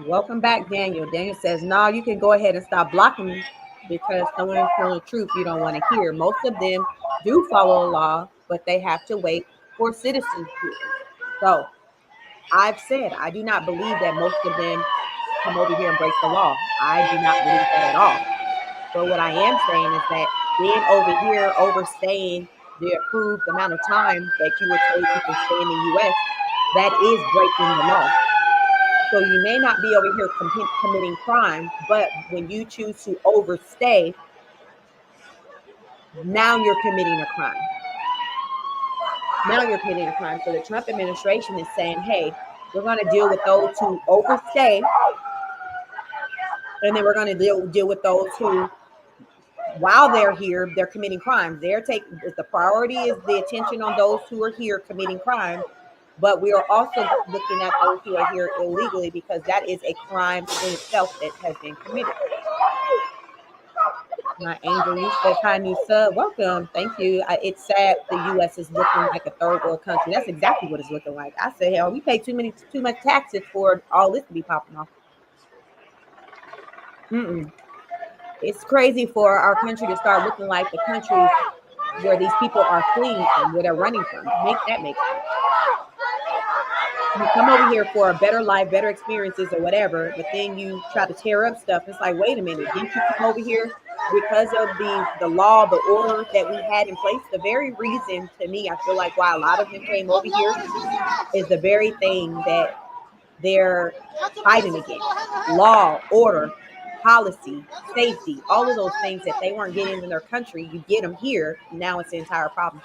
Welcome back, Daniel. Daniel says, no, you can go ahead and stop blocking me because someone's telling the truth you don't want to hear. Most of them do follow the law, but they have to wait for citizenship. So I've said I do not believe that most of them come over here and break the law. I do not believe that at all. But what I am saying is that being over here overstaying the approved amount of time that you were told you can stay in the U.S., that is breaking the law. So you may not be over here committing crime, but when you choose to overstay, now you're committing a crime. Now you're committing a crime. So the Trump administration is saying, hey, we're going to deal with those who overstay, and then we're going to deal with those who, while they're here, they're committing crimes. The priority is the attention on those who are here committing crimes. But we are also looking at those who are here illegally because that is a crime in itself that has been committed. My angel, you said hi, new sub. Welcome. Thank you. It's sad the U.S. is looking like a third world country. That's exactly what it's looking like. I said, hell, we pay too much taxes for all this to be popping off. It's crazy for our country to start looking like the country where these people are fleeing from, where they're running from. Make sense. You come over here for a better life, better experiences or whatever, but then you try to tear up stuff. It's like, wait a minute, didn't you come over here because of the law, the order that we had in place? The very reason, to me, I feel like why a lot of them came over here is the very thing that they're fighting against. Law, order, policy, safety, all of those things that they weren't getting in their country, you get them here. Now it's the entire problem.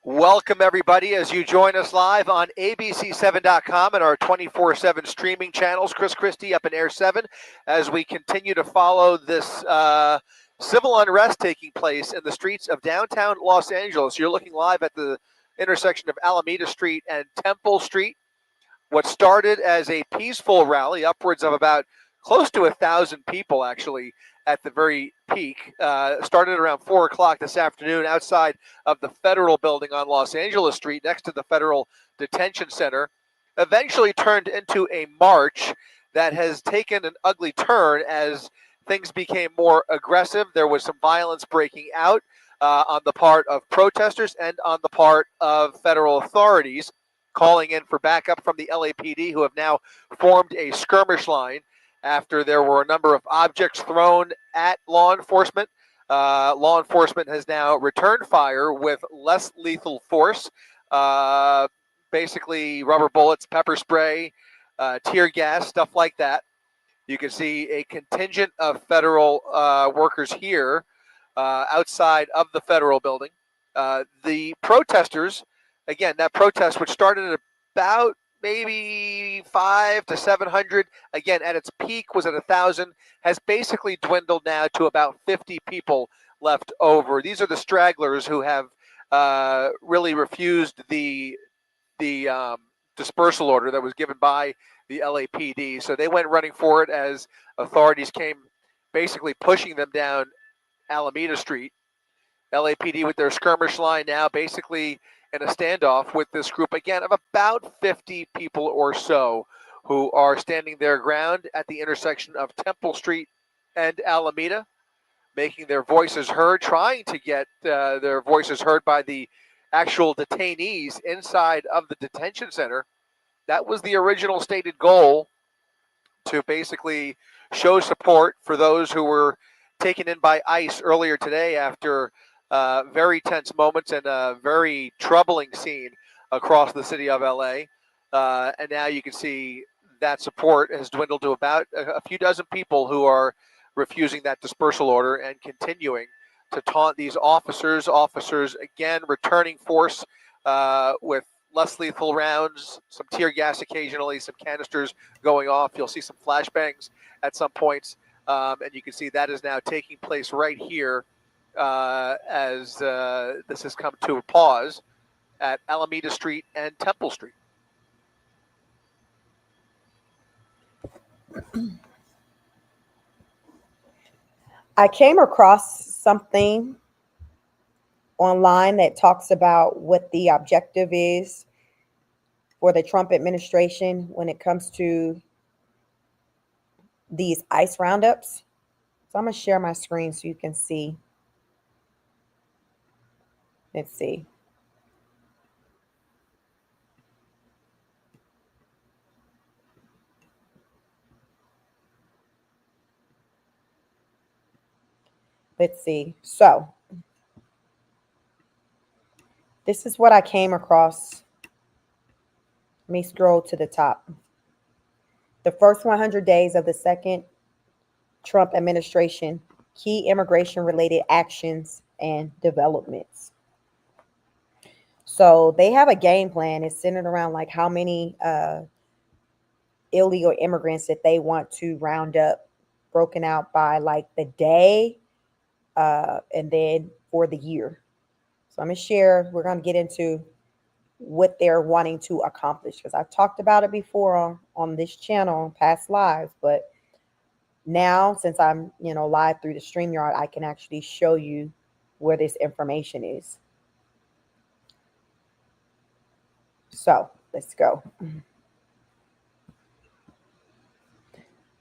Welcome, everybody, as you join us live on abc7.com and our 24/7 streaming channels. Chris Christie up in Air 7 as we continue to follow this civil unrest taking place in the streets of downtown Los Angeles. You're looking live at the intersection of Alameda Street and Temple Street. What started as a peaceful rally, upwards of about close to 1,000 people, actually, at the very peak, started around 4 o'clock this afternoon outside of the Federal Building on Los Angeles Street next to the Federal Detention Center, eventually turned into a march that has taken an ugly turn as things became more aggressive. There was some violence breaking out on the part of protesters and on the part of federal authorities, calling in for backup from the LAPD, who have now formed a skirmish line after there were a number of objects thrown at law enforcement. Law enforcement has now returned fire with less lethal force, basically rubber bullets, pepper spray, tear gas, stuff like that. You can see a contingent of federal workers here outside of the Federal Building. The protesters, again, that protest, which started at about maybe 500 to 700, again, at its peak was at 1,000, has basically dwindled now to about 50 people left over. These are the stragglers who have really refused the dispersal order that was given by the LAPD. So they went running for it as authorities came basically pushing them down Alameda Street. LAPD with their skirmish line now basically in a standoff with this group, again, of about 50 people or so who are standing their ground at the intersection of Temple Street and Alameda, making their voices heard, trying to get their voices heard by the actual detainees inside of the detention center. That was the original stated goal, to basically show support for those who were taken in by ICE earlier today after very tense moments and a very troubling scene across the city of LA. And now you can see that support has dwindled to about a few dozen people who are refusing that dispersal order and continuing to taunt these officers. Officers, again, returning force with less lethal rounds, some tear gas occasionally, some canisters going off. You'll see some flashbangs at some points. And you can see that is now taking place right here as this has come to a pause at Alameda Street and Temple Street. I came across something online that talks about what the objective is for the Trump administration when it comes to these ICE roundups. So I'm going to share my screen so you can see. Let's see. Let's see. So this is what I came across. Let me scroll to the top. The first 100 days of the second Trump administration, key immigration-related actions and developments. So they have a game plan. It's centered around like how many illegal immigrants that they want to round up, broken out by like the day and then for the year. So I'm going to share, we're going to get into what they're wanting to accomplish, because I've talked about it before on this channel, past lives, but now since I'm, live through the StreamYard, I can actually show you where this information is. So let's go.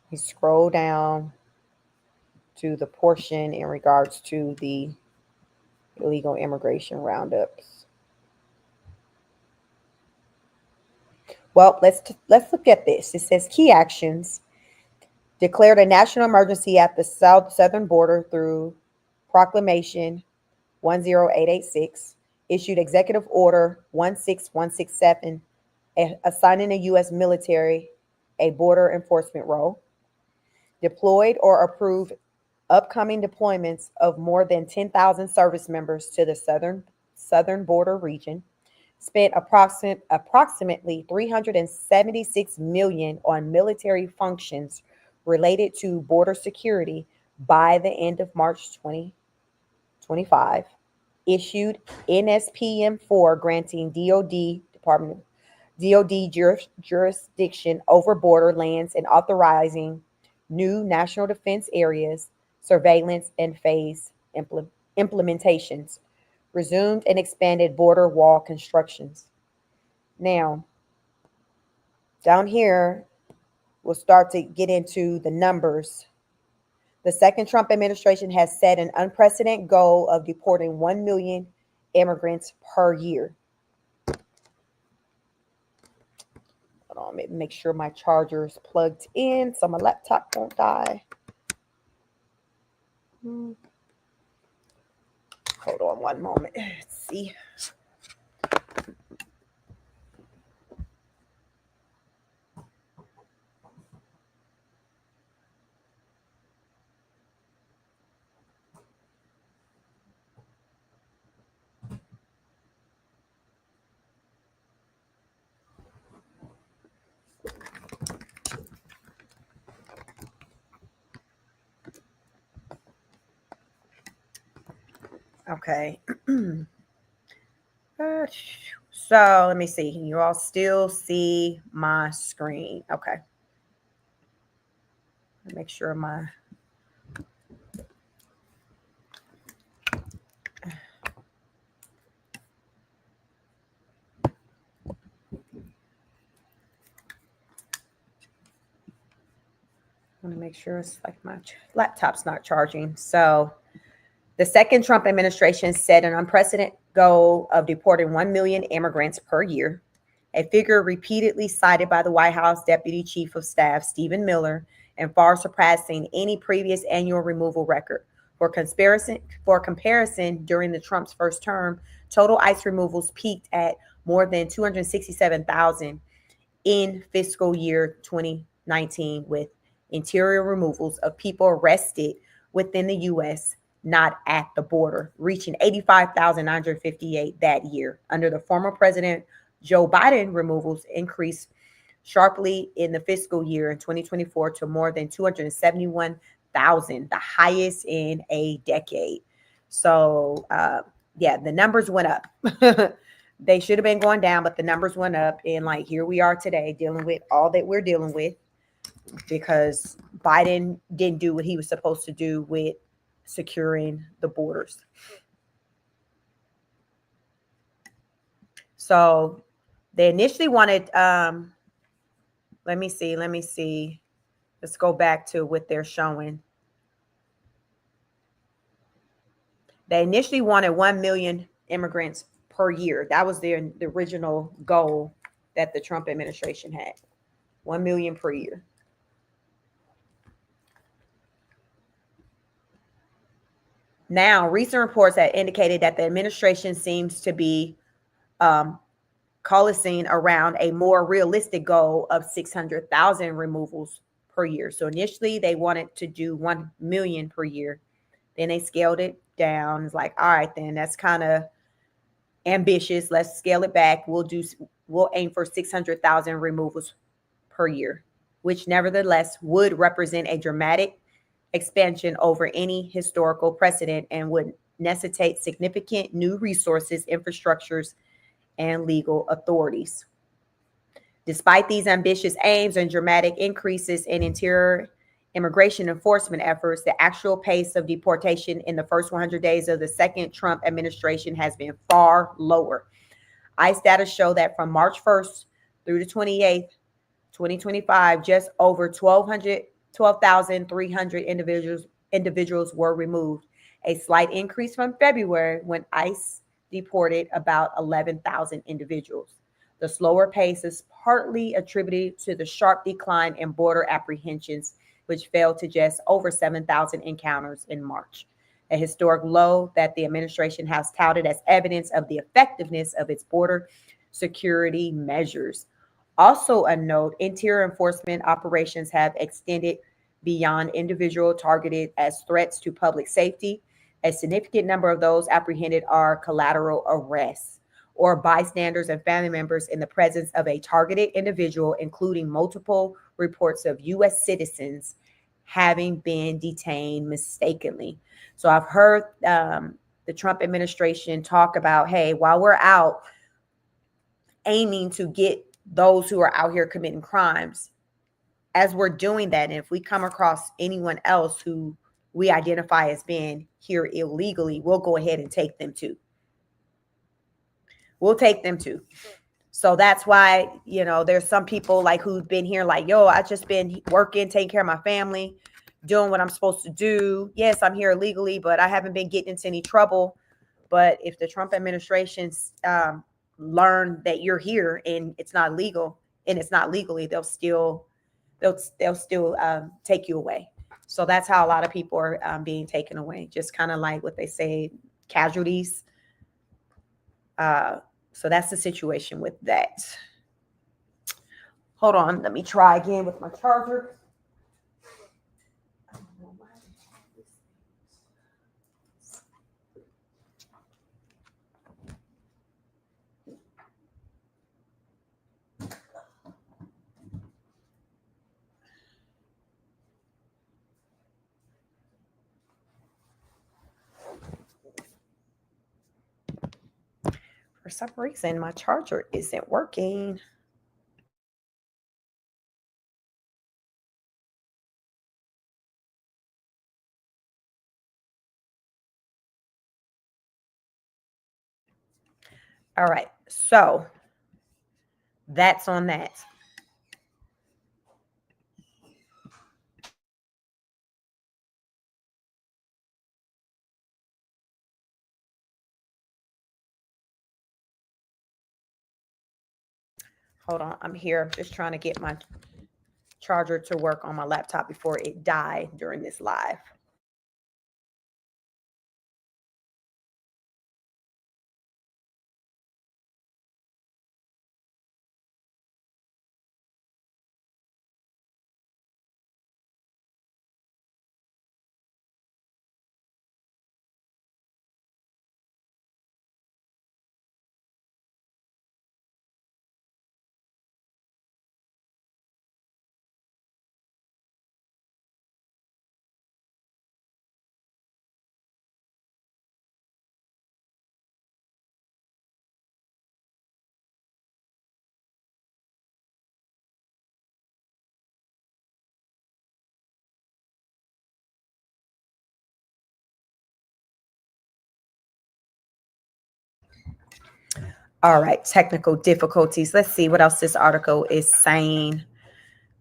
You scroll down to the portion in regards to the illegal immigration roundups. Well, let's look at this. It says key actions: declared a national emergency at the southern border through Proclamation 10886, issued Executive Order 16167, assigning the U.S. military a border enforcement role, deployed or approved upcoming deployments of more than 10,000 service members to the southern border region, spent approximately $376 million on military functions related to border security by the end of March 2025, issued NSPM-4 granting DOD jurisdiction over border lands and authorizing new national defense areas, surveillance, and phase implementations, resumed and expanded border wall constructions. Now, down here, we'll start to get into the numbers. The second Trump administration has set an unprecedented goal of deporting 1 million immigrants per year. Hold on, make sure my charger is plugged in so my laptop won't die. Hold on one moment. Let's see. Okay. So let me see. Can you all still see my screen? Okay. Make sure my I want to make sure it's like my laptop's not charging. So the second Trump administration set an unprecedented goal of deporting 1 million immigrants per year, a figure repeatedly cited by the White House Deputy Chief of Staff, Stephen Miller, and far surpassing any previous annual removal record. For comparison, during the Trump's first term, total ICE removals peaked at more than 267,000 in fiscal year 2019, with interior removals of people arrested within the U.S., not at the border, reaching 85,958 that year. Under the former President Joe Biden, removals increased sharply in the fiscal year in 2024 to more than 271,000, the highest in a decade. So, yeah, the numbers went up. They should have been going down, but the numbers went up. And like, here we are today dealing with all that we're dealing with because Biden didn't do what he was supposed to do with securing the borders. So they initially wanted, let me see. Let's go back to what they're showing. They initially wanted 1 million immigrants per year. That was the original goal that the Trump administration had. 1 million per year. Now, recent reports have indicated that the administration seems to be coalescing around a more realistic goal of 600,000 removals per year. So initially, they wanted to do 1 million per year. Then they scaled it down. It's like, all right, then that's kind of ambitious. Let's scale it back. We'll aim for 600,000 removals per year, which nevertheless would represent a dramatic expansion over any historical precedent and would necessitate significant new resources, infrastructures, and legal authorities. Despite these ambitious aims and dramatic increases in interior immigration enforcement efforts, the actual pace of deportation in the first 100 days of the second Trump administration has been far lower. ICE data show that from March 1st through the 28th, 2025, just over 12,300 individuals were removed, a slight increase from February when ICE deported about 11,000 individuals. The slower pace is partly attributed to the sharp decline in border apprehensions, which fell to just over 7,000 encounters in March, a historic low that the administration has touted as evidence of the effectiveness of its border security measures. Also a note, interior enforcement operations have extended beyond individual targeted as threats to public safety. A significant number of those apprehended are collateral arrests or bystanders and family members in the presence of a targeted individual, including multiple reports of U.S. citizens having been detained mistakenly. So I've heard the Trump administration talk about, hey, while we're out aiming to get those who are out here committing crimes, as we're doing that, and if we come across anyone else who we identify as being here illegally, we'll go ahead and take them too. We'll take them too. So that's why, you know, there's some people like who've been here like, yo, I just been working, taking care of my family, doing what I'm supposed to do. Yes, I'm here illegally, but I haven't been getting into any trouble. But if the Trump administration learn that you're here and it's not legal and it's not legally, they'll still take you away. So that's how a lot of people are being taken away. Just kind of like what they say, casualties. So that's the situation with that. Hold on, let me try again with my charger. For some reason, my charger isn't working. All right, so that's on that. Hold on, I'm here. I'm just trying to get my charger to work on my laptop before it died during this live. All right, technical difficulties. Let's see what else this article is saying.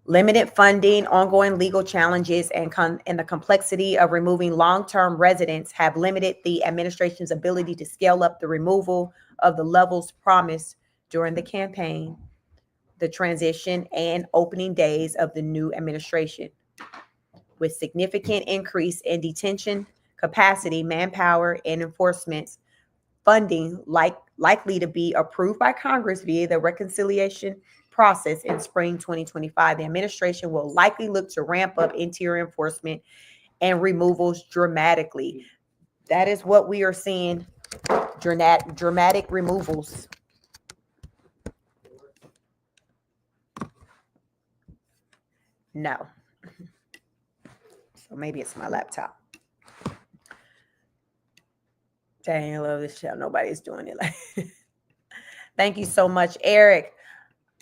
Limited funding, ongoing legal challenges, and the complexity of removing long-term residents have limited the administration's ability to scale up the removal of the levels promised during the campaign, the transition, and opening days of the new administration. With significant increase in detention capacity, manpower, and enforcement funding likely to be approved by Congress via the reconciliation process in spring 2025, the administration will likely look to ramp up interior enforcement and removals dramatically. That is what we are seeing, dramatic removals. No. So maybe it's my laptop. Dang, I love this show. Nobody's doing it. Thank you so much, Eric.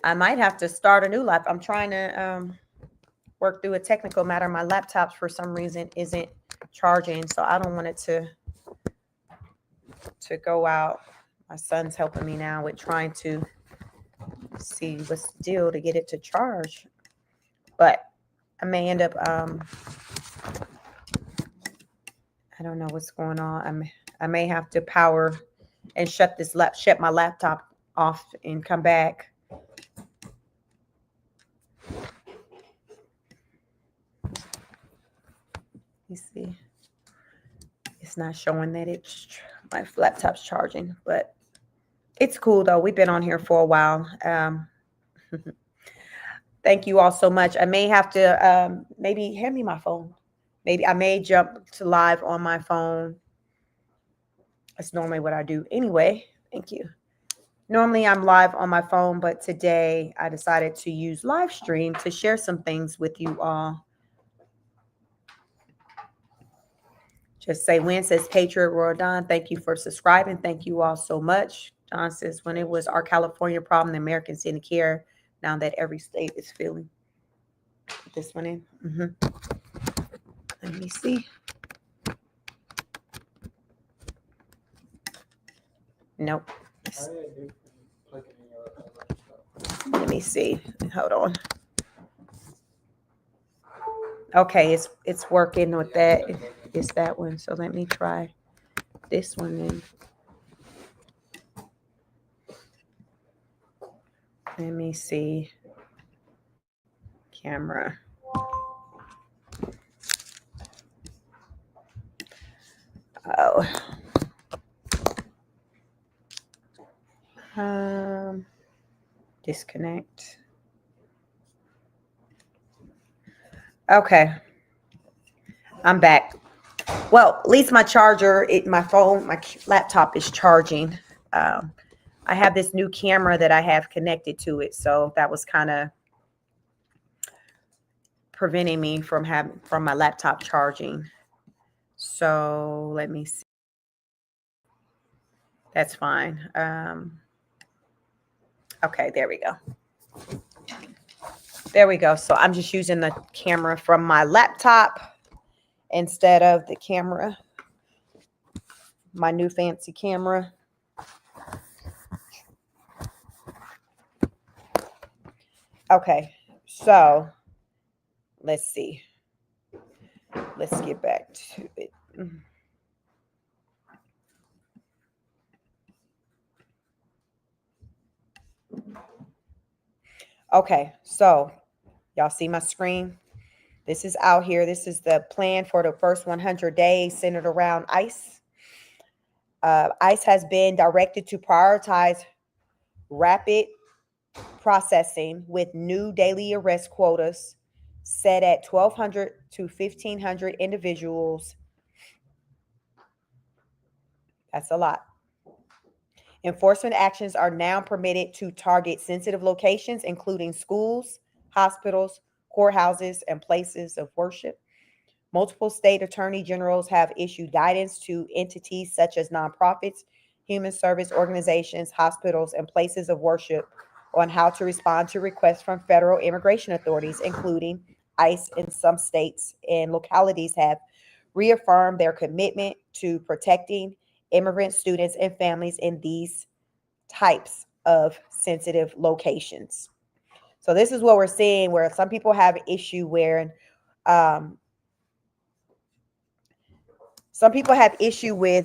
I might have to start a new life. I'm trying to work through a technical matter. My laptop, for some reason, isn't charging, so I don't want it to go out. My son's helping me now with trying to see what's the deal to get it to charge. But I may end up, I don't know what's going on. I may have to power and shut my laptop off and come back. You see, it's not showing that my laptop's charging, but it's cool though. We've been on here for a while. Thank you all so much. I may have to maybe hand me my phone. Maybe I may jump to live on my phone That's normally what I do anyway. Thank you. Normally I'm live on my phone, but today I decided to use live stream to share some things with you all. Just say when says Patriot Royal Don. Thank you for subscribing. Thank you all so much. Don says when it was our California problem, the Americans didn't care. Now that every state is feeling. Put this one in. Let me see. Nope. Let me see. Hold on. Okay, it's working with that. It's that one. So let me try this one then. Let me see. Camera. Oh. Disconnect. Okay. I'm back. Well, at least my charger, my phone, my laptop is charging. I have this new camera that I have connected to it, so that was kind of preventing me from my laptop charging. So let me see. That's fine. Okay, there we go. There we go. So I'm just using the camera from my laptop instead of the camera, my new fancy camera. Okay, so let's see. Let's get back to it. Okay, so y'all see my screen? This is out here. This is the plan for the first 100 days centered around ICE. ICE has been directed to prioritize rapid processing with new daily arrest quotas set at 1,200 to 1,500 individuals. That's a lot. Enforcement actions are now permitted to target sensitive locations, including schools, hospitals, courthouses, and places of worship. Multiple state attorney generals have issued guidance to entities such as nonprofits, human service organizations, hospitals, and places of worship on how to respond to requests from federal immigration authorities, including ICE. In some states and localities have reaffirmed their commitment to protecting immigrant students and families in these types of sensitive locations. So this is what we're seeing, where some people have issue with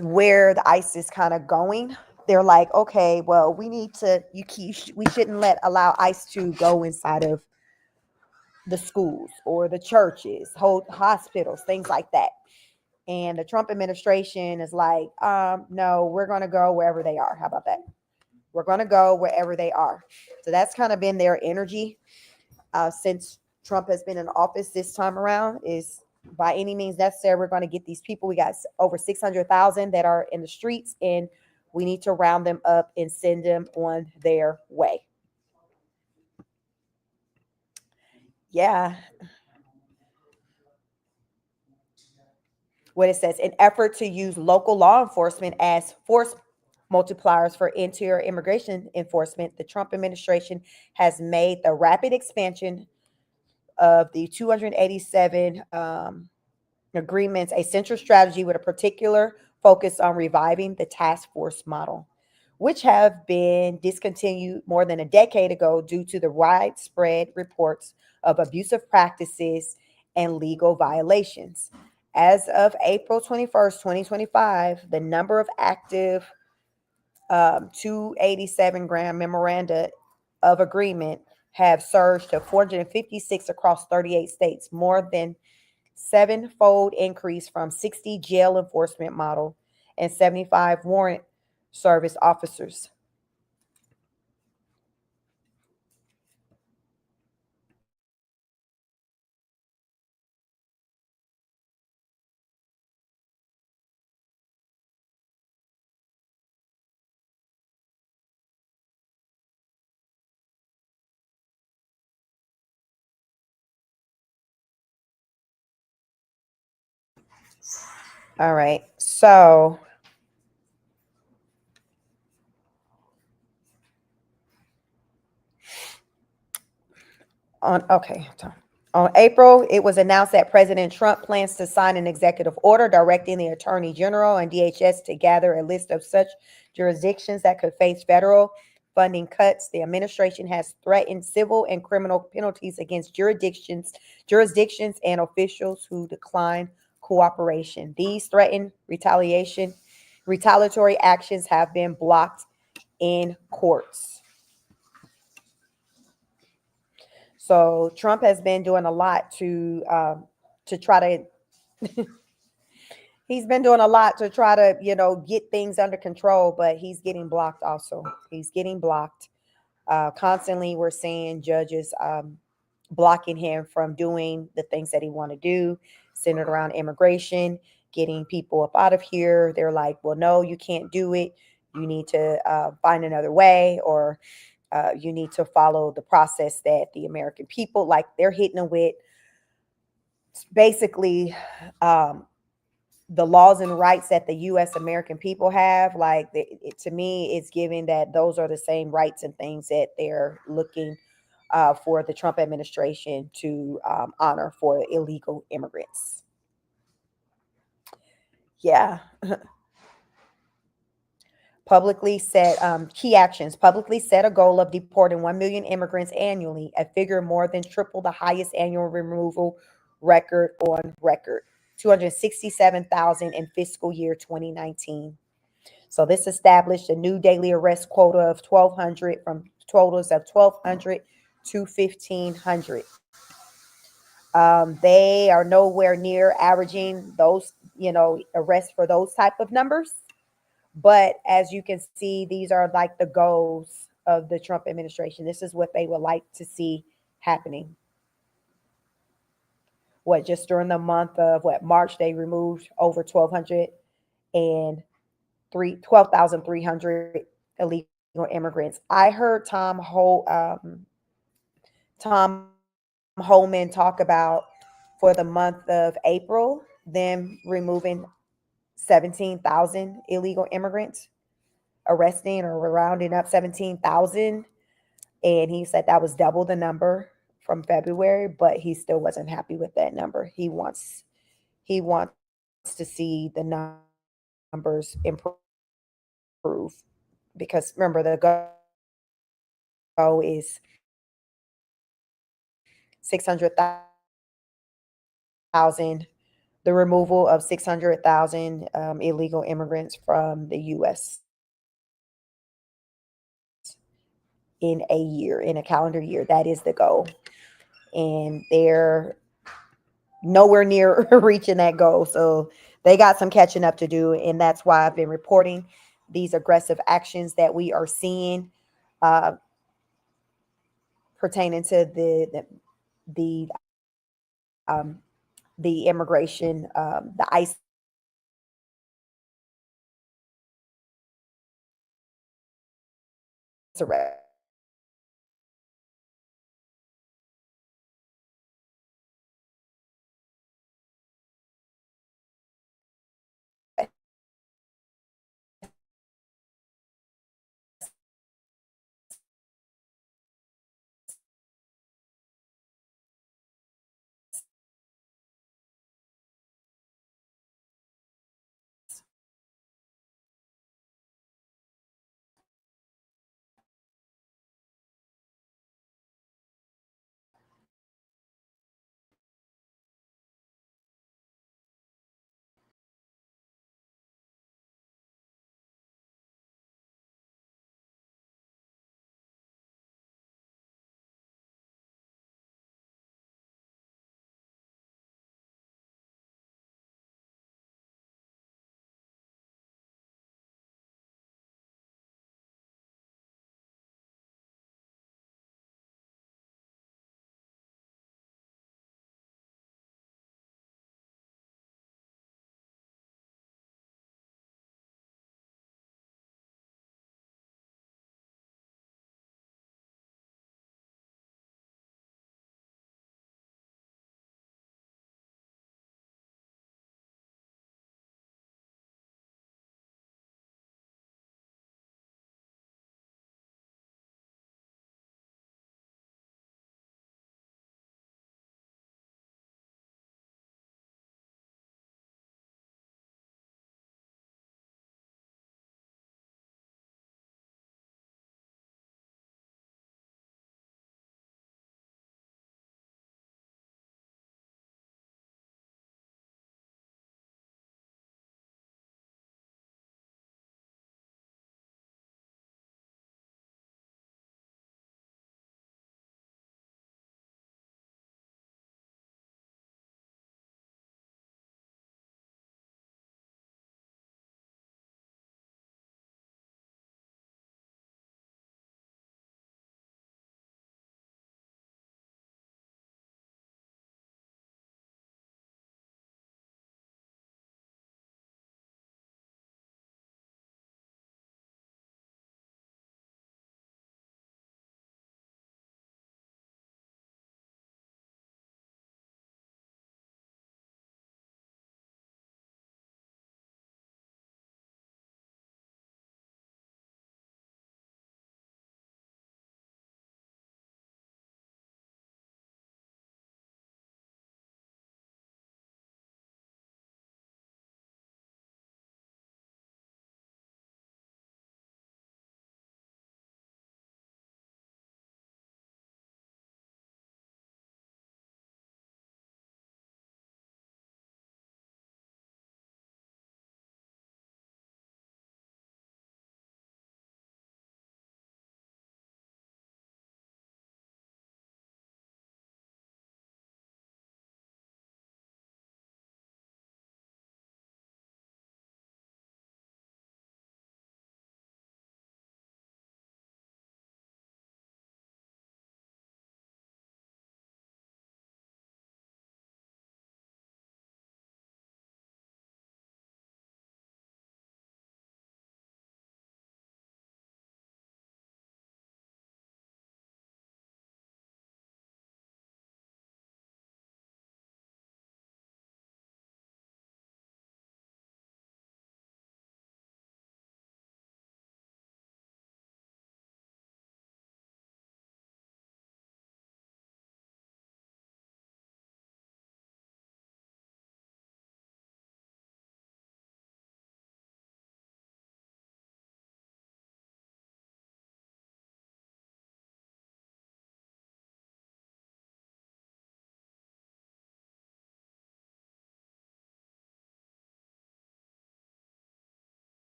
where the ICE is kind of going. They're like, okay, well, we shouldn't allow ICE to go inside of the schools or the churches, hospitals, things like that. And the Trump administration is like, no, we're going to go wherever they are. How about that? We're going to go wherever they are. So that's kind of been their energy since Trump has been in office this time around, is by any means necessary, we're going to get these people. We got over 600,000 that are in the streets, and we need to round them up and send them on their way. Yeah. What it says, an effort to use local law enforcement as force multipliers for interior immigration enforcement, the Trump administration has made the rapid expansion of the 287 agreements a central strategy with a particular focus on reviving the task force model, which have been discontinued more than a decade ago due to the widespread reports of abusive practices and legal violations. As of April 21st, 2025, the number of active 287-gram memoranda of agreement have surged to 456 across 38 states, more than seven-fold increase from 60 jail enforcement model and 75 warrant service officers. All right. So on April, it was announced that President Trump plans to sign an executive order directing the Attorney General and DHS to gather a list of such jurisdictions that could face federal funding cuts. The administration has threatened civil and criminal penalties against jurisdictions and officials who decline cooperation. These threatened retaliatory actions have been blocked in courts. So Trump has been doing a lot to try to he's been doing a lot to try to, get things under control, but he's getting blocked also. He's getting blocked. Constantly we're seeing judges blocking him from doing the things that he want to do, centered around immigration, getting people up out of here. They're like, well, no, you can't do it. You need to find another way, or you need to follow the process that the American people, like they're hitting them with basically the laws and rights that the U.S. American people have. Like to me, it's giving that those are the same rights and things that they're looking for the Trump administration to honor for illegal immigrants. Yeah. Publicly set key actions, publicly set a goal of deporting 1 million immigrants annually, a figure more than triple the highest annual removal record on record, 267,000 in fiscal year 2019. So this established a new daily arrest quota of 1,200 from totals of 1,200 to 1,500. They are nowhere near averaging those, arrests for those type of numbers. But as you can see, these are like the goals of the Trump administration. This is what they would like to see happening. Just during the month of March, they removed over 12,300 illegal immigrants. I heard Tom Homan talk about for the month of April, them removing 17,000 illegal immigrants, arresting or rounding up 17,000. And he said that was double the number from February, but he still wasn't happy with that number. He wants to see the numbers improve, because remember, the goal is 600,000, the removal of 600,000 illegal immigrants from the U.S. in a calendar year. That is the goal. And they're nowhere near reaching that goal. So they got some catching up to do. And that's why I've been reporting these aggressive actions that we are seeing pertaining to the immigration, the ICE arrest.